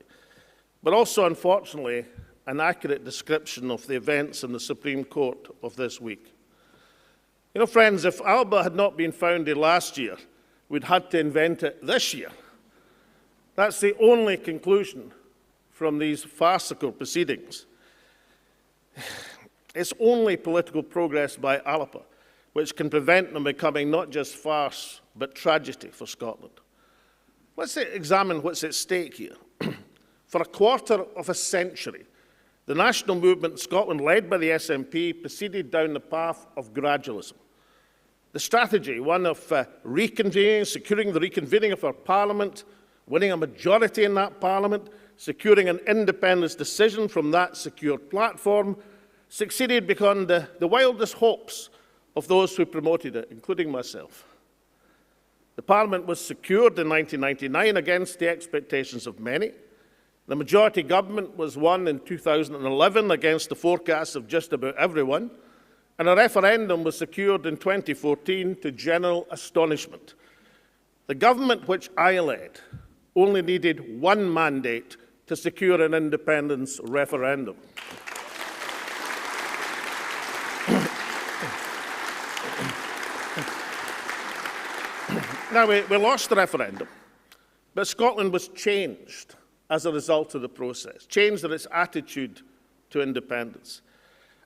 but also, unfortunately, an accurate description of the events in the Supreme Court of this week. You know, friends, if Alba had not been founded last year, we'd had to invent it this year. That's the only conclusion from these farcical proceedings. It's only political progress by Alba which can prevent them becoming not just farce, but tragedy for Scotland. Let's examine what's at stake here. For a quarter of a century, the national movement in Scotland, led by the SNP, proceeded down the path of gradualism. The strategy, one of reconvening, securing the reconvening of our Parliament, winning a majority in that Parliament, securing an independence decision from that secure platform, succeeded beyond the wildest hopes of those who promoted it, including myself. The Parliament was secured in 1999 against the expectations of many. The majority government was won in 2011 against the forecasts of just about everyone, and a referendum was secured in 2014 to general astonishment. The government which I led only needed one mandate to secure an independence referendum. Now, we lost the referendum, but Scotland was changed as a result of the process, changed in its attitude to independence.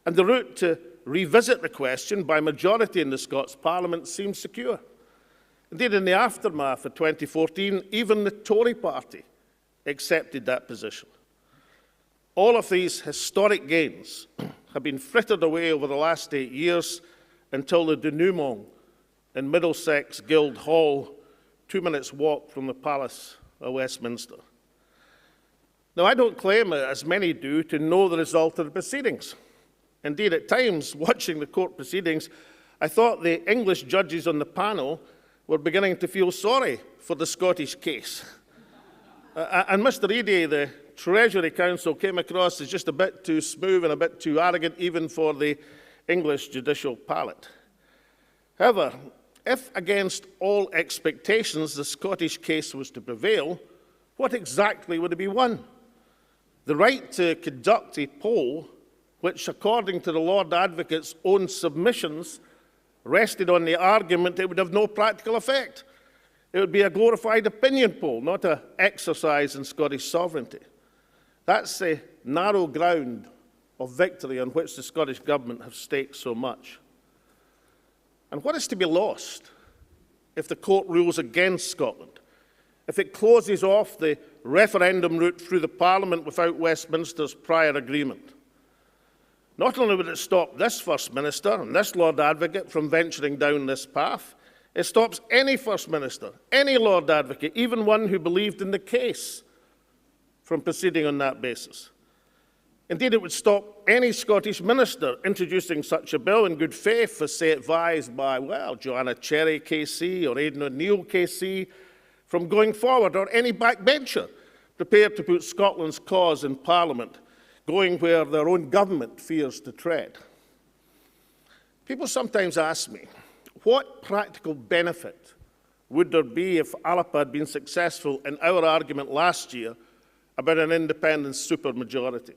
And the route to revisit the question by majority in the Scots Parliament seems secure. Indeed, in the aftermath of 2014, even the Tory party accepted that position. All of these historic gains have been frittered away over the last 8 years until the denouement in Middlesex Guildhall, 2 minutes' walk from the Palace of Westminster. Now, I don't claim, as many do, to know the result of the proceedings. Indeed, at times, watching the court proceedings, I thought the English judges on the panel were beginning to feel sorry for the Scottish case. And Mr. Eadie, the Treasury Counsel, came across as just a bit too smooth and a bit too arrogant, even for the English judicial palate. However, if against all expectations the Scottish case was to prevail, what exactly would it be won? The right to conduct a poll, which, according to the Lord Advocate's own submissions, rested on the argument it would have no practical effect. It would be a glorified opinion poll, not an exercise in Scottish sovereignty. That's the narrow ground of victory on which the Scottish Government have staked so much. And what is to be lost if the court rules against Scotland? If it closes off the referendum route through the Parliament without Westminster's prior agreement? Not only would it stop this First Minister and this Lord Advocate from venturing down this path, it stops any First Minister, any Lord Advocate, even one who believed in the case, from proceeding on that basis. Indeed, it would stop any Scottish minister introducing such a bill in good faith, as say advised by, well, Joanna Cherry KC or Aidan O'Neill KC, from going forward, or any backbencher prepared to put Scotland's cause in Parliament, going where their own government fears to tread. People sometimes ask me, what practical benefit would there be if Alba had been successful in our argument last year about an independence supermajority?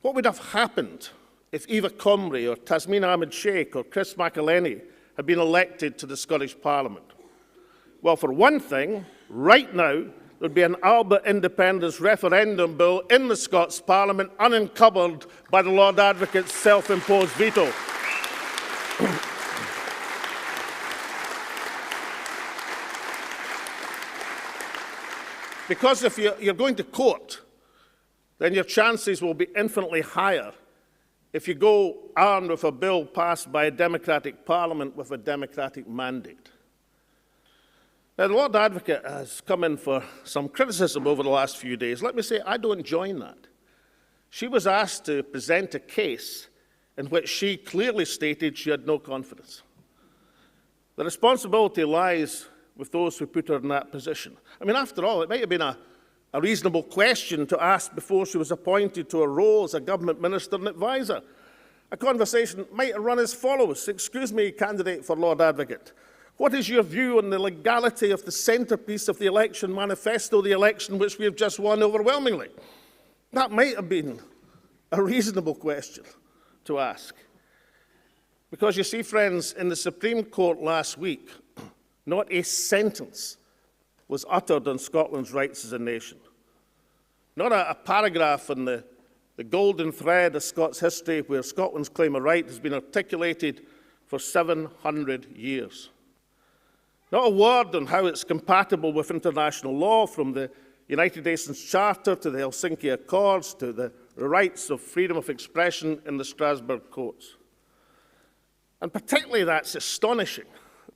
What would have happened if Eva Comrie or Tasmin Ahmed Sheikh or Chris McElhenney had been elected to the Scottish Parliament? Well, for one thing, right now, there'd be an Alba independence referendum bill in the Scots Parliament unencumbered by the Lord Advocate's self-imposed veto. Because if you're going to court, then your chances will be infinitely higher if you go armed with a bill passed by a democratic parliament with a democratic mandate. Now, the Lord Advocate has come in for some criticism over the last few days. Let me say, I don't join that. She was asked to present a case in which she clearly stated she had no confidence. The responsibility lies with those who put her in that position. I mean, after all, it might have been a reasonable question to ask before she was appointed to a role as a government minister and advisor. A conversation might have run as follows. Excuse me, candidate for Lord Advocate. What is your view on the legality of the centrepiece of the election manifesto, the election which we have just won overwhelmingly? That might have been a reasonable question to ask. Because you see, friends, in the Supreme Court last week, not a sentence was uttered on Scotland's rights as a nation. Not a paragraph in the golden thread of Scots history where Scotland's claim of right has been articulated for 700 years. Not a word on how it's compatible with international law, from the United Nations Charter to the Helsinki Accords to the rights of freedom of expression in the Strasbourg courts. And particularly that's astonishing,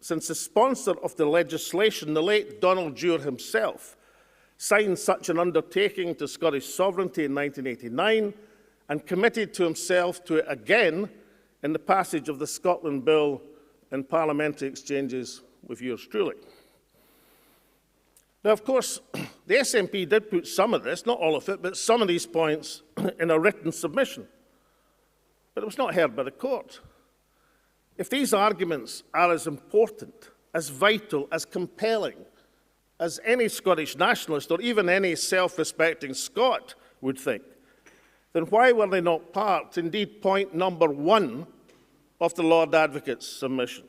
since the sponsor of the legislation, the late Donald Dewar himself, signed such an undertaking to Scottish sovereignty in 1989 and committed to himself to it again in the passage of the Scotland Bill in parliamentary exchanges with yours truly. Now, of course, the SNP did put some of this, not all of it, but some of these points in a written submission. But it was not heard by the court. If these arguments are as important, as vital, as compelling as any Scottish nationalist or even any self-respecting Scot would think, then why were they not part, indeed point number 1 of the Lord Advocate's submission?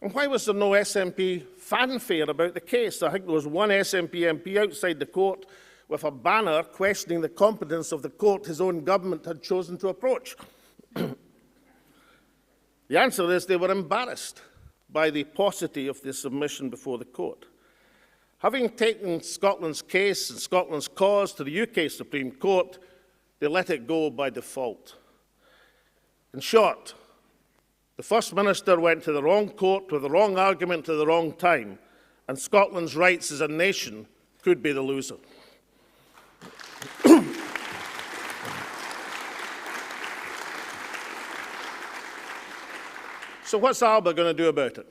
And why was there no SNP fanfare about the case? I think there was one SNP MP outside the court with a banner questioning the competence of the court his own government had chosen to approach. The answer is they were embarrassed by the paucity of the submission before the court. Having taken Scotland's case and Scotland's cause to the UK Supreme Court, they let it go by default. In short, the First Minister went to the wrong court with the wrong argument at the wrong time, and Scotland's rights as a nation could be the loser. So what's Alba going to do about it?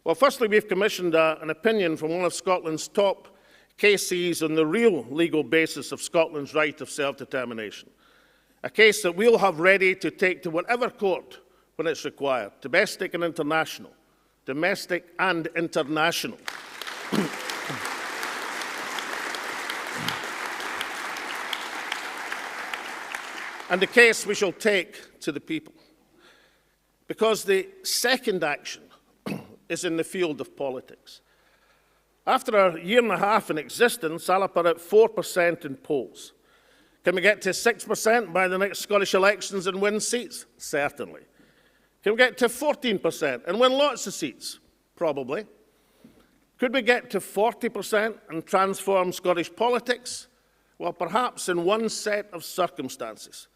Well, firstly, we've commissioned an opinion from one of Scotland's top cases on the real legal basis of Scotland's right of self-determination, a case that we'll have ready to take to whatever court when it's required, domestic and international. Domestic and international. And the case we shall take to the people. Because the second action is in the field of politics. After a year and a half in existence, Alba are at 4% in polls. Can we get to 6% by the next Scottish elections and win seats? Certainly. Can we get to 14% and win lots of seats? Probably. Could we get to 40% and transform Scottish politics? Well, perhaps in one set of circumstances.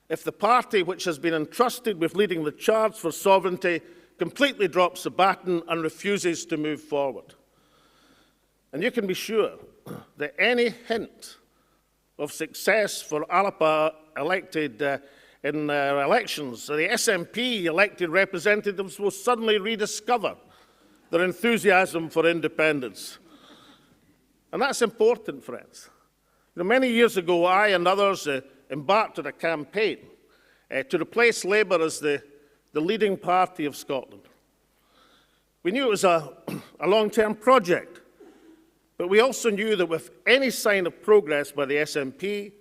If the party which has been entrusted with leading the charge for sovereignty completely drops the baton and refuses to move forward. And you can be sure that any hint of success for Alba elected in elections, the SNP elected representatives will suddenly rediscover their enthusiasm for independence. And that's important, friends. You know, many years ago, I and others embarked on a campaign to replace Labour as the leading party of Scotland. We knew it was a long-term project, but we also knew that with any sign of progress by the SNP,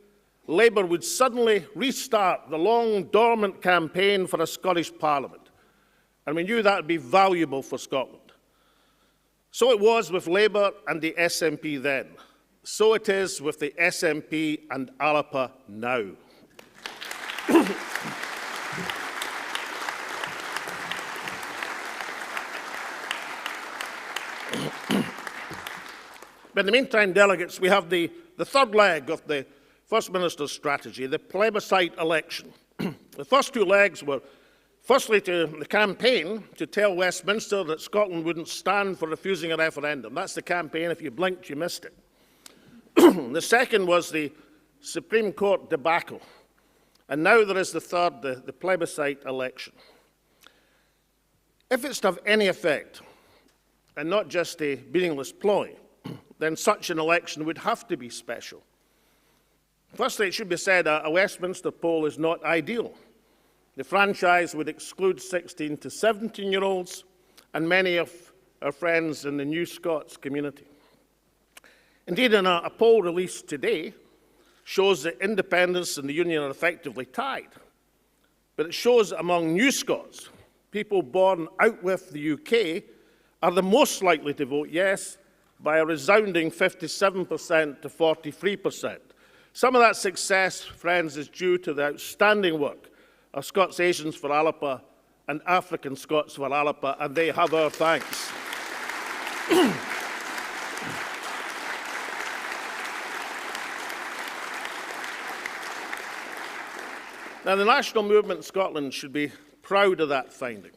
Labour would suddenly restart the long dormant campaign for a Scottish Parliament. And we knew that would be valuable for Scotland. So it was with Labour and the SNP then. So it is with the SNP and Alba now. But in the meantime, delegates, we have the third leg of the First Minister's strategy, the plebiscite election. The first two legs were, firstly, to the campaign to tell Westminster that Scotland wouldn't stand for refusing a referendum. That's the campaign. If you blinked, you missed it. The second was the Supreme Court debacle. And now there is the third, the plebiscite election. If it's to have any effect, and not just a meaningless ploy, then such an election would have to be special. Firstly, it should be said a Westminster poll is not ideal. The franchise would exclude 16 to 17-year-olds and many of our friends in the New Scots community. Indeed, in a poll released today, shows that independence and the Union are effectively tied. But it shows that among New Scots, people born out with the UK are the most likely to vote yes by a resounding 57% to 43%. Some of that success, friends, is due to the outstanding work of Scots Asians for Alba and African Scots for Alba, and they have our thanks. Now, the national movement in Scotland should be proud of that finding.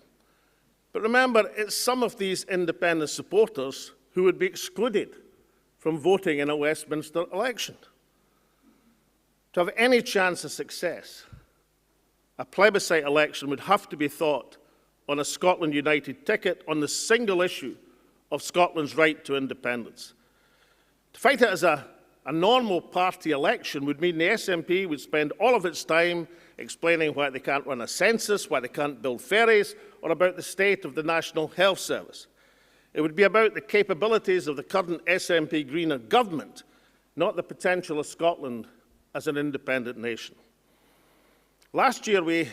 But remember, it's some of these independent supporters who would be excluded from voting in a Westminster election. To have any chance of success, a plebiscite election would have to be fought on a Scotland United ticket on the single issue of Scotland's right to independence. To fight it as a normal party election would mean the SNP would spend all of its time explaining why they can't run a census, why they can't build ferries, or about the state of the National Health Service. It would be about the capabilities of the current SNP Greener government, not the potential of Scotland as an independent nation. Last year, we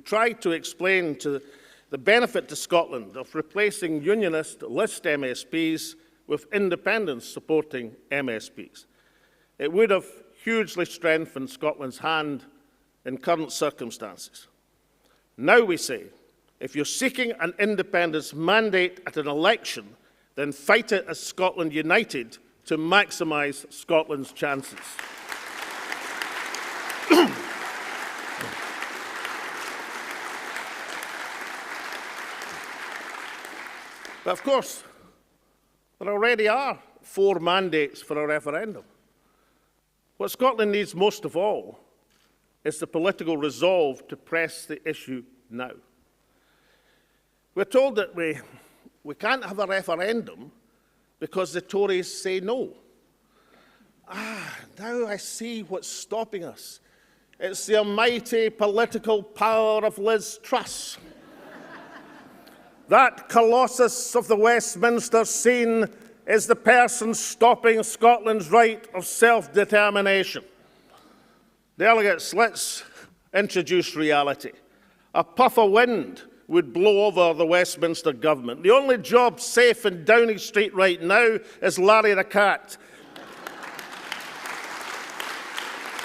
tried to explain the benefit to Scotland of replacing unionist list MSPs with independents supporting MSPs. It would have hugely strengthened Scotland's hand in current circumstances. Now we say, if you're seeking an independence mandate at an election, then fight it as Scotland United to maximise Scotland's chances. But of course, there already are 4 mandates for a referendum. What Scotland needs most of all is the political resolve to press the issue now. We're told that we can't have a referendum because the Tories say no. Now I see what's stopping us. It's the almighty political power of Liz Truss. That colossus of the Westminster scene is the person stopping Scotland's right of self-determination. Delegates, let's introduce reality. A puff of wind would blow over the Westminster government. The only job safe in Downing Street right now is Larry the Cat,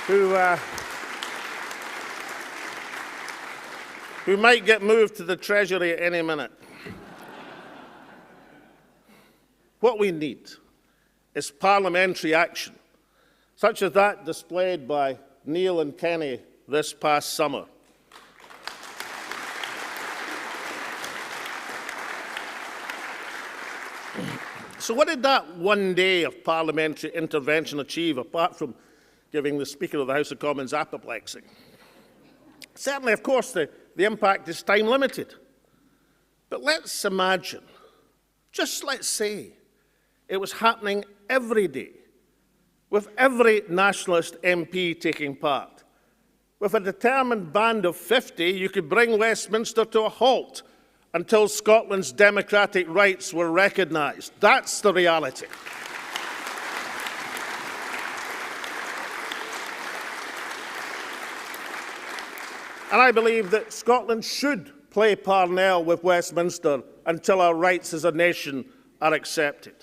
who might get moved to the Treasury at any minute. What we need is parliamentary action, such as that displayed by Neil and Kenny this past summer. So what did that one day of parliamentary intervention achieve, apart from giving the Speaker of the House of Commons apoplexy? Certainly, of course, the impact is time-limited. But let's imagine, just let's say, it was happening every day, with every nationalist MP taking part. With a determined band of 50, you could bring Westminster to a halt until Scotland's democratic rights were recognised. That's the reality. And I believe that Scotland should play parnell with Westminster until our rights as a nation are accepted.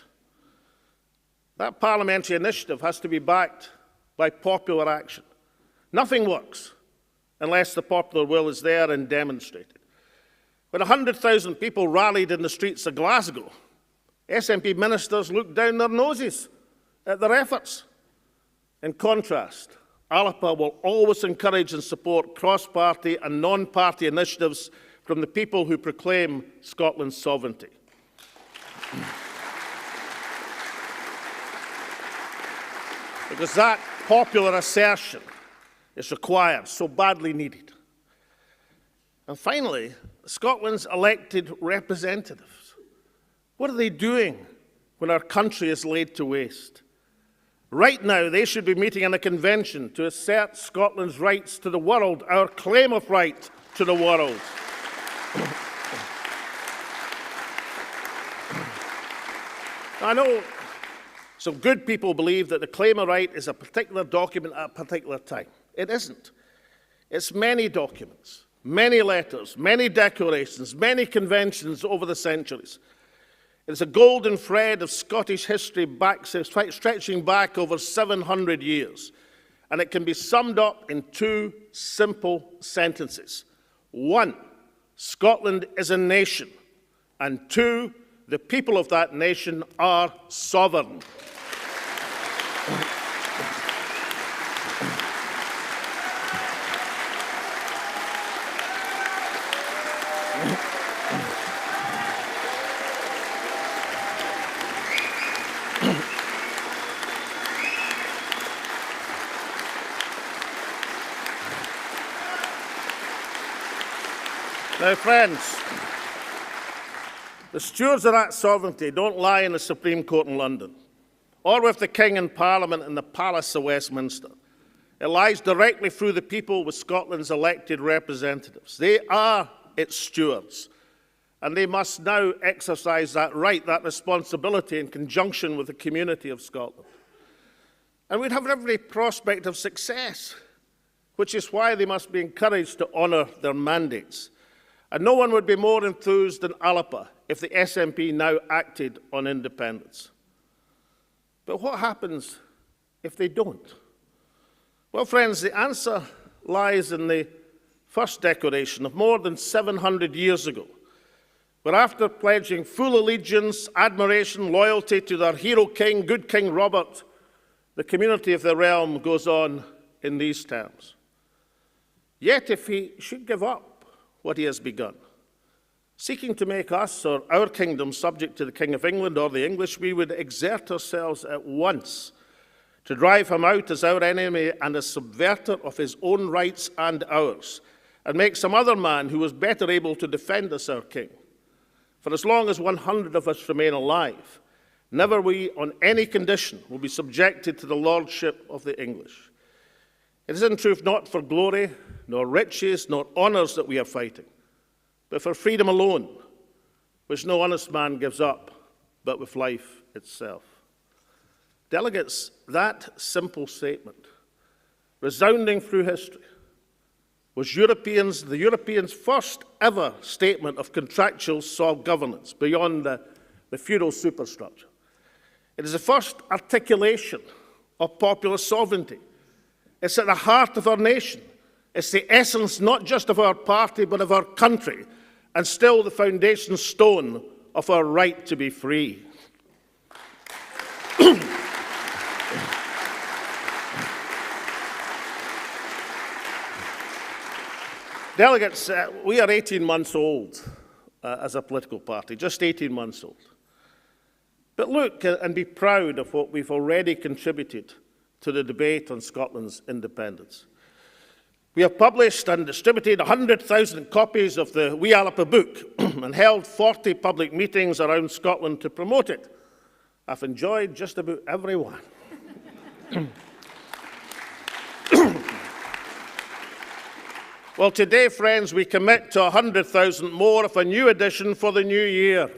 That parliamentary initiative has to be backed by popular action. Nothing works unless the popular will is there and demonstrated. When 100,000 people rallied in the streets of Glasgow, SNP ministers looked down their noses at their efforts. In contrast, Alba will always encourage and support cross-party and non-party initiatives from the people who proclaim Scotland's sovereignty. Because that popular assertion is required, so badly needed. And finally, Scotland's elected representatives. What are they doing when our country is laid to waste? Right now, they should be meeting in a convention to assert Scotland's rights to the world, our claim of right to the world. I know some good people believe that the claim of right is a particular document at a particular time. It isn't. It's many documents, many letters, many declarations, many conventions over the centuries. It's a golden thread of Scottish history stretching back over 700 years. And it can be summed up in 2 simple sentences. 1, Scotland is a nation. And 2, the people of that nation are sovereign. Now, friends, the stewards of that sovereignty don't lie in the Supreme Court in London, or with the King in Parliament in the Palace of Westminster. It lies directly through the people with Scotland's elected representatives. They are its stewards, and they must now exercise that right, that responsibility in conjunction with the community of Scotland. And we'd have every prospect of success, which is why they must be encouraged to honour their mandates. And no one would be more enthused than Alba if the SNP now acted on independence. But what happens if they don't? Well, friends, the answer lies in the first declaration of more than 700 years ago, where after pledging full allegiance, admiration, loyalty to their hero king, good King Robert, the community of the realm goes on in these terms. Yet if he should give up what he has begun, seeking to make us or our kingdom subject to the King of England or the English, we would exert ourselves at once to drive him out as our enemy and as subverter of his own rights and ours, and make some other man who was better able to defend us our king. For as long as 100 of us remain alive, never we, on any condition, will be subjected to the lordship of the English. It is in truth not for glory, nor riches, nor honours that we are fighting, but for freedom alone, which no honest man gives up, but with life itself. Delegates, that simple statement, resounding through history, was the Europeans' first ever statement of contractual self-governance beyond the feudal superstructure. It is the first articulation of popular sovereignty. It's at the heart of our nation. It's the essence not just of our party, but of our country, and still the foundation stone of our right to be free. Delegates, we are 18 months old as a political party, just 18 months old. But look and be proud of what we've already contributed to the debate on Scotland's independence. We have published and distributed 100,000 copies of the Wee Alba book and held 40 public meetings around Scotland to promote it. I've enjoyed just about every one. Well, today, friends, we commit to 100,000 more of a new edition for the new year.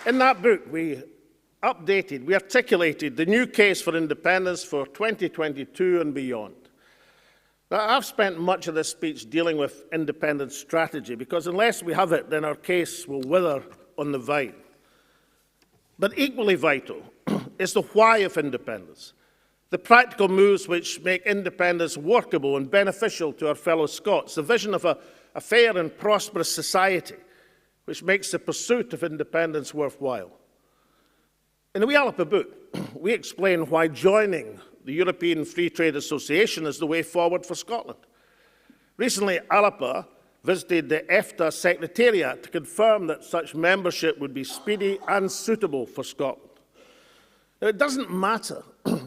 In that book, we articulated the new case for independence for 2022 and beyond. Now, I've spent much of this speech dealing with independence strategy, because unless we have it, then our case will wither on the vine. But equally vital is the why of independence, the practical moves which make independence workable and beneficial to our fellow Scots, the vision of a fair and prosperous society which makes the pursuit of independence worthwhile. In the Wee Alba book, we explain why joining the European Free Trade Association is the way forward for Scotland. Recently, Alba visited the EFTA Secretariat to confirm that such membership would be speedy and suitable for Scotland. Now, it doesn't matter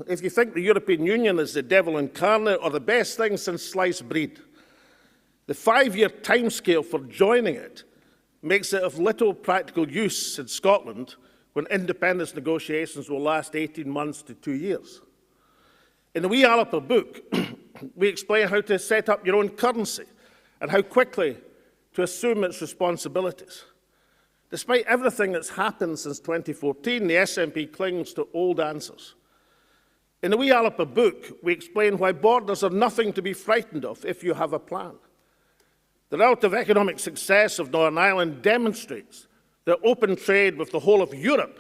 if you think the European Union is the devil incarnate or the best thing since sliced bread. The 5-year timescale for joining it makes it of little practical use in Scotland when independence negotiations will last 18 months to 2 years. In the Wee Alba book, we explain how to set up your own currency and how quickly to assume its responsibilities. Despite everything that's happened since 2014, the SNP clings to old answers. In the Wee Alba book, we explain why borders are nothing to be frightened of if you have a plan. The relative economic success of Northern Ireland demonstrates that open trade with the whole of Europe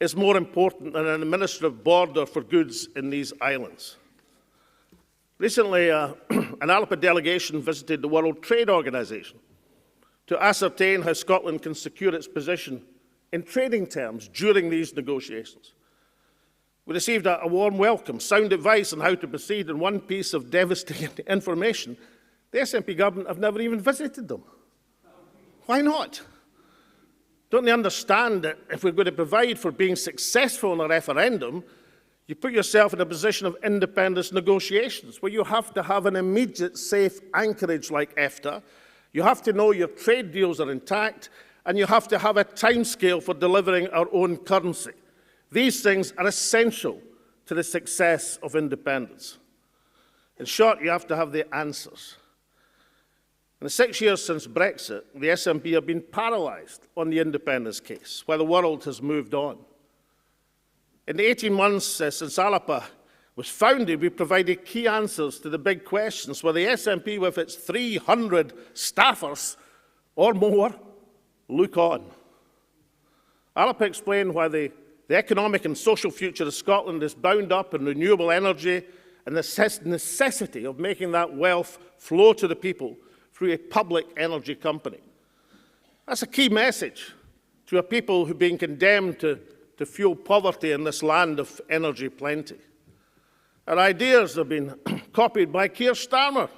is more important than an administrative border for goods in these islands. Recently, an Alba delegation visited the World Trade Organization to ascertain how Scotland can secure its position in trading terms during these negotiations. We received a warm welcome, sound advice on how to proceed, and one piece of devastating information: the SNP government have never even visited them. Why not? Don't they understand that if we're going to provide for being successful in a referendum, You put yourself in a position of independence negotiations where you have to have an immediate safe anchorage like EFTA. You have to know your trade deals are intact, and you have to have a timescale for delivering our own currency. These things are essential to the success of independence. In short, you have to have the answers. In the 6 years since Brexit, the SNP have been paralysed on the independence case, while the world has moved on. In the 18 months since Alba was founded, we provided key answers to the big questions, where the SNP, with its 300 staffers or more, look on. Alba explained why the economic and social future of Scotland is bound up in renewable energy and the necessity of making that wealth flow to the people through a public energy company. That's a key message to a people who've been condemned to fuel poverty in this land of energy plenty. Our ideas have been copied by Keir Starmer,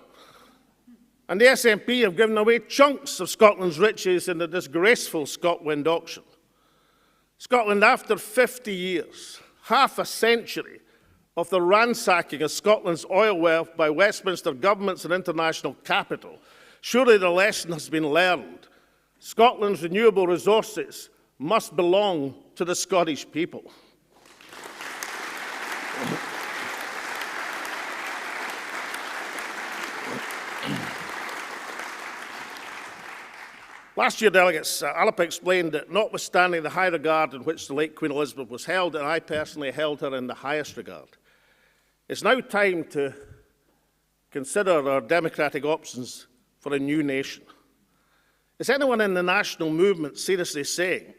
and the SNP have given away chunks of Scotland's riches in the disgraceful ScotWind auction. Scotland, after 50 years, half a century of the ransacking of Scotland's oil wealth by Westminster governments and international capital, surely the lesson has been learned. Scotland's renewable resources must belong to the Scottish people. Last year, delegates, Alba explained that notwithstanding the high regard in which the late Queen Elizabeth was held, and I personally held her in the highest regard, it's now time to consider our democratic options for a new nation. Is anyone in the national movement seriously saying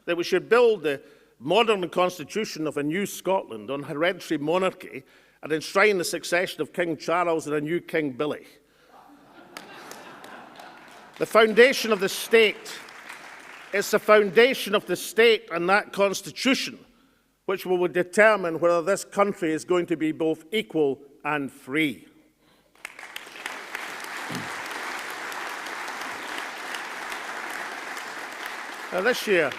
that we should build the modern constitution of a new Scotland on hereditary monarchy and enshrine the succession of King Charles and a new King Billy? The foundation of the state, it's the foundation of the state and that constitution which will determine whether this country is going to be both equal and free. Now, this year,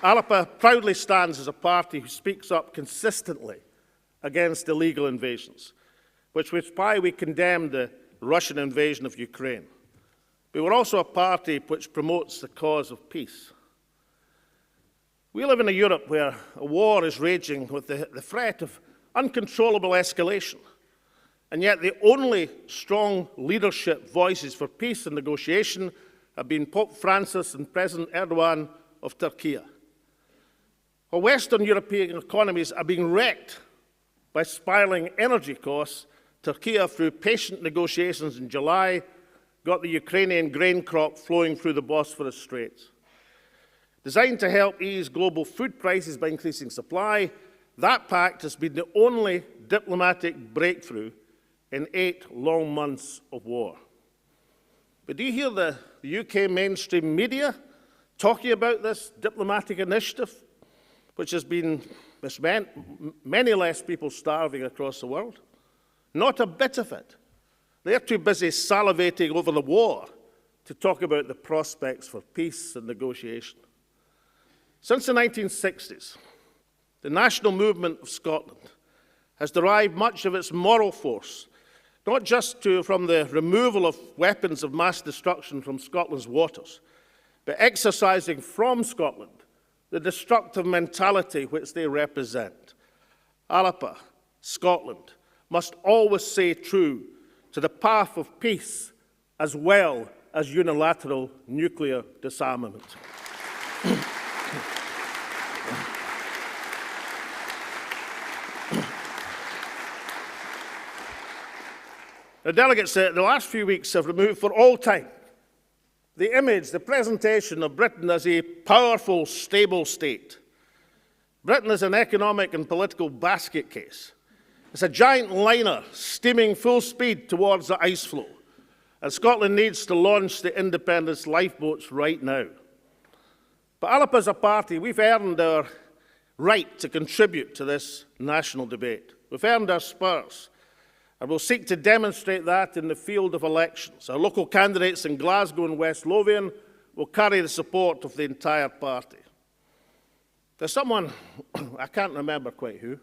Alba proudly stands as a party who speaks up consistently against illegal invasions, which was why we condemned the Russian invasion of Ukraine. We were also a party which promotes the cause of peace. We live in a Europe where a war is raging with the threat of uncontrollable escalation, and yet the only strong leadership voices for peace and negotiation have been Pope Francis and President Erdogan of Turkey. While Western European economies are being wrecked by spiralling energy costs, Turkey, through patient negotiations in July, got the Ukrainian grain crop flowing through the Bosphorus Straits. Designed to help ease global food prices by increasing supply, that pact has been the only diplomatic breakthrough in 8 long months of war. But do you hear the UK mainstream media talking about this diplomatic initiative, which has meant many less people starving across the world? Not a bit of it. They're too busy salivating over the war to talk about the prospects for peace and negotiation. Since the 1960s, the national movement of Scotland has derived much of its moral force, not just from the removal of weapons of mass destruction from Scotland's waters, but exercising from Scotland the destructive mentality which they represent. Alba, Scotland, must always stay true to the path of peace as well as unilateral nuclear disarmament. The delegates the last few weeks have removed for all time the image, the presentation of Britain as a powerful, stable state. Britain is an economic and political basket case. It's a giant liner steaming full speed towards the ice floe, and Scotland needs to launch the independence lifeboats right now. But Alba as a party, we've earned our right to contribute to this national debate. We've earned our spurs, and we'll seek to demonstrate that in the field of elections. Our local candidates in Glasgow and West Lothian will carry the support of the entire party. There's someone, I can't remember quite who,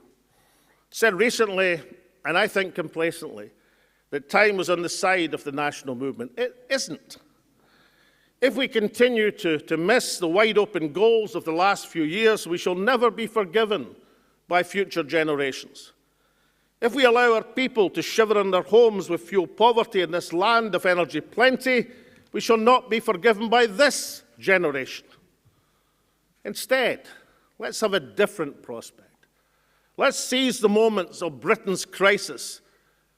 said recently, and I think complacently, that time was on the side of the national movement. It isn't. If we continue to miss the wide-open goals of the last few years, we shall never be forgiven by future generations. If we allow our people to shiver in their homes with fuel poverty in this land of energy plenty, we shall not be forgiven by this generation. Instead, let's have a different prospect. Let's seize the moments of Britain's crisis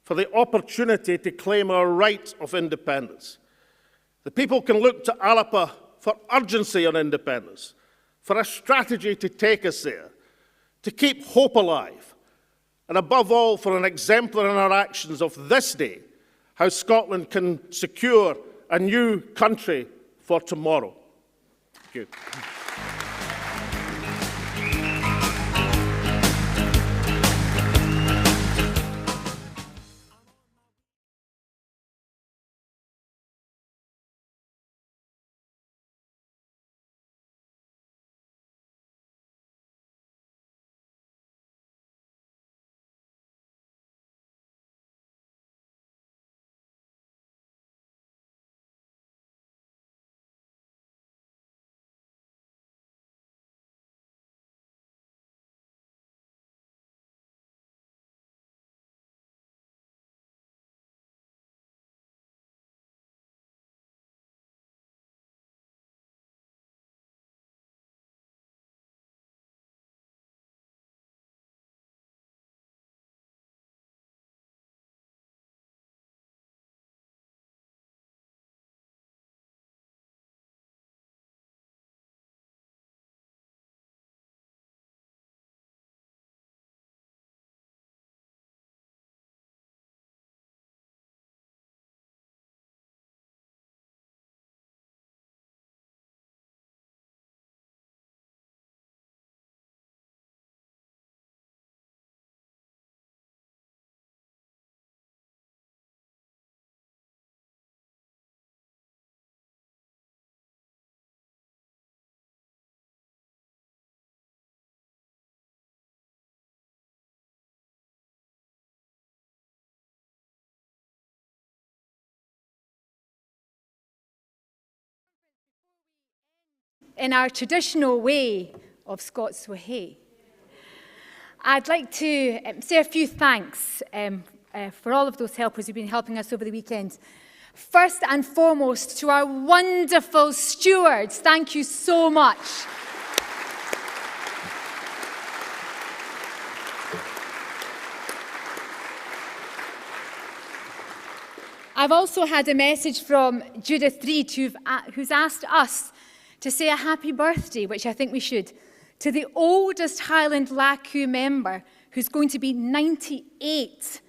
for the opportunity to claim our right of independence. The people can look to Alba for urgency on independence, for a strategy to take us there, to keep hope alive, and above all, for an exemplar in our actions of this day, how Scotland can secure a new country for tomorrow. Thank you. In our traditional way of Scots Way, I'd like to say a few thanks for all of those helpers who've been helping us over the weekend. First and foremost, to our wonderful stewards, thank you so much. I've also had a message from Judith Reid, who's asked us to say a happy birthday, which I think we should, to the oldest Highland Lacu member, who's going to be 98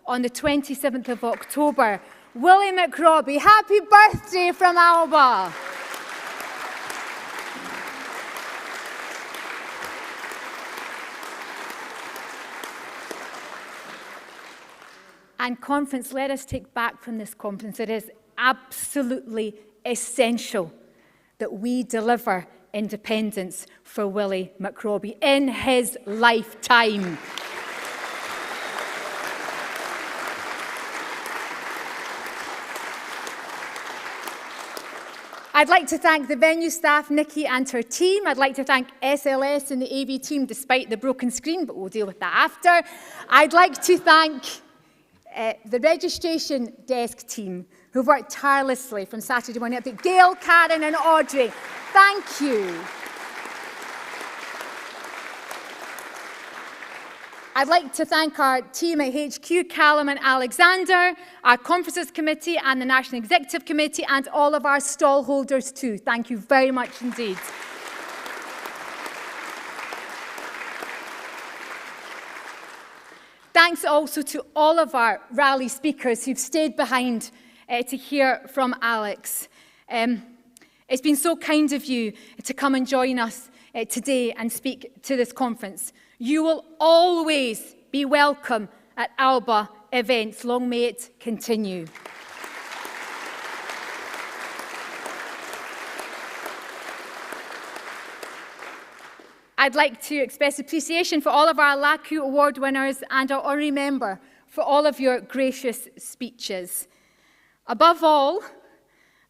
on the 27th of October, Willie McRobbie. Happy birthday from Alba. And conference, let us take back from this conference, it is absolutely essential that we deliver independence for Willie McRobbie in his lifetime. I'd like to thank the venue staff, Nikki and her team. I'd like to thank SLS and the AV team, despite the broken screen, but we'll deal with that after. I'd like to thank the registration desk team, who worked tirelessly from Saturday morning up to Gail, Karen and Audrey. Thank you. I'd like to thank our team at HQ, Callum and Alexander, our Conferences Committee and the National Executive Committee, and all of our stall holders too. Thank you very much indeed. Thanks also to all of our rally speakers who've stayed behind to hear from Alex. It's been so kind of you to come and join us today and speak to this conference. You will always be welcome at Alba events. Long may it continue. I'd like to express appreciation for all of our LACU award winners and our honorary member for all of your gracious speeches. Above all,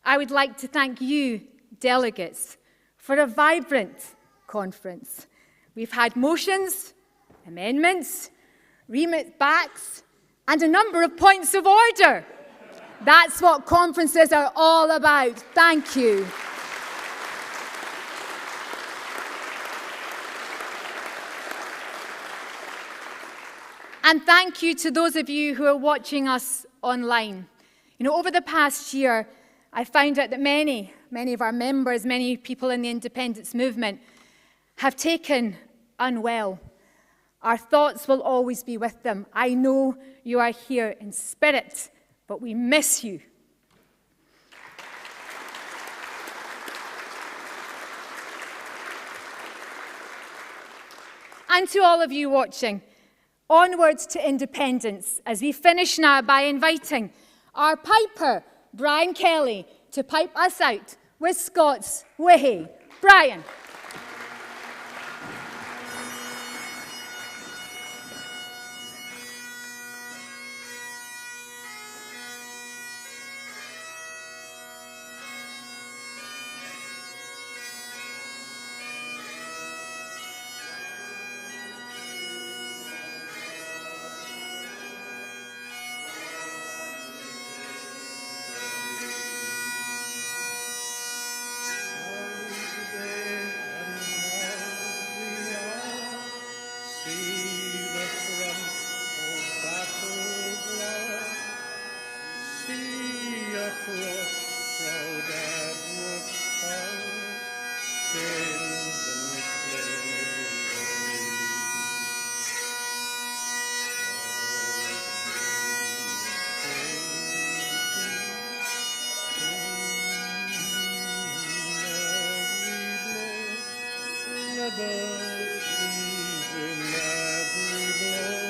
I would like to thank you, delegates, for a vibrant conference. We've had motions, amendments, remit backs, and a number of points of order. That's what conferences are all about. Thank you. And thank you to those of you who are watching us online. You know, over the past year, I found out that many of our members, many people in the independence movement have taken unwell. Our thoughts will always be with them. I know you are here in spirit, but we miss you. And to all of you watching, onwards to independence, as we finish now by inviting our piper, Brian Kelly, to pipe us out with Scots Wihey. Brian. Trees in every blow.